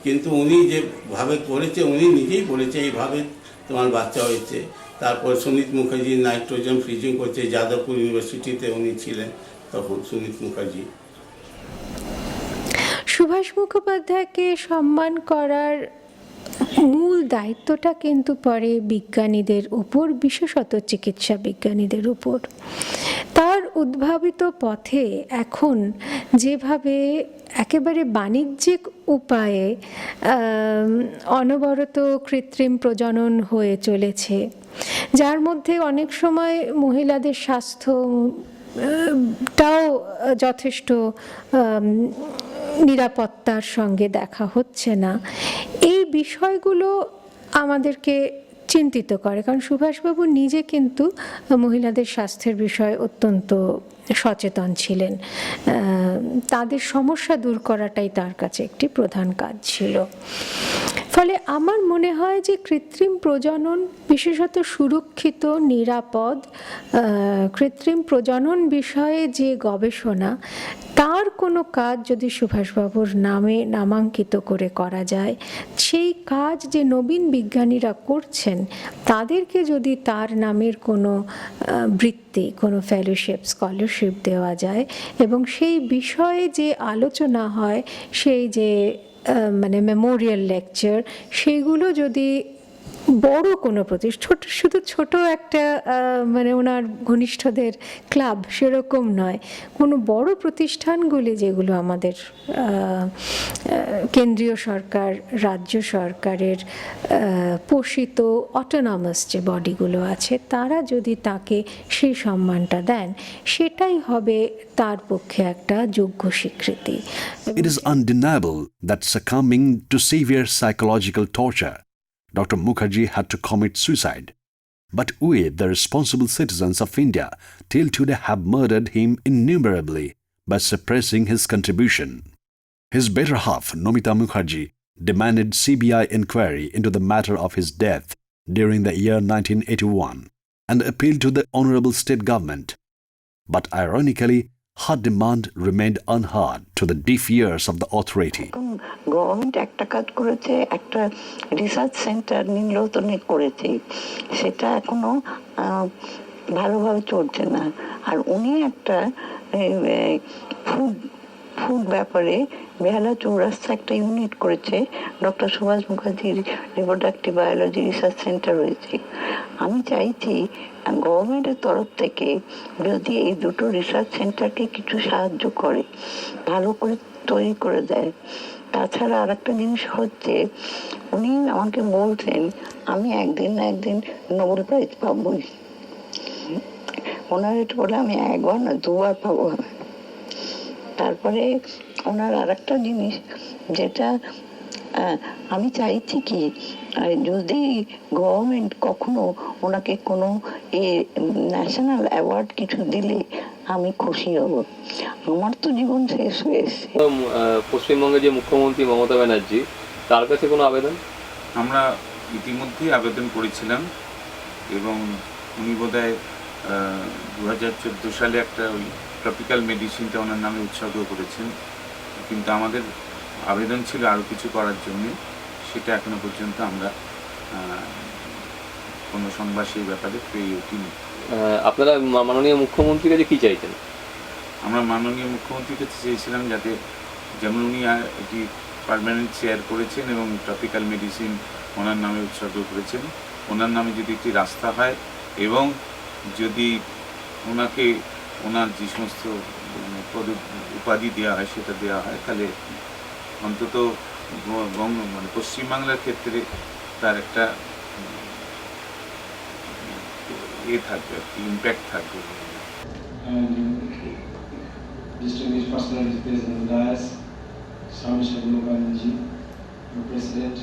কিন্তু উনি যেভাবে করেছে, উনি নিজেই বলেছে এইভাবে তোমার বাচ্চা হয়েছে। তারপর সুনীত মুখার্জি নাইট্রোজেন ফ্রিজিং করছে, যাদবপুর ইউনিভার্সিটিতে উনি ছিলেন তখন, সুনীত মুখার্জি।
সুভাষ মুখোপাধ্যায়কে সম্মান করার মূল দায়িত্বটা কিন্তু পড়ে বিজ্ঞানীদের উপর, বিশেষত চিকিৎসা বিজ্ঞানীদের উপর। তার উদ্ভাবিত পথে এখন যেভাবে একেবারে বাণিজ্যিক উপায়ে অনবরত কৃত্রিম প্রজনন হয়ে চলেছে, যার মধ্যে অনেক সময় মহিলাদের স্বাস্থ্যটাও যথেষ্ট নিরাপত্তার সঙ্গে দেখা হচ্ছে না, এই বিষয়গুলো আমাদেরকে চিন্তিত করে। কারণ সুভাষবাবু নিজে কিন্তু মহিলাদের স্বাস্থ্যের বিষয়ে অত্যন্ত সচেতন ছিলেন, তাদের সমস্যা দূর করাটাই তার কাছে একটি প্রধান কাজ ছিল। ফলে আমার মনে হয় যে কৃত্রিম প্রজনন, বিশেষত সুরক্ষিত নিরাপদ কৃত্রিম প্রজনন বিষয়ে যে গবেষণা, তার কোনো কাজ যদি সুভাষবাবুর নামে নামাঙ্কিত করে করা যায়, সেই কাজ যে নবীন বিজ্ঞানীরা করছেন তাদেরকে যদি তার নামের কোনো বৃত্তি, কোনো ফেলোশিপ, স্কলারশিপ দেওয়া যায়, এবং সেই বিষয়ে যে আলোচনা হয়, সেই যে মানে মেমোরিয়াল লেকচার, সেইগুলো যদি বড় কোনো প্রতিষ্ঠান, শুধু ছোট একটা মানে ওনার ঘনিষ্ঠদের ক্লাব সেরকম নয়, কোনো বড় প্রতিষ্ঠানগুলি যেগুলো আমাদের কেন্দ্রীয় সরকার, রাজ্য সরকারের পোষিত অটোনমাস যে বডিগুলো আছে, তারা যদি তাকে সেই সম্মানটা দেন, সেটাই হবে তার পক্ষে একটা যোগ্য স্বীকৃতি।
It is undeniable that succumbing to severe psychological torture, Dr. Mukherjee had to commit suicide. But we, the responsible citizens of India, till today have murdered him innumerably by suppressing his contribution. His better half, Nomita Mukherjee, demanded CBI inquiry into the matter of his death during the year 1981 and appealed to the Honourable State Government. But ironically, her demand remained unheard to the deaf ears of the authority.
Government একটা কাজ করেছে, একটা research centre নীলরতনে করেছে, সেটা এখনো ভালোভাবে চলছে না। আর উনি একটা ফুড ব্যাপারে বেহালা চৌরাস্তা একটা ইউনিট করেছে, ডক্টর সুভাষ মুখার্জির রিপ্রোডাক্টিভ বায়োলজি রিসার্চ সেন্টার রয়েছে। আমি চাইছি গভর্নমেন্টের তরফ থেকে যদি এই দুটো রিসার্চ সেন্টারকে কিছু সাহায্য করে, ভালো করে তৈরি করে দেয়। তাছাড়া আর একটা জিনিস হচ্ছে, উনি আমাকে বলছেন আমি একদিন না একদিন নোবেল প্রাইজ পাবই। ওনার এটা বলে আমি একবার না দুবার পাবো। তারপরে ওনার আর একটা জিনিস যেটা আমি চাইছি কি, যদি গভর্নমেন্ট কখনো ওনাকে কোনো ন্যাশনাল অ্যাওয়ার্ড কিছু দিলে আমি খুশি হব। আমার তো জীবন শেষ হয়েছে।
পশ্চিমবঙ্গের যে মুখ্যমন্ত্রী মমতা ব্যানার্জি, তার কাছে কোনো আবেদন?
আমরা ইতিমধ্যেই আবেদন করেছিলাম, এবং উনি বোধহয় 2014 সালে একটা ওই ট্রপিক্যাল মেডিসিনটা ওনার নামে উৎসর্গ করেছেন। কিন্তু আমাদের আবেদন ছিল আরও কিছু করার জন্য, সেটা এখনো পর্যন্ত আমরা কোনো সংবাদ সেই ব্যাপারে পেয়ে উঠিনি।
আপনারা মাননীয় মুখ্যমন্ত্রীর কাছে কী চাইছেন?
আমরা মাননীয় মুখ্যমন্ত্রীর কাছে চেয়েছিলাম যাতে, যেমন উনি এটি পার্মানেন্ট চেয়ার করেছেন এবং ট্রপিক্যাল মেডিসিন ওনার নামে উৎসর্গ করেছেন, ওনার নামে যদি একটি রাস্তা হয়, এবং যদি ওনাকে ওনার যে সমস্ত উপাধি দেওয়া হয় সেটা দেওয়া হয়, তাহলে অন্তত মানে পশ্চিমবাংলার ক্ষেত্রে তার একটা থাকবে, ইম্প্যাক্ট থাকবে।
Distinguished personalities present on the dais, Subhas Mukherjee, the President,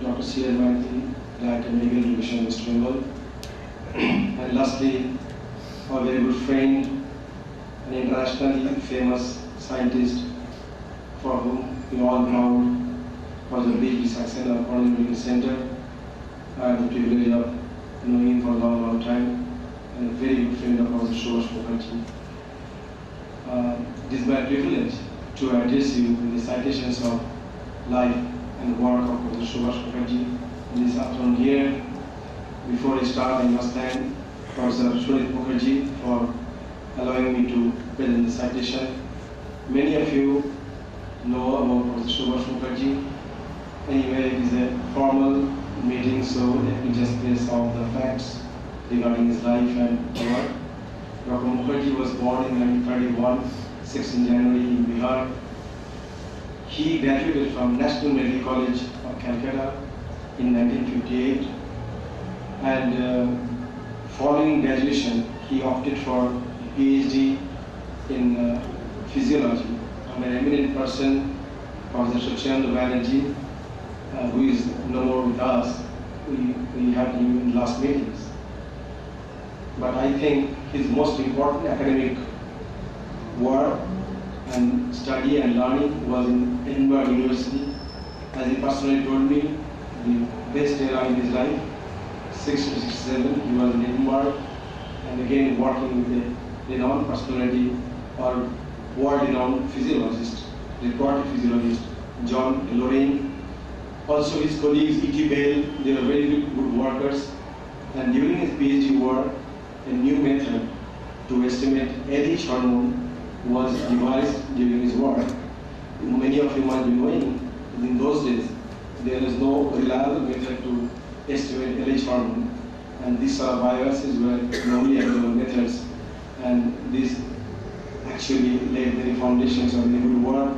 Dr. Sayanhya D, Director of Medical Education, West Bengal, and lastly, our very good friend, an internationally famous scientist for whom we all proud for the big success of our medical center. I had the privilege of knowing him for a long, long time, and a very good friend of ours, Subhas Mukherjee. It is my privilege to address you in the citations of life and work of Professor Subhas Mukherjee in this afternoon here. Before I start, I must thank Professor Subhas Mukherjee for allowing me to present the citation. Many of you know about Professor Subhas Mukherjee. Anyway, it is a formal meeting, so let me just clear some of the facts regarding his life and work. Dr. Mukherjee was born in 1931, 16 January in Bihar. He graduated from National Medical College of Calcutta in 1958, and following graduation, he opted for a PhD in physiology. An eminent person, Professor Sayanhya D, who is no more with us. We had him in last meetings. But I think his most important academic work and study and learning was in Edinburgh University. As he personally told me, the best era in his life, 6 to 67, he was in Edinburgh, and again working with a renowned personality or world-renowned physiologist, reported physiologist, John Lorraine. Also his colleagues, E.T. Bell, they were very good workers, and during his PhD work, a new method to estimate LH hormone was devised during his work. Many of you might be knowing, in those days, there is no reliable method to estimate LH hormone, and these sort of bioassays were the only available methods, and this actually laid the foundations of the good work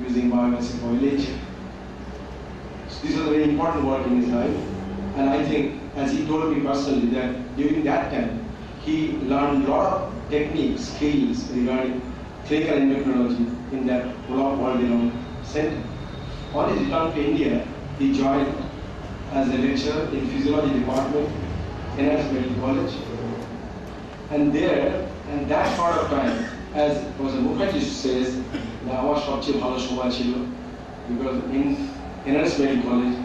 using bioassay for LH. So this was a very important work in his life, and I think, as he told me personally, that during that time, he learned a lot of techniques, skills regarding clinical endocrinology in that world-renowned center. On his return to India, he joined as a lecturer in physiology department in Asst Medical College. And there, and that part of time, as Professor Mukherjee says, আমার সবচেয়ে ভালো সময় ছিল, because in Asst Medical College,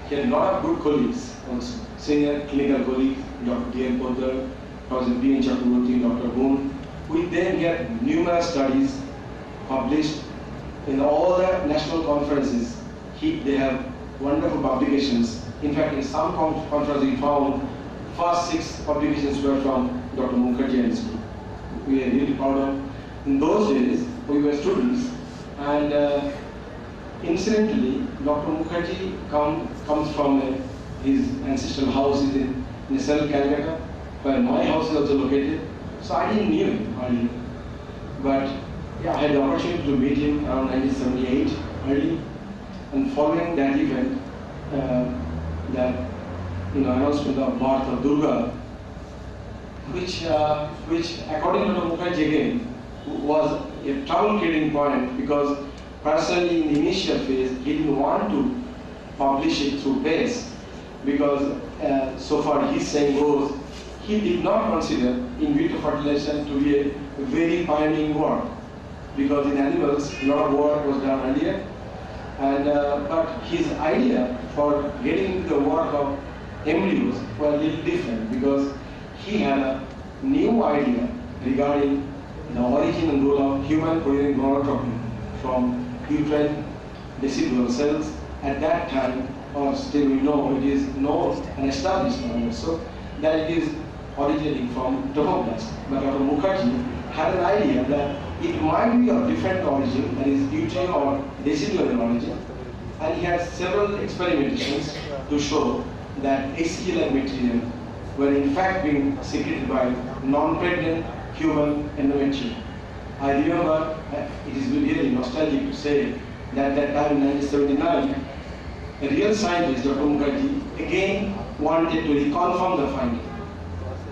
he had a lot of good colleagues also, senior clinical colleagues, Dr. D.N. Poddar, Professor B.N. Chakroborty, Dr. Boone. With them, he had numerous studies published in all the national conferences. They have wonderful publications. In fact, in some conferences, we found first 6 publications were from Dr. Mukherjee and his group. We are really proud of. In those days, we were students, and incidentally, Dr. Mukherjee comes from his ancestral house is in Nissel, Calcutta, where my house is also located. So I didn't know him earlier. But yeah, I had the opportunity to meet him around 1978 early. And following that event, that announcement of birth of Durga, which according to Mukherjee again was a trouble-creating point, because personally in the initial phase he didn't want to publish it through press, because so far his saying goes, he did not consider in vitro fertilization to be a very pioneering work, because in animals a lot of work was done earlier, and but his idea for getting into the work of embryos was a little different, because he had a new idea regarding the origin and role of human chorionic gonadotropin from uterine decidual cells. At that time, or still we know, it is known and established also that it is originating from trophoblast. But Dr. Mukherjee had an idea that it might be of different origin, that is uterine or decidual origin, and he had several experimentations to show that HCG-like material were in fact being secreted by non-pregnant human endometrium. I remember, it is really nostalgic to say, that at that time in 1979, a real scientist, Dr. Mukherjee, again wanted to reconfirm the finding.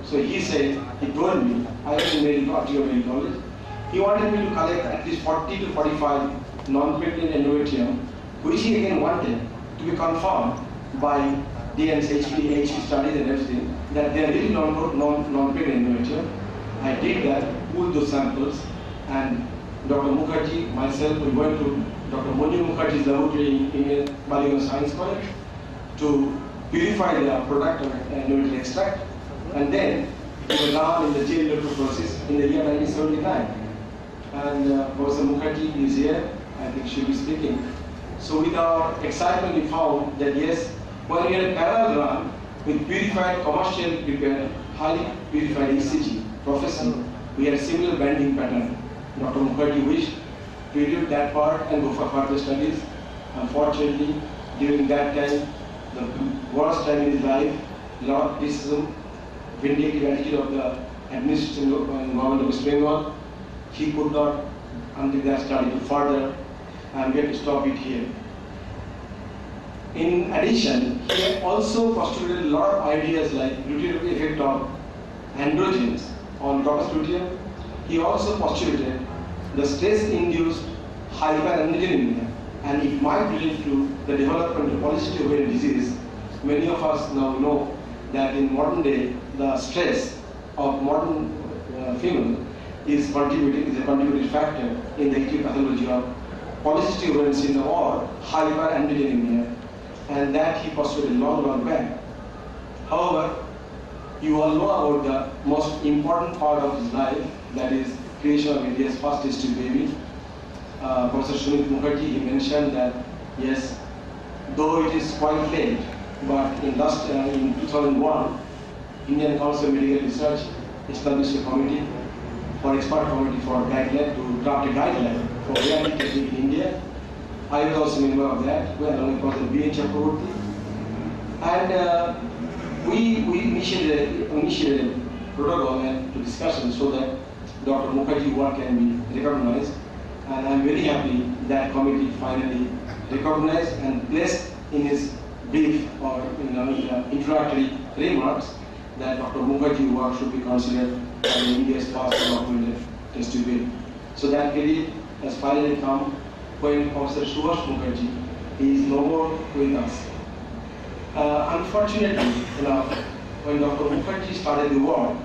So he said, he told me, I was in Medical College, he wanted me to collect at least 40 to 45 non-pregnant endometrium, which he again wanted to be confirmed by DN's HPH studies and everything, that they are really non-pregnant endometrium. I did that, pulled those samples, and Dr. Mukherjee, myself, we went to Dr. Moni Mukherjee's laboratory in Baligan Science College to purify the product of endometrial extract, and then we were now in the gel electro process in the year 1979. and Professor Mukherjee is here. I think she'll be speaking. So with our excitement, we found that yes, when we had a parallel run with purified, commercially prepared, highly purified ECG processing, we had a similar bending pattern. Dr. Mukherjee wished to edit that part and go for further studies. Unfortunately, during that time, the worst time in his life, a lot of criticism, vindictive attitude of the administration government of West Bengal, he could not undertake that study to further, and we had to stop it here. In addition, he also postulated a lot of ideas like glutationic effect of androgens on corpus luteum. He also postulated the stress-induced hyperandrogenemia, and it might lead to the development of polycystic ovarian disease. Many of us now know that in modern day, the stress of modern female is a contributing factor in the etiology of polycystic ovarian syndrome or hyperandrogenemia, and that he postulated long back. However, you all know about the most important part of his life, that is creation of India's first test-tube baby. Professor Subhas Mukherjee, he mentioned that yes, though it is quite late, but in 2001, Indian Council of Medical Research established a committee expert committee for guideline to draft a guideline for AID technique in India. I was also a member of that, along with Professor B. Chakroborty. And we initiated a protocol and to discussion so that Dr. Mukherjee's work can be recognized. And I'm very happy that committee finally recognized and placed in his brief or introductory remarks that Dr. Mukherjee's work should be considered as India's first documented test-tube baby. So that period has finally come when Professor Subhas Mukherjee is no more with us. Unfortunately, when Dr. Mukherjee started the work,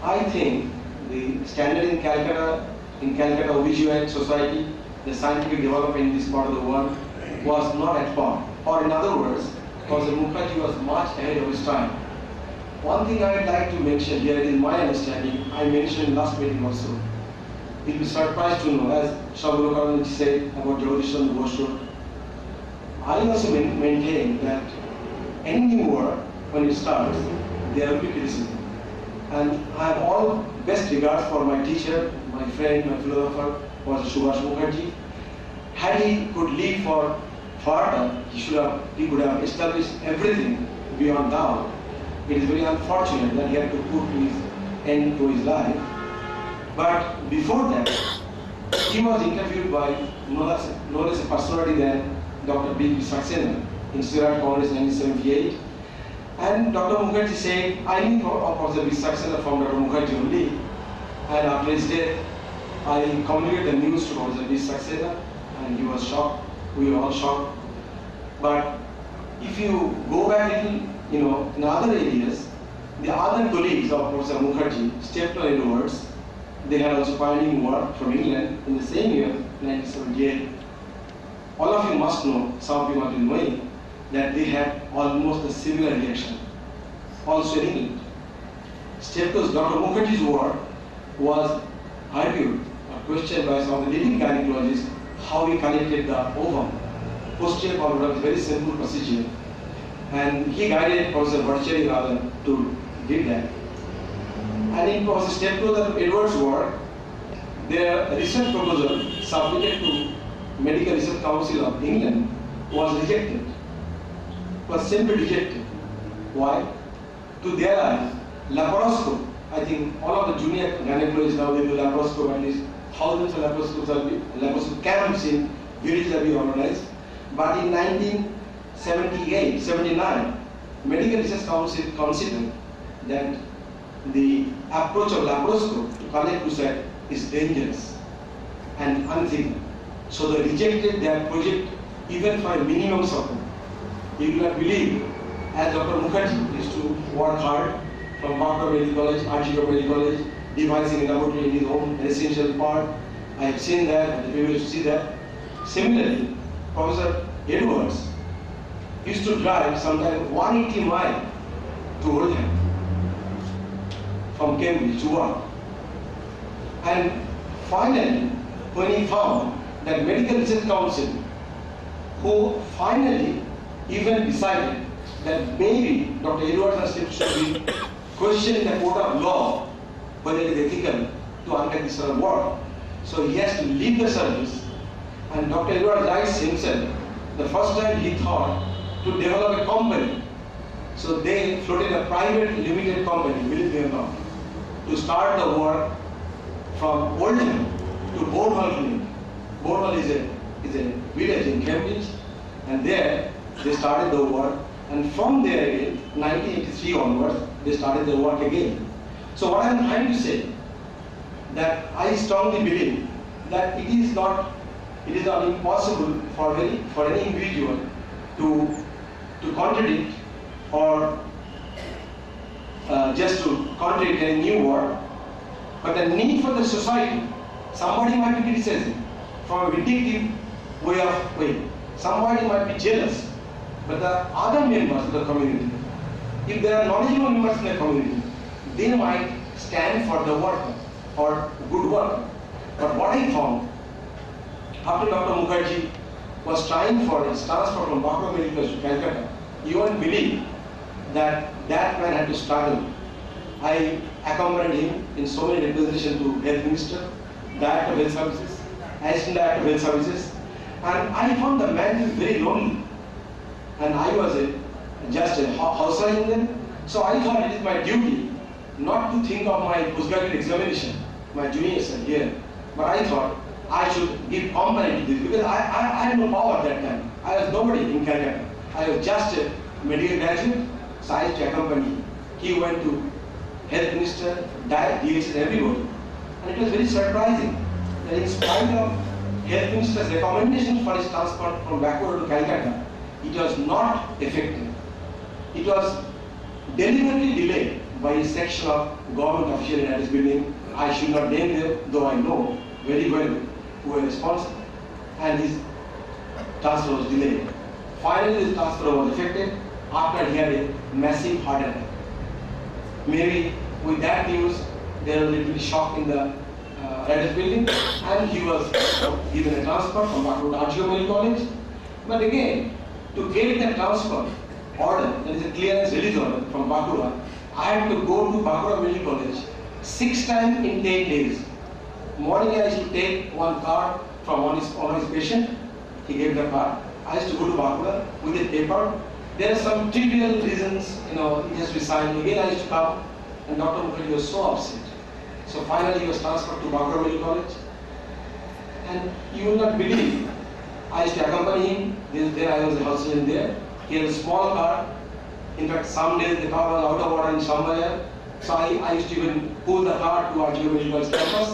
I think the standard in Calcutta Visual Society, the scientific development in this part of the world was not at par. Or in other words, Professor Mukherjee was much ahead of his time. One thing I would like to mention here is my understanding, I mentioned last meeting also. You'll be surprised to know, as Shabalokaran said about Jagadish Chandra Bose, I also maintain that any new work, when it starts, there will be criticism. And I have all best regards for my teacher, my friend, my philosopher, Professor Subhas Mukherjee. Had he could live for further, he could have established everything beyond doubt. It is very unfortunate that he had to put his end to his life. But before that, he was interviewed by no less a personality than Dr. B. Saxena in Surat Congress 1978. And Dr. Mukherjee said, I knew of Professor B. Saxena from Dr. Mukherjee only. And after his death, I communicated the news to Professor B. Saxena, and he was shocked. We were all shocked. But if you go back a little, in other areas, the other colleagues of Professor Mukherjee stepped on inwards. They had also pioneering work from England in the same year, 1978. All of you must know, some of you might be knowing, that they had almost a similar reaction, also in England. Dr. Mukherjee's work was argued or questioned by some of the leading gynecologists how he collected the ovum. Posterior conversion is a very simple procedure. And he guided Professor Virtually rather to do that. And in Professor Steptoe Edwards' work, their research proposal submitted to Medical Research Council of England was rejected. Was simply rejected. Why? To their eyes, laparoscope. I think all of the junior gynecologists now they do laparoscope, at least thousands of laparoscope camps in villages have been organized. But in 1978, 79, Medical Research Council considered that the approach of laparoscope to collect oocyte is dangerous and unethical. So they rejected their project even for a minimum support. You do not believe, as Dr. Mukherjee used to work hard from Bangor Medical College, Archibald Medical College, devising a laboratory in his own residential part. I have seen that, and the people to see that. Similarly, Professor Edwards used to drive sometimes 180 miles to Ujjal from Cambridge to work. And finally, when he found that Medical Research Council, who finally even decided that maybe Dr. Edwards should be questioned in the court of law whether it is ethical to undertake this sort of work. So he has to leave the service, and Dr. Edwards writes himself, the first time he thought to develop a company. So they floated a private limited company, believe me or not, to start the work from Oldham to Bournemouth Clinic. Bournemouth is a village in Cambridge, and there they started the work, and from there again, 1983 onwards, they started the work again. So what I am trying to say, that I strongly believe that it is not impossible for any individual to contradict or just to contradict any new work, but the need for the society, somebody might be criticizing from a vindictive way of way. Somebody might be jealous, but the other members of the community, if there are knowledgeable members in the community, they might stand for the work or good work. But what I found, after Dr. Mukherjee was trying for his transfer from Bangalore Medical to Calcutta, you won't believe that man had to struggle. I accompanied him in so many representations to Health Minister, Director of Health Services, Assistant Director of Health Services, and I found the man is very lonely. And I was just a housewife then, so I thought it is my duty not to think of my postgraduate examination, my juniors are here, but I thought I should give company to this, because I had no power at that time. I was nobody in Calcutta. I was just a medical graduate, so I used to accompany him. He went to Health Minister, DHS, everybody. And it was very surprising that in spite of Health Minister's recommendations for his transfer from Bangalore to Calcutta, it was not effective. It was deliberately delayed by a section of government official in his building. I should not name them, though I know very well who were responsible. And his transfer was delayed. Finally, his transfer was effected after he had a massive heart attack. Maybe with that news, there was a little shock in the Radis building, and he was given a transfer from Bangalore to Ujjal College. But again, to get the transfer order, there is a clearance release order from Bangalore, I had to go to Bangalore Medical College 6 times in 10 days. Morning I used to take one card from one of his patient. He gave the card. I used to go to Bangalore with a paper. There are some trivial reasons, it has to be signed. Again I used to come, and Dr. Mukherjee was so upset. So finally he was transferred to Bangalore Medical College. And you will not believe, I used to accompany him. There I was a house in there. He had a small car. In fact, some days the car was out of order in somewhere. So I used to even pull the car to our Chakroborty campus.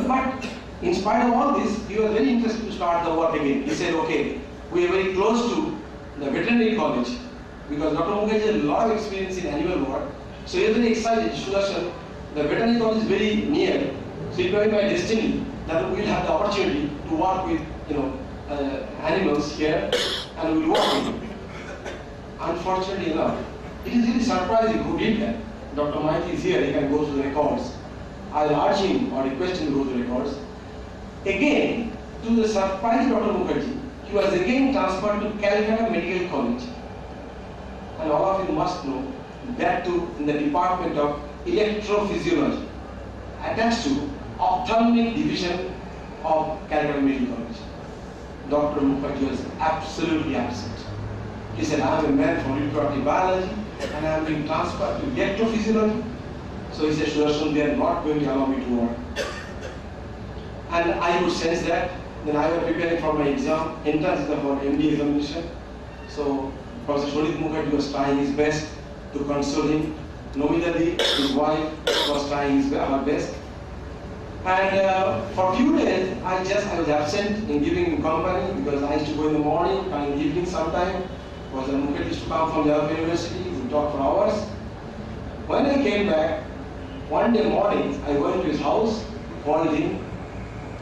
But in spite of all this, he was very interested to start the work again. He said, okay, we are very close to the veterinary college, because Dr. Mukherjee has a lot of experience in animal work. So he was very excited. Sudarshan, the veterinary college is very near. So it was my destiny that we will have the opportunity to work with animals here, and we will work with them. Unfortunately enough, it is really surprising who did that. Dr. Maiti is here, he can go through the records. I'll urge him or request him to go through the records. Again, to the surprise of Dr. Mukherjee, he was again transferred to Calcutta Medical College. And all of you must know that too in the Department of Electrophysiology, attached to Ophthalmic Division of Calcutta Medical College. Dr. Mukherjee was absolutely absent. He said, I am a man from reproductive biology and I am being transferred to electrophysiology. So he said, Sudarshan, they are not going to allow me to work. And I would sense that. Then I was preparing for my exam, entrance exam for MD examination. So Professor Subhas Mukherjee was trying his best to console him. Nominally, his wife was trying her best. And for a few days, I was absent in giving him company, because I used to go in the morning, come in the evening sometime. Professor Mukherjee used to come from Jaffar University, we talked for hours. When I came back, one day morning, I went to his house, called him,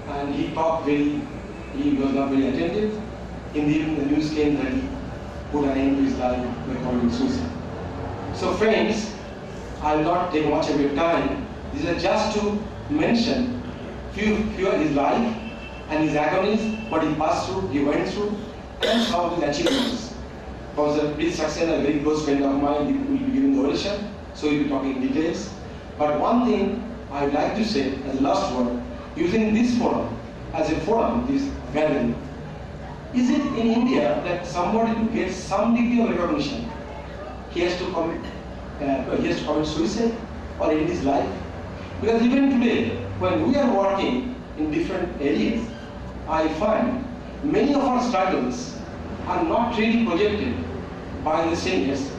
and he was not very attentive. In the evening, the news came that he put an end to his life by committing suicide. So friends, I will not take much of your time. These are just to mention his life and his agonies, what he passed through, he went through, and some of his achievements. Professor P. Saxena, a very close friend of mine, he will be giving the oration, so he'll be talking in details. But one thing I would like to say as a last word, using this forum as a forum, this gathering, is it in India that somebody to get some degree of recognition, he has to commit suicide or end his life? Because even today, when we are working in different areas, I find many of our struggles are not really projected by the seniors.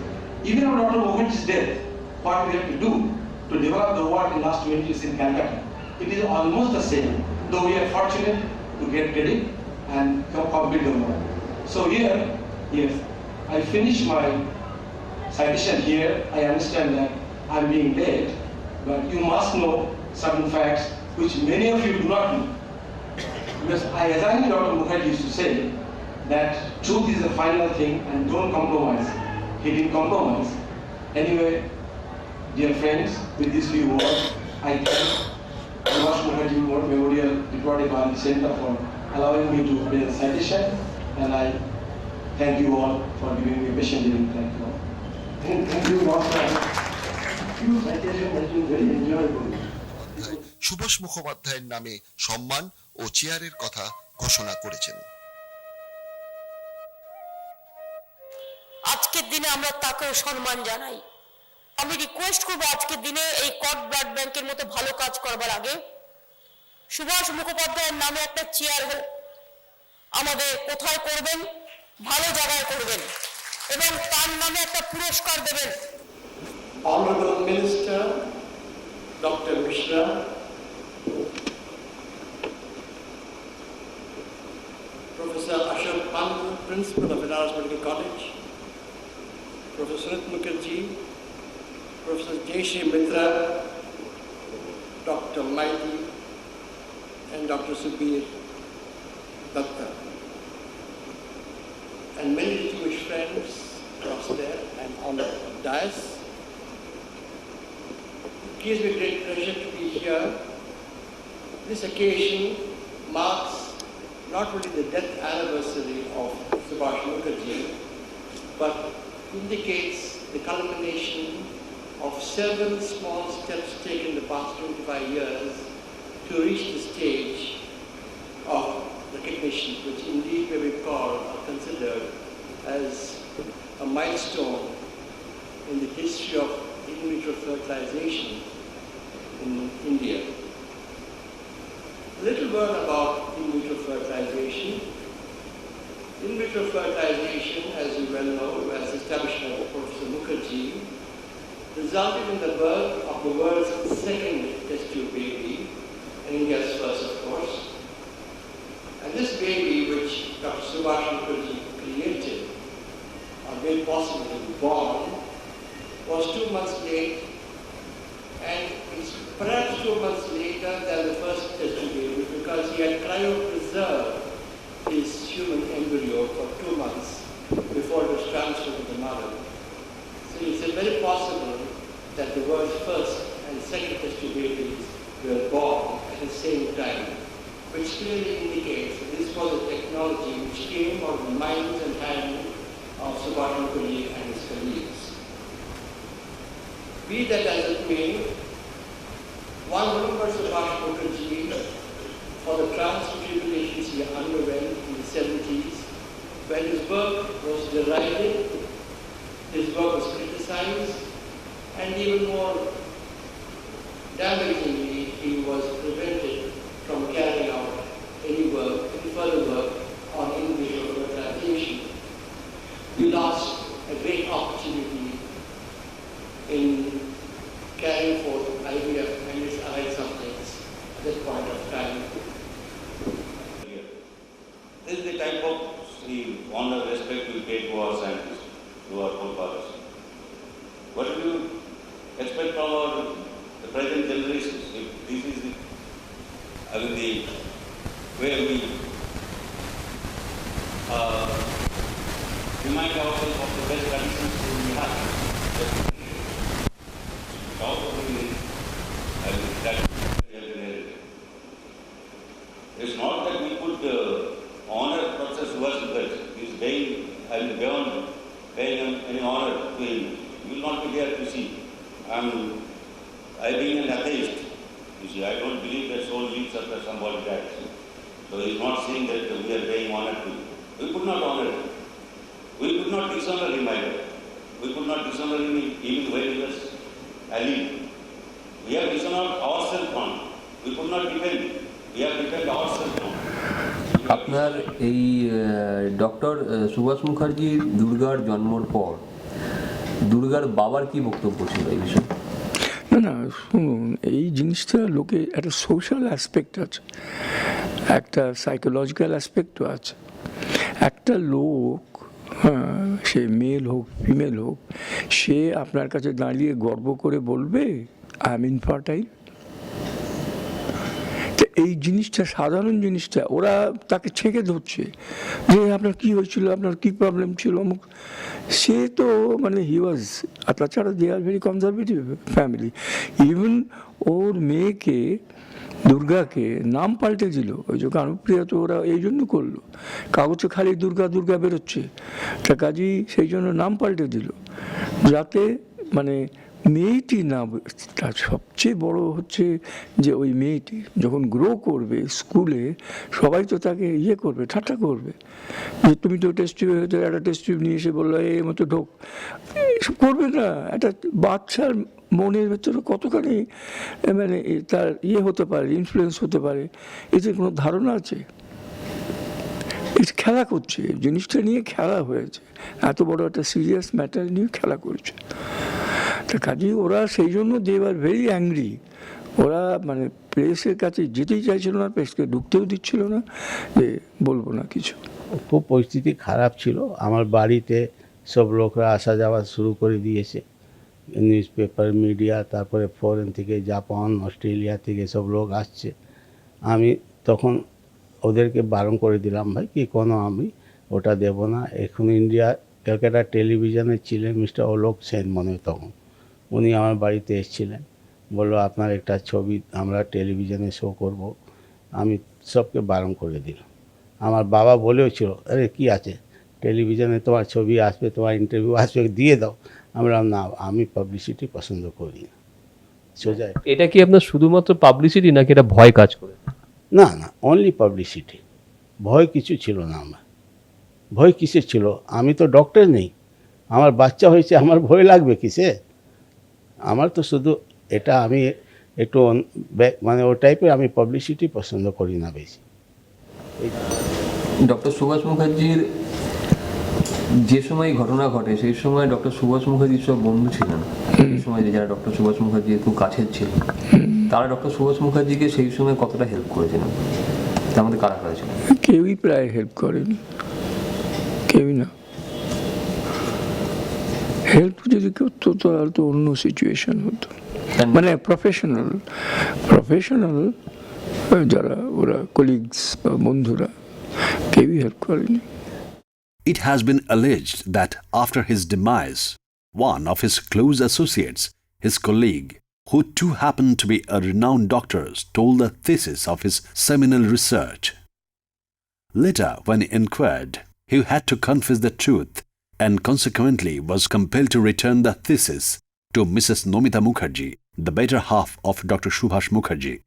Even after Dr. Mukherjee's death, what we have to do to develop the work in the last 20 years in Calcutta, it is almost the same, though we are fortunate to get credit and complete the work. So here, yes, I finish my citation here. I understand that I'm being late, but you must know certain facts which many of you do not know. Because as I know Dr. Mukherjee used to say, that truth is the final thing and don't compromise. He didn't compromise. Anyway, dear friends, with these few words, I thank Subhas Mukherjee Memorial Diplomatic Bali Center for allowing me to present citation, and I thank you all for giving me a patient hearing. Thank you all. Thank you, Master. Few citation has been very enjoyable.
Subhash মুখোপাধ্যায়ের নামে সম্মান ও চেয়ারের কথা ঘোষণা করেছেন।
আজকের দিনে আমরা তাকেও সম্মান জানাই। আমি রিকোয়েস্ট করবো আজকের দিনে এই কট ব্লাড ব্যাংকের মতো ভালো কাজ করবার আগে সুভাষ মুখোপাধ্যায়ের নামে একটা চেয়ার আমাদের কোথায় করবেন, ভালো জায়গায় করবেন এবং তার নামে একটা পুরস্কার দেবেন।
Honorable Minister Dr. Mishra, Professor Ashok Pandu, Principal of Banaras Medical College, Professor Subhas Mukherjee, Professor J.C. Mitra, Dr. Maiti, and Dr. Subir Datta, and many distinguished friends across there and on the dais. It gives me great pleasure to be here. This occasion marks not only the death anniversary of Subhas Mukherjee, but indicates the culmination of several small steps taken in the past 25 years to reach the stage of recognition, which indeed may be called or considered as a milestone in the history of in vitro fertilization in India. A little word about in vitro fertilization. In vitro fertilization, as you well know, as established by Professor Mukherjee, resulted in the birth of the world's second test tube baby, and India's first, of course. And this baby, which Dr. Subhas Mukherjee created, or made possible to be born, was 2 months late, and it's perhaps 2 months later than the first test tube baby, because he had cryopreserved his human embryo for 2 months before it was transferred to the mother. So it's very possible that the world's first and second test tube babies were born at the same time, which clearly indicates that this was a technology which came out of the minds and hands of Subhas Mukherjee and his colleagues. Be that as it may, one remembers Subhas Mukherjee for the trans-tribulations he underwent in the 70s, when his work was derided, his work was criticized, and even more damagingly, he was prevented from carrying out any further work on in vitro fertilization. We lost a great opportunity in carrying forth IVF and its allied subjects at that point of time.
This is the type of honor, respect we pay to our scientists, to our forefathers. What do you expect from the present generations? If this is the way we remind ourselves of the best traditions we have. I will go on paying him any honor to him. You will not be there to see. I being an atheist, you see, I don't believe that soul leaves after somebody dies. So he is not saying that we are paying honor to him. We could not honor him. We could not dishonor him either. We could not dishonor him even when he was alive. We have dishonored ourselves on. We could not defend. We have defended ourselves on.
আপনার এই doctor Subhas Mukherjee দুর্গার জন্মর পর দুর্গার বাবার কি বক্তব্য ছিল এই বিষয়ে?
না না শুনুন, এই জিনিসটা লোকে একটা সোশ্যাল অ্যাসপেক্ট আছে, একটা সাইকোলজিক্যাল অ্যাসপেক্টও আছে। একটা লোক, হ্যাঁ, সে মেল হোক ফিমেল হোক, সে আপনার কাছে দাঁড়িয়ে গর্ব করে বলবে আই এম ইনফার্টাইল। তো এই জিনিসটা, সাধারণ জিনিসটা ওরা তাকে ছেঁকে ধরছে যে আপনার কী হয়েছিল, আপনার কী প্রবলেম ছিল অমুক। সে তো মানে হি ওয়াজ, তাছাড়া they are very conservative family. Even ওর মেয়েকে, দুর্গাকে নাম পাল্টে দিল, ওই যে কানুপ্রিয়া, তো ওরা এই জন্য করলো, কাগজে খালি দুর্গা দুর্গা বেরোচ্ছে, তা কাজেই সেই জন্য নাম পাল্টে দিল যাতে মানে মেয়েটি না। তার সবচেয়ে বড় হচ্ছে যে ওই মেয়েটি যখন গ্রো করবে স্কুলে, সবাই তো তাকে ইয়ে করবে, ঠাট্টা করবে যে তুমি তো টেস্ট টিউব হয়তো একটা টেস্ট টিউব নিয়ে এসে বললো এই মতো ঢোক, এসব করবে না। একটা বাচ্চার মনের ভেতরে কতখানি মানে তার ইয়ে হতে পারে, ইনফ্লুয়েন্স হতে পারে, এতে কোনো ধারণা আছে? খেলা করছে, জিনিসটা নিয়ে খেলা হয়েছে, এত বড় একটা সিরিয়াস ম্যাটার নিয়ে খেলা করছে। তা কাজেই ওরা সেই জন্য দে আর ভেরি অ্যাংরি। ওরা মানে প্রেসের কাছে যেতেই চাইছিল না, প্রেসকে ঢুকতেও দিচ্ছিল না, যে বলবো না কিছু।
খুব পরিস্থিতি খারাপ ছিল। আমার বাড়িতে সব লোকরা আসা যাওয়া শুরু করে দিয়েছে, নিউজ পেপার, মিডিয়া, তারপরে ফরেন থেকে, জাপান, অস্ট্রেলিয়া থেকে সব লোক আসছে। আমি তখন ওদেরকে বারণ করে দিলাম, ভাই কি কোনো আমি ওটা দেব না। এখন ইন্ডিয়া ক্যালকাটা টেলিভিশনে ছিলেন মিস্টার অলোক সেন মনে হয়, তখন উনি আমার বাড়িতে এসেছিলেন, বললো আপনার একটা ছবি আমরা টেলিভিশনে শো করব। আমি সবকে বারণ করে দিলাম। আমার বাবা বলেও ছিল, আরে কী আছে, টেলিভিশনে তোমার ছবি আসবে, তোমার ইন্টারভিউ আসবে, দিয়ে দাও। আমরা না, আমি পাবলিসিটি পছন্দ করি না, সোজা।
এটা কি আপনার শুধুমাত্র পাবলিসিটি নাকি এটা ভয় কাজ করে?
না না, অনলি পাবলিসিটি। ভয় কিছু ছিল না আমার। ভয় কিসের ছিল? আমি তো ডক্টর নেই, আমার বাচ্চা হয়েছে, আমার ভয় লাগবে কিসে? আমার তো শুধু এটা, আমি একটু মানে ও টাইপের, আমি পাবলিসিটি পছন্দ করি না বেশি।
ডক্টর সুভাষ মুখার্জির যে সময় ঘটনা ঘটে সেই সময় ডক্টর সুভাষ মুখার্জির সব বন্ধু ছিলেন, সেই সময় যারা ডক্টর সুভাষ মুখার্জির খুব কাছের ছিলেন, তারা ডক্টর সুভাষ মুখার্জিকে সেই সময় কতটা হেল্প করেছিলেন? তার মধ্যে কারা কারা ছিলেন?
কেউই প্রায় হেল্প করেনি, কেউই না। হেল্প যদি করতো তাহলে তো অন্য সিচুয়েশন হতো, মানে প্রফেশনাল যারা ওরা কলিগস বা বন্ধুরা, কেউই হেল্প করেনি।
It has been alleged that after his demise, one of his close associates, his colleague, who too happened to be a renowned doctor, stole the thesis of his seminal research. Later, when inquired, he had to confess the truth and consequently was compelled to return the thesis to Mrs. Nomita Mukherjee, the better half of Dr. Subhas Mukherjee.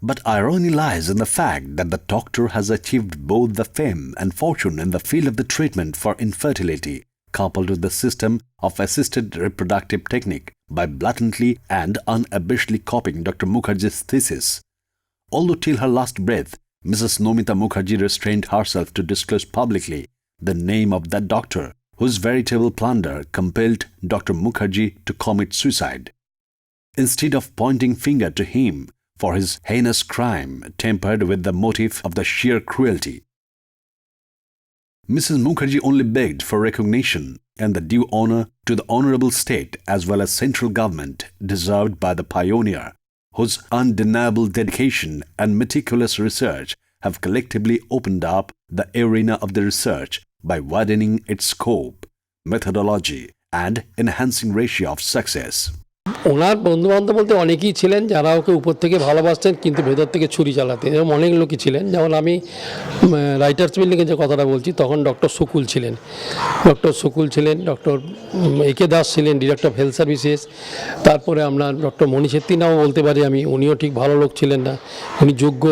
But irony lies in the fact that the doctor has achieved both the fame and fortune in the field of the treatment for infertility, coupled with the system of assisted reproductive technique, by blatantly and unabashedly copying Dr. Mukherjee's thesis. Although till her last breath, Mrs. Nomita Mukherjee restrained herself to disclose publicly the name of that doctor, whose veritable plunder compelled Dr. Mukherjee to commit suicide. Instead of pointing finger to him for his heinous crime tempered with the motive of the sheer cruelty, Mrs. Mukherjee only begged for recognition and the due honor to the honorable state as well as central government deserved by the pioneer, whose undeniable dedication and meticulous research have collectively opened up the arena of the research by widening its scope, methodology, and enhancing ratio of success.
ওনার বন্ধুবান্ধব বলতে অনেকেই ছিলেন যারা ওকে উপর থেকে ভালোবাসতেন কিন্তু ভেতর থেকে ছুরি চালাতেন, এরকম অনেক লোকই ছিলেন। যেমন আমি রাইটার্স বিল্ডিংয়ে যে কথাটা বলছি, তখন ডক্টর শুকুল ছিলেন, ডক্টর একে দাস ছিলেন, ডিরেক্টর অফ হেলথ সার্ভিসেস। তারপরে আমরা ডক্টর মণি ছেত্রী নাও বলতে পারি আমি, উনিও ঠিক ভালো লোক ছিলেন না, উনি যোগ্য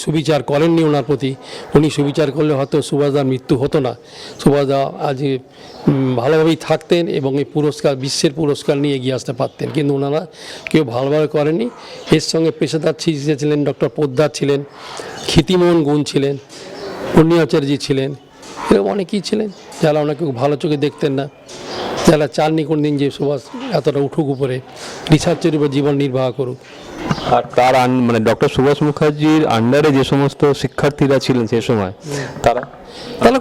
সুবিচার করেননি ওনার প্রতি। উনি সুবিচার করলে হয়তো সুভাষদার মৃত্যু হতো না, সুভাষদা আজ ভালোভাবেই থাকতেন এবং এই পুরস্কার, বিশ্বের পুরস্কার নিয়ে এগিয়ে আসতে পারতেন, কিন্তু ওনারা কেউ ভালোভাবে করেনি। এর সঙ্গে পেশাদার চিকিৎসা ছিলেন ডক্টর পোদ্দার ছিলেন, ক্ষিতিমোহন গুণ ছিলেন, পূর্ণিমাচার্যী ছিলেন, এরকম অনেকেই ছিলেন যারা ওনাকে ভালো চোখে দেখতেন না, যারা চাননি কোনদিন যে সুভাষ এতটা উঠুক উপরে, রিসার্চের উপর জীবন নির্বাহ করুক।
আর তার মানে ডক্টর সুভাষ মুখার্জির আন্ডারে যে সমস্ত শিক্ষার্থীরা ছিলেন সে সময়
তারা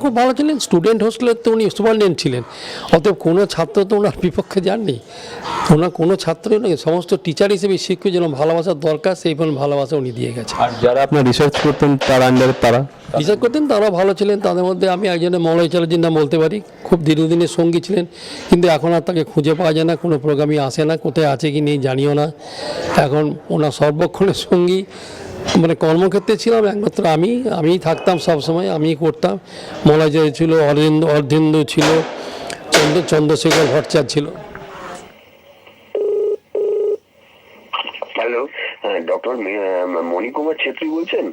খুব ভালো ছিলেন। স্টুডেন্ট হোস্টেলের তো উনি সুপারিনটেন্ডেন্ট ছিলেন, অতএব কোনো ছাত্র তো ওনার বিপক্ষে যাননি, ওনার কোনো ছাত্রই নয়, সমস্ত টিচার হিসেবে শিক্ষক যেন ভালোবাসার দরকার সেই ভালোবাসা উনি দিয়ে গেছেন।
আর যারা আপনার রিসার্চ করতেন তার আন্ডারে
রিসার্চ করতেন তারাও ভালো ছিলেন। তাদের মধ্যে আমি একজনের মলয় চ্যাটার্জির নাম বলতে পারি, খুব দীর্ঘদিনের সঙ্গী ছিলেন, কিন্তু এখন আর তাকে খুঁজে পাওয়া যায় না, কোনো প্রোগ্রামই আসে না, কোথায় আছে কি নেই জানিও না। এখন ওনার সর্বক্ষণের সঙ্গী মানে কর্মক্ষেত্রে ছিলাম একমাত্র আমিই থাকতাম সবসময়, আমিই করতাম। মলয় ছিল, অর্ধেন্দু ছিল, চন্দ্রশেখর ভট্টাচার্য ছিল।
হ্যালো, ডক্টর মণিকুমার ছেত্রী বলছেন?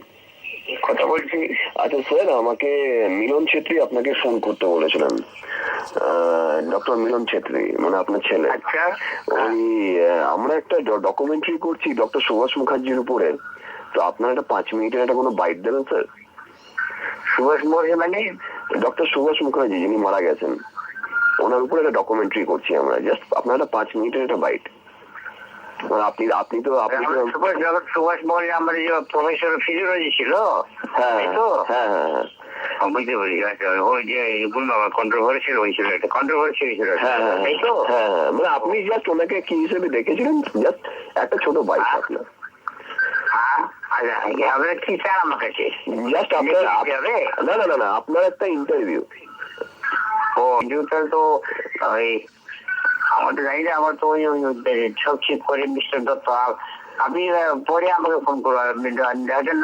কথা বলছি। আচ্ছা স্যার, আমাকে মিলন ছেত্রী আপনাকে ফোন করতে বলেছিলেন। ডক্টর মিলন ছেত্রী মানে আপনার ছেলে। আচ্ছা, ওই আমরা একটা ডকুমেন্টারি করছি ডক্টর সুভাষ মুখার্জির উপরে, তো আপনার একটা 5 মিনিটের একটা কোনো বাইট দেবেন স্যার? সুভাষ মুখার্জি মানে ডক্টর সুভাষ মুখার্জি যিনি মারা গেছেন, ওনার উপরে একটা ডকুমেন্টারি করছি আমরা, জাস্ট আপনার একটা 5 মিনিটের একটা বাইট। আপনি তো সুভাষ মুখার্জি আমাদের যে প্রফেসর ফিজিওলজি ছিল, হ্যাঁ হ্যাঁ হ্যাঁ বুঝতে পারি। ওই যে কন্ট্রোভার্সিয়াল হয়েছিল, একটা কন্ট্রোভার্সি হয়েছিল, তাই তো? হ্যাঁ হ্যাঁ, মানে আপনি জাস্ট ওনাকে কি হিসেবে দেখেছিলেন, জাস্ট একটা ছোট বাইট আপনার। আপনার কি চান আমার কাছে? জাস্ট আপনার না আপনার একটা ইন্টারভিউ। ও ইন্টারভিউটা তো ওই আমার তো জানি না, আমার তো ওই সব চেক করে মিস্টার দত্ত, আপনি পরে আমাকে ফোন করবেন,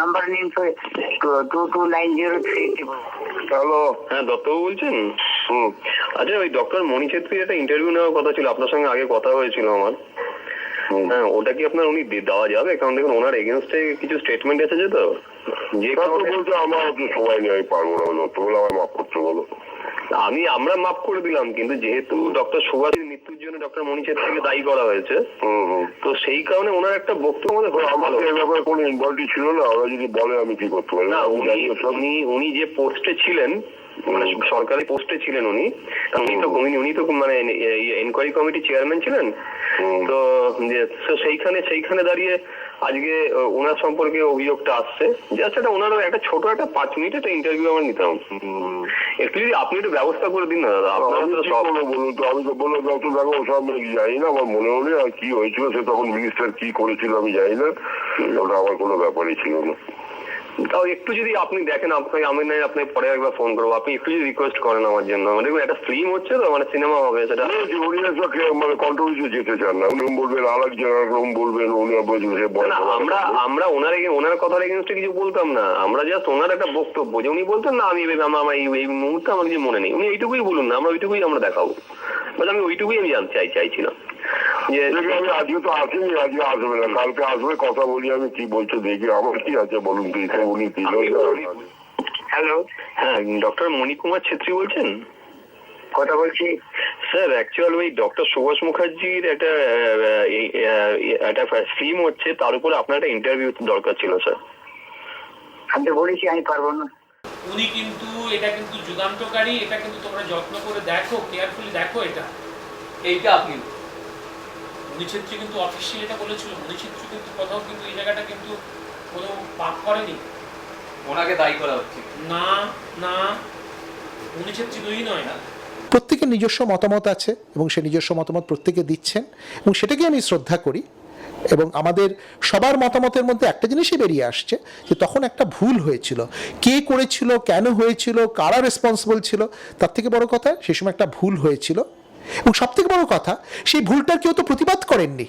নাম্বার নিন 229033। হ্যালো, হ্যাঁ দত্তবাবু বলছেন? আচ্ছা, ওই ডক্টর মণি ছেত্রীর একটা ইন্টারভিউ নেওয়ার কথা ছিল, আপনার সঙ্গে আগে কথা হয়েছিল আমার। হ্যাঁ, ওটা কি আপনার উনি দেওয়া যাবে? কারণ দেখুন ওনার এগেনস্টে কিছু স্টেটমেন্ট এসেছে, তো যে বলতে আমার সময় নেই, পারবো না, আমার মাফ করতে বলো। আমরা মাফ করে দিলাম, কিন্তু যেহেতু ডক্টর সুভাষের মৃত্যুর জন্য ডক্টর মণি ছেত্রীকে দায়ী করা হয়েছে, তো সেই কারণে ওনার একটা বক্তব্য আমাদের এই ব্যাপারে কোনো ইনভলভ ছিল না, ওরা যদি বলে আমি কি করতে পারি না। উনি যে পোস্টে ছিলেন, মানে সরকারি পোস্টে ছিলেন উনি তো মানে এনকোয়ারি কমিটি চেয়ারম্যান ছিলেন, তো সেইখানে দাঁড়িয়ে আজকে ওনার সম্পর্কে অভিযোগটা আসছে। জাস্ট এটা ওনারও একটা ছোট একটা 5 মিনিট একটা ইন্টারভিউ আমরা নিতাম, একটু যদি আপনি একটু ব্যবস্থা করে দিন না দাদা। আপনারা তো সব বলুন তো, আমি তো বললো ডক্টর দেখো সব জানি না, আমার মনে হলে আর কি হয়েছিল সে তখন মিনিস্টার কি করেছিল আমি জানি না, ওটা আমার কোনো ব্যাপারই ছিল না। তাও একটু যদি আপনি দেখেন, আমি নাই আপনাকে পরে একবার ফোন করবো, আপনি একটু যদি রিকোয়েস্ট করেন আমার জন্য। দেখুন একটা ফিল্ম হচ্ছে তো, মানে সিনেমা হবে, সেটা মানে কন্ট্রোভার্সি যেতে চান না, উনি বলবেন আরেকজন বলবেন, উনি আমরা ওনার কথার এগেনস্টে কিছু বলতাম না, আমরা জাস্ট ওনার একটা বক্তব্য যে উনি বলতেন না, আমি এই মুহূর্তে আমার কিছু মনে নেই, উনি এইটুকুই বলুন না, আমরা ওইটুকুই আমরা দেখাবো, আমি ওইটুকুই আমি জানতে চাইছিলাম। আমি আজকে তো আসেনি, আজকে আসবে না, কালকে আসবে, কথা বলি আমি কি বলছে দেখি, আমার কি আছে বলুন তো। উনি হ্যালো, হ্যাঁ ডক্টর মণিকুমার ছেত্রী বলছেন? কথা বলছি স্যার। অ্যাকচুয়ালি ওই ডক্টর সুভাষ মুখার্জির একটা ফিল্ম হচ্ছে, তার উপরে আপনার একটা ইন্টারভিউ দরকার ছিল স্যার। আমি বলেছি আমি পারবো না।
উনি কিন্তু এটা কিন্তু যুগান্তকারী, এটা কিন্তু তোমরা যত্ন করে দেখো, কেয়ারফুলি দেখো, এইটা আপনি মণি ছেত্রী কিন্তু অফিসিয়ালি এটা বলেছিল। মণি ছেত্রী কিন্তু কোথাও কিন্তু এই জায়গাটা কিন্তু কোনো পাপ করেনি, ওনাকে দায়ী করা হচ্ছে না। মণি ছেত্রী দোষী নয় না।
প্রত্যেকের নিজস্ব মতামত আছে এবং সে নিজস্ব মতামত প্রত্যেকে দিচ্ছেন এবং সেটাকে আমি শ্রদ্ধা করি, এবং আমাদের সবার মতামতের মধ্যে একটা জিনিসই বেরিয়ে আসছে যে তখন একটা ভুল হয়েছিল, কে করেছিল, কেন হয়েছিল, কারা রেসপন্সিবল ছিল, তার থেকে বড় কথা সে সময় একটা ভুল হয়েছিল এবং সবথেকে বড় কথা, সেই ভুলটার কেউ তো প্রতিবাদ করেননি।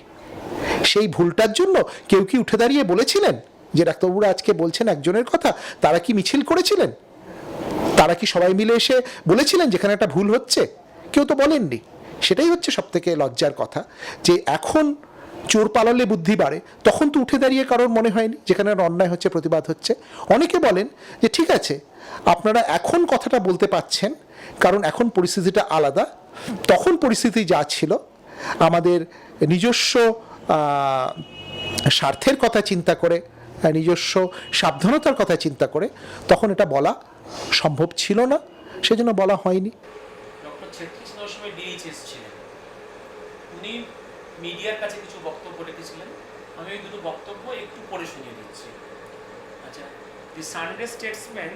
সেই ভুলটার জন্য কেউ কি উঠে দাঁড়িয়ে বলেছিলেন যে ডাক্তারবাবুরা আজকে বলছেন একজনের কথা, তারা কি মিছিল করেছিলেন? তারা কি সবাই মিলে এসে বলেছিলেন যেখানে একটা ভুল হচ্ছে? কেউ তো বলেননি। সেটাই হচ্ছে সবথেকে লজ্জার কথা, যে এখন চোর পালালে বুদ্ধি বাড়ে, তখন তো উঠে দাঁড়িয়ে কারোর মনে হয়নি যেখানে অন্যায় হচ্ছে প্রতিবাদ হচ্ছে। অনেকে বলেন যে ঠিক আছে, আপনারা এখন কথাটা বলতে পারছেন কারণ এখন পরিস্থিতিটা আলাদা, তখন পরিস্থিতি যা ছিল আমাদের নিজস্ব স্বার্থের কথা চিন্তা করে, নিজস্ব সাবধানতার কথা চিন্তা করে তখন এটা বলা সম্ভব ছিল না, সেজন্য বলা হয়নি।
ডক্টর ছেত্রী সময় ডিএইচএস ছিলেন, উনি মিডিয়ার কাছে কিছু বক্তব্য রেখেছিলেন। আমি ওই দুটো বক্তব্য একটু পড়ে শুনিয়ে দিচ্ছি। আচ্ছা, দি সানডে স্টেটসম্যান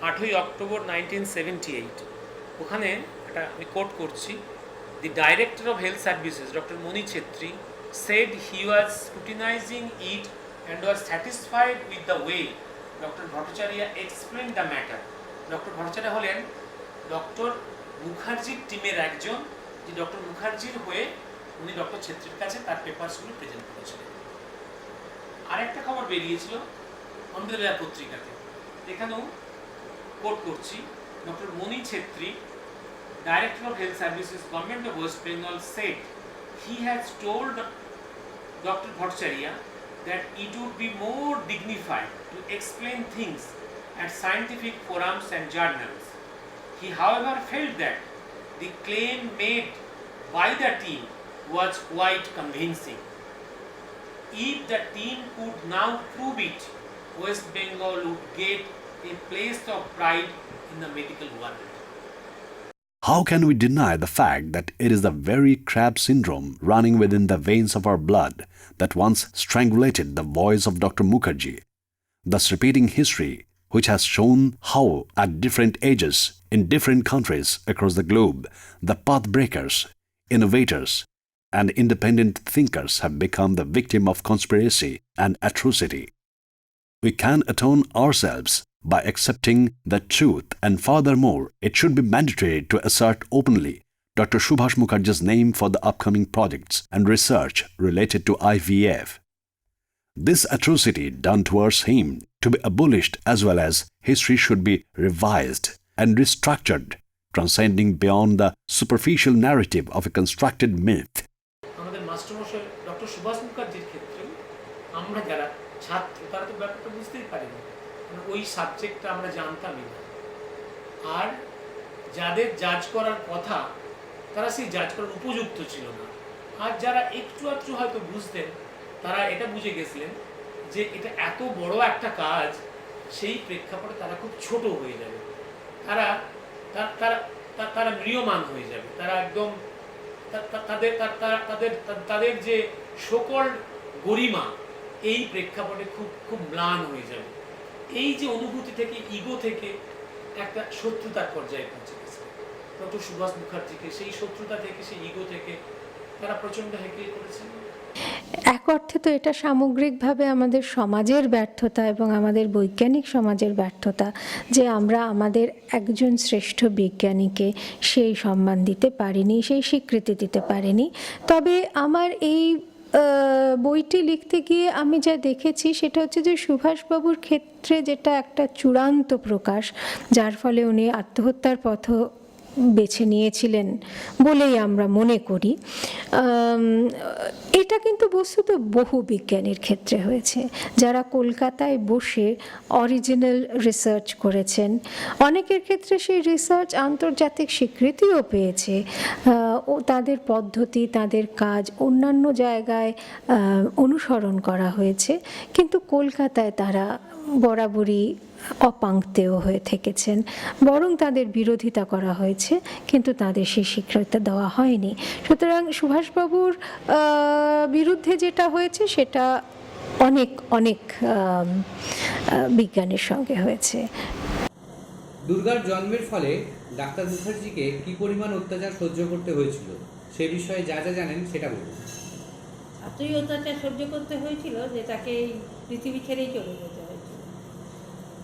8ই অক্টোবর 1978, ওখানে একটা আমি কোট করছি, the director of health services doctor Mani Chhetri said he was scrutinizing it and was satisfied with the way Dr. Bhattacharya explained the matter. Doctor Bhattacharya হলেন ডক্টর মুখার্জির টিমের একজন, যে ডক্টর মুখার্জির হয়ে উনি ডক্টর ছেত্রীর কাছে তার পেপারসগুলো প্রেজেন্ট করেছিলেন। আরেকটা খবর বেরিয়েছিল অমৃতবেলা পত্রিকাতে, এখানেও কোট করছি, doctor Mani Chhetri, director of health services, government of West Bengal, said he has told Dr. Bhattacharya that it would be more dignified to explain things at scientific forums and journals. He, however, felt that the claim made by the team was quite convincing. If the team could now prove it, West Bengal would get a place of pride in the medical world.
How can we deny the fact that it is the very Crab syndrome running within the veins of our blood that once strangulated the voice of Dr. Mukherjee, thus repeating history which has shown how at different ages in different countries across the globe the pathbreakers, innovators and independent thinkers have become the victim of conspiracy and atrocity. We can atone ourselves by accepting the truth, and furthermore it should be mandatory to assert openly Dr. Subhas Mukherjee's name for the upcoming projects and research related to IVF. This atrocity done towards him to be abolished, as well as history should be revised and restructured, transcending beyond the superficial narrative of a constructed myth.
আমাদের মাস্টারমশাই doctor Subhash মুখার্জির ক্ষেত্রে আমরা যারা ছাত্র তারা তো ব্যাপারটা বুঝতেই পারিনি, ওই সাবজেক্টটা আমরা জানতামই না। আর যাদের জাজ করার কথা তারা সেই জাজ করার উপযুক্ত ছিল না। আর যারা একটু আধটু হয়তো বুঝতেন তারা এটা বুঝে গেছিলেন যে এটা এত বড় একটা কাজ, সেই প্রেক্ষাপটে তারা খুব ছোট হয়ে যাবে, তারা তারা তারা ম্রিয়মান হয়ে যাবে, তারা একদম তাদের যে সকল গরিমা এই প্রেক্ষাপটে খুব খুব ম্লান হয়ে যাবে। এই যে অনুভূতি থেকে, ইগো থেকে একটা শত্রুতার পর্যায়ে পৌঁছে গেছে ডক্টর সুভাষ মুখার্জিকে। সেই শত্রুতা থেকে, সেই ইগো থেকে তারা প্রচণ্ড হেঁকে করেছেন।
এক অর্থে তো এটা সামগ্রিকভাবে আমাদের সমাজের ব্যর্থতা এবং আমাদের বৈজ্ঞানিক সমাজের ব্যর্থতা যে আমরা আমাদের একজন শ্রেষ্ঠ বিজ্ঞানীকে সেই সম্মান দিতে পারিনি, সেই স্বীকৃতি দিতে পারিনি। তবে আমার এই বইটি লিখতে গিয়ে আমি যা দেখেছি সেটা হচ্ছে যে সুভাষবাবুর ক্ষেত্রে যেটা একটা চূড়ান্ত প্রকাশ, যার ফলে উনি আত্মহত্যার পথ বেছে নিয়েছিলেন বলেই আমরা মনে করি। এটা কিন্তু বস্তুত বহু বিজ্ঞানীর ক্ষেত্রে হয়েছে, যারা কলকাতায় বসে অরিজিনাল রিসার্চ করেছেন। অনেকের ক্ষেত্রে সেই রিসার্চ আন্তর্জাতিক স্বীকৃতিও পেয়েছে, ও তাদের পদ্ধতি, তাদের কাজ অন্যান্য জায়গায় অনুসরণ করা হয়েছে, কিন্তু কলকাতায় তারা বরাবরই অপাঙ্ক্তেয় হয়ে থেকেছেন, বরং তাদের বিরোধিতা করা হয়েছে, কিন্তু তাদের সেই স্বীকৃতি দেওয়া হয়নি। সুতরাং সুভাষবাবুর বিরুদ্ধে যেটা হয়েছে সেটা অনেক অনেক বিজ্ঞানের সঙ্গে হয়েছে।
দুর্গার জন্মের ফলে ডাক্তার মুখার্জিকে কি পরিমাণ অত্যাচার সহ্য করতে হয়েছিল সে বিষয়ে যা যা জানেন সেটা বলুন।
এতই অত্যাচার সহ্য করতে হয়েছিল যে তাকে পৃথিবী ছেড়েই চলে যেতে হয়েছিল।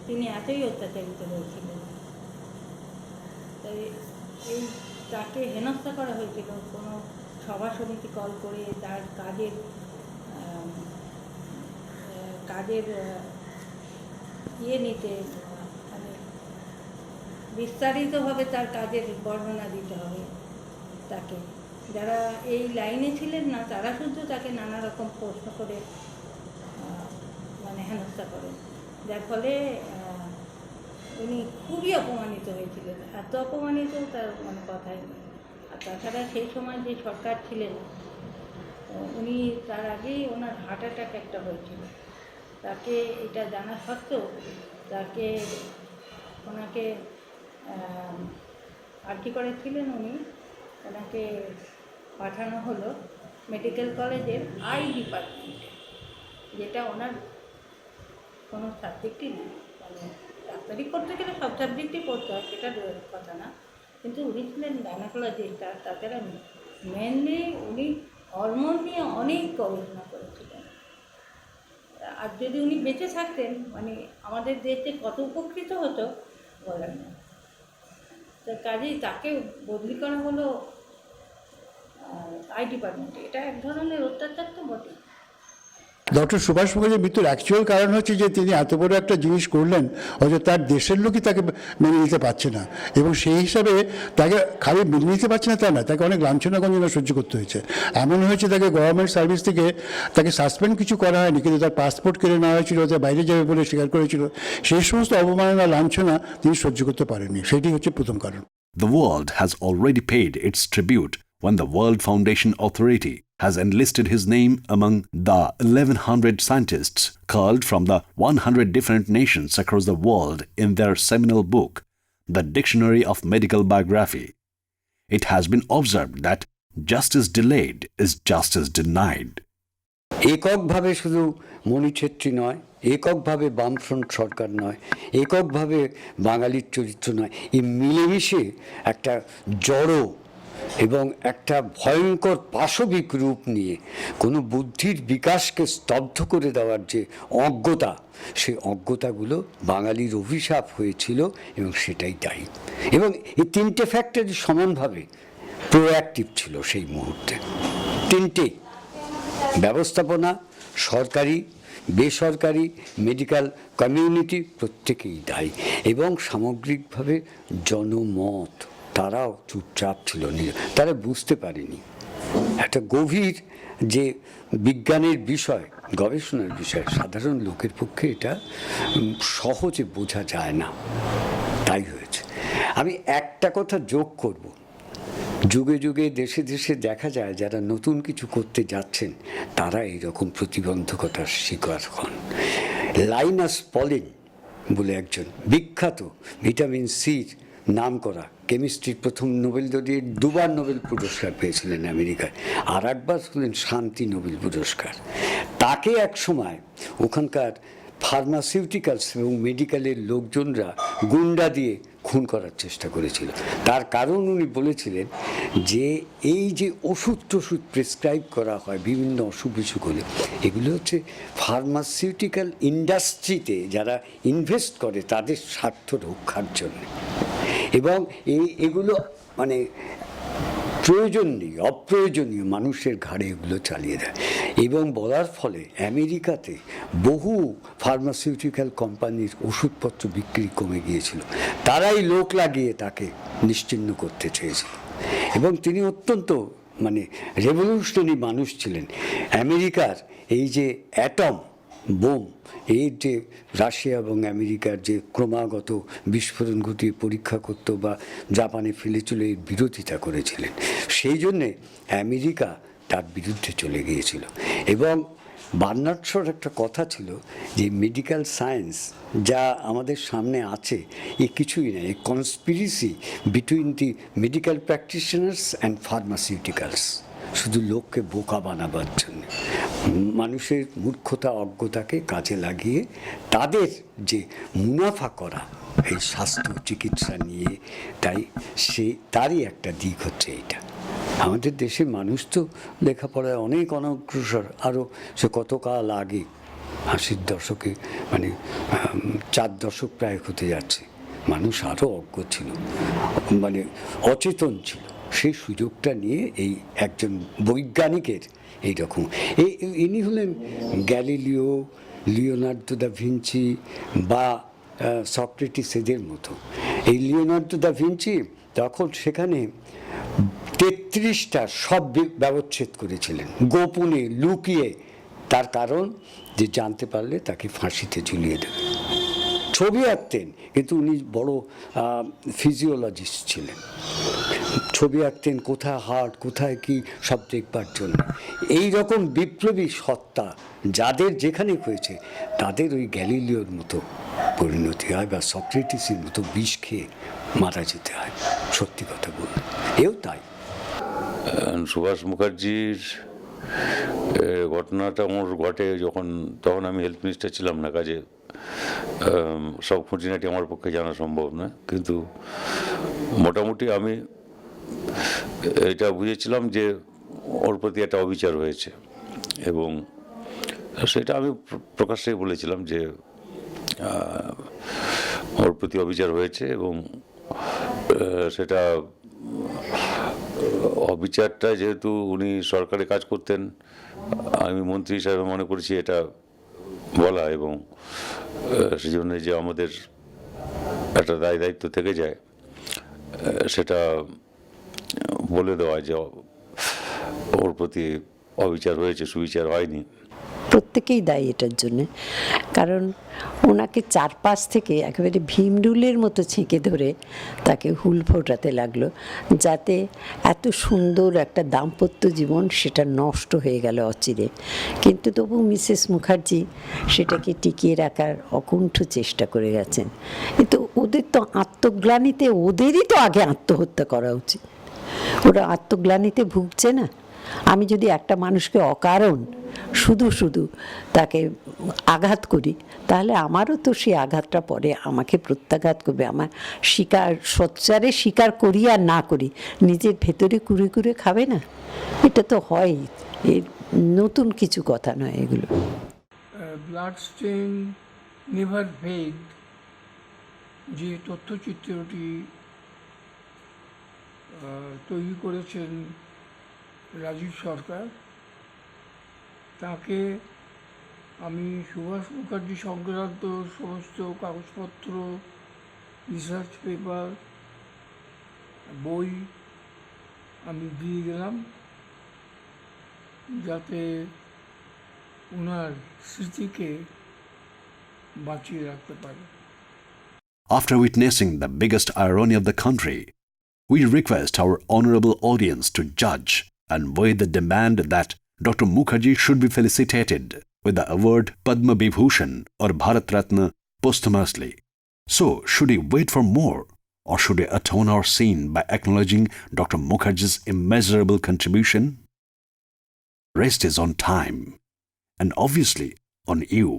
তিনি এতই অত্যাচারিত হয়েছিলেন। তাই এই তাকে হেনস্থা করা হয়েছিল কোনো সভা সমিতি কল করে তার কাজের নিতে, মানে বিস্তারিতভাবে তার কাজের বর্ণনা দিতে হবে তাকে। যারা এই লাইনে ছিলেন না তারা শুধু তাকে নানা রকম প্রশ্ন করে মানে হেনস্থা করেন, যার ফলে উনি খুবই অপমানিত হয়েছিলেন। এত অপমানিত তার মানে কথাই নেই। আর তাছাড়া সেই সময় যে সরকার ছিলেন উনি তার আগেই ওনার হার্ট অ্যাটাক একটা হয়েছিল, তাকে এটা জানা সত্ত্বেও ওনাকে আর কি করেছিলেন উনি, ওনাকে পাঠানো হলো মেডিকেল কলেজের আই ডিপার্টমেন্টে, যেটা ওনার কোনো সাবজেক্টই নেই। মানে ডাক্তারি করতে গেলে সব সাবজেক্টই পড়তে হয়, সেটা কথা না, কিন্তু উনি ছিলেন গাইনোকোলজিস্ট। আর তাছাড়া মেনলি উনি হরমোন নিয়ে অনেক গবেষণা করেছিলেন। আর যদি উনি বেঁচে থাকতেন মানে আমাদের দেশে কত উপকৃত হতো বলার না। তো কাজেই তাকে বদলি করা হলো আই ডিপার্টমেন্টে। এটা এক ধরনের অত্যাচার তো বটেই।
ডক্টর সুভাষ মুখার্জির মৃত্যুর অ্যাকচুয়াল কারণ হচ্ছে যে তিনি এত বড় একটা জিনিস করলেন হয়তো তার দেশের লোকই তাকে মেনে নিতে পারছে না, এবং সেই হিসাবে তাকে খালি মেনে নিতে পারছে না তা না, তাকে অনেক লাঞ্ছনা গঞ্জনা সহ্য করতে হয়েছে। এমন হয়েছে তাকে গভর্নমেন্ট সার্ভিস থেকে তাকে সাসপেন্ড কিছু করা হয়নি, কিন্তু তার পাসপোর্ট কেড়ে নেওয়া হয়েছিল, তার বাইরে যাবে বলে স্বীকার করেছিল। সেই সমস্ত অবমাননা লাঞ্ছনা তিনি সহ্য করতে পারেননি, সেটি হচ্ছে প্রথম কারণ।
The world has already paid its tribute when the World Foundation Authority has enlisted his name among the 1100 scientists culled from the 100 different nations across the world in their seminal book, The Dictionary of Medical Biography. It has been observed that justice delayed is justice denied.
এককভাবে শুধু মণিছেত্রী নয়, এককভাবে বামফ্রন্ট সরকার নয়, এককভাবে বাঙালির চরিত্র নয়, এই মিলেমিশে একটা জড়ো এবং একটা ভয়ঙ্কর পাশবিক রূপ নিয়ে কোনো বুদ্ধির বিকাশকে স্তব্ধ করে দেওয়ার যে অজ্ঞতা, সেই অজ্ঞতাগুলো বাঙালির অভিশাপ হয়েছিল এবং সেটাই দায়ী। এবং এই তিনটে ফ্যাক্টরি সমানভাবে প্রোঅ্যাক্টিভ ছিল সেই মুহূর্তে। তিনটেই, ব্যবস্থাপনা, সরকারি, বেসরকারি, মেডিকেল কমিউনিটি, প্রত্যেকেই দায়ী। এবং সামগ্রিকভাবে জনমত, তারাও চুপচাপ ছিল, তারা বুঝতে পারেনি। একটা গভীর যে বিজ্ঞানের বিষয়, গবেষণার বিষয়, সাধারণ লোকের পক্ষে এটা সহজে বোঝা যায় না, তাই হয়েছে। আমি একটা কথা যোগ করব, যুগে যুগে দেশে দেশে দেখা যায় যারা নতুন কিছু করতে যাচ্ছেন তারা এইরকম প্রতিবন্ধকতার শিকার হন। লাইনাস পলিন বলে একজন বিখ্যাত ভিটামিন সির নাম করা কেমিস্ট্রির প্রথম নোবেল দিয়ে দুবার নোবেল পুরস্কার পেয়েছিলেন আমেরিকায়, আর একবার হলেন শান্তি নোবেল পুরস্কার। তাকে এক সময় ওখানকার ফার্মাসিউটিক্যালস এবং মেডিকেলের লোকজনরা গুন্ডা দিয়ে খুন করার চেষ্টা করেছিল। তার কারণ উনি বলেছিলেন যে এই যে ওষুধ টষুধ প্রেসক্রাইব করা হয় বিভিন্ন অসুখ বিসুখ হলে, এগুলো হচ্ছে ফার্মাসিউটিক্যাল ইন্ডাস্ট্রিতে যারা ইনভেস্ট করে তাদের স্বার্থ রক্ষার জন্য, এবং এগুলো মানে প্রয়োজন নেই, অপ্রয়োজনীয় মানুষের ঘাড়ে এগুলো চালিয়ে দেয়। এবং বলার ফলে আমেরিকাতে বহু ফার্মাসিউটিক্যাল কোম্পানির ওষুধপত্র বিক্রি কমে গিয়েছিল, তারাই লোক লাগিয়ে তাকে নিশ্চিহ্ন করতে চেয়েছিল। এবং তিনি অত্যন্ত মানে রেভলিউশনারি মানুষ ছিলেন। আমেরিকার এই যে অ্যাটম বোম, এর যে রাশিয়া এবং আমেরিকার যে ক্রমাগত বিস্ফোরণ ঘটিয়ে পরীক্ষা করত বা জাপানে ফেলেছিল, এর বিরোধিতা করেছিলেন। সেই জন্যে আমেরিকা তার বিরুদ্ধে চলে গিয়েছিল। এবং বার্নার্ড শর একটা কথা ছিল যে মেডিকেল সায়েন্স যা আমাদের সামনে আছে এ কিছুই না, a conspiracy between the medical practitioners and pharmaceuticals, শুধু লোককে বোকা বানাবার জন্য, মানুষের মূর্খতা অজ্ঞতাকে কাজে লাগিয়ে তাদের যে মুনাফা করা এই স্বাস্থ্য চিকিৎসা নিয়ে, তাই তারই একটা দিক হচ্ছে এইটা। আমাদের দেশের মানুষ তো লেখাপড়ায় অনেক অনগ্রসর, আরও সে কতকাল আগে 80-র দশকে, মানে 4 দশক প্রায় হতে যাচ্ছে, মানুষ আরও অজ্ঞ ছিল, মানে অচেতন ছিল। সেই সুযোগটা নিয়ে এই একজন বৈজ্ঞানিকের এইরকম ইনি হলেন গ্যালিলিও, লিওনার্দো দা ভিঞ্চি বা সক্রেটিস এদের মতো। এই লিওনার্দো দা ভিঞ্চি তখন সেখানে 33টা সব ব্যবচ্ছেদ করেছিলেন গোপনে লুকিয়ে, তার কারণ যে জানতে পারলে তাকে ফাঁসিতে ঝুলিয়ে দেবে। ছবি আঁকতেন কিন্তু উনি বড় ফিজিওলজিস্ট ছিলেন, ছবি আঁকতেন কোথায় হার্ট কোথায় কি সব দেখবার জন্য। এই রকম বিপ্লবী সত্তা যাদের যেখানে হয়েছে তাদের ওই গ্যালিলিওর মতো পরিণতি হয় বা সক্রেটিসের মতো বিষ খেয়ে মারা যেতে হয়, সত্যি কথা বলুন। এও তাই।
সুভাষ মুখার্জির ঘটনাটা আমার ঘটে তখন আমি হেলথ মিনিস্টার ছিলাম না, কাজে সব খুঁটিনাটি আমার পক্ষে জানা সম্ভব না, কিন্তু মোটামুটি আমি এটা বুঝেছিলাম যে ওর প্রতি একটা অবিচার হয়েছে, এবং সেটা আমি প্রকাশ্যেই বলেছিলাম যে ওর প্রতি অবিচার হয়েছে, এবং সেটা অবিচারটা যেহেতু উনি সরকারে কাজ করতেন, আমি মন্ত্রী হিসাবে মনে করেছি এটা বলা, এবং সেই জন্য যে আমাদের একটা দায়িত্ব থেকে যায় সেটা বলে দেওয়া যে ওর প্রতি অবিচার হয়েছে, সুবিচার হয়নি।
প্রত্যেকেই দায়ী এটার জন্যে, কারণ ওনাকে চারপাশ থেকে একেবারে ভীমরুলের মতো ছেঁকে ধরে তাকে হুল ফোটাতে লাগলো, যাতে এত সুন্দর একটা দাম্পত্য জীবন সেটা নষ্ট হয়ে গেল অচিরে। কিন্তু তবু মিসেস মুখার্জি সেটাকে টিকিয়ে রাখার অকুণ্ঠ চেষ্টা করে গেছেন। কিন্তু ওদের তো আত্মগ্লানিতে ওদেরই তো আগে আত্মহত্যা করা উচিত, ওরা আত্মগ্লানিতে ভুগছে না। আমি যদি একটা মানুষকে অকারণ শুধু তাকে আঘাত করি, তাহলে আমারও তো সেই আঘাতটা পরে আমাকে প্রত্যাঘাত করবে। আমার সোচ্চারে স্বীকার করি আর না করি, নিজের ভেতরে কুড়ে কুড়ে খাবে না। এটা তো হয়, এর নতুন কিছু কথা নয় এগুলো।
ব্লাড স্টেইন নেভার ফেড যে তথ্যচিত্রটি তৈরি করেছেন রাজীব সরকার, তাকে আমি সুভাষ মুখার্জি সংক্রান্ত সমস্ত কাগজপত্র, রিসার্চ পেপার, বই আমি দিয়ে গেলাম, যাতে ওনার স্মৃতিকে বাঁচিয়ে রাখতে পারে।
After witnessing the biggest irony of the country, we request our honorable audience to judge and weigh the demand that Dr. Mukherjee should be felicitated with the award Padma Vibhushan or Bharat Ratna posthumously. So, should he wait for more, or should he atone our sin by acknowledging Dr. Mukherjee's immeasurable contribution? Rest is on time, and obviously on you.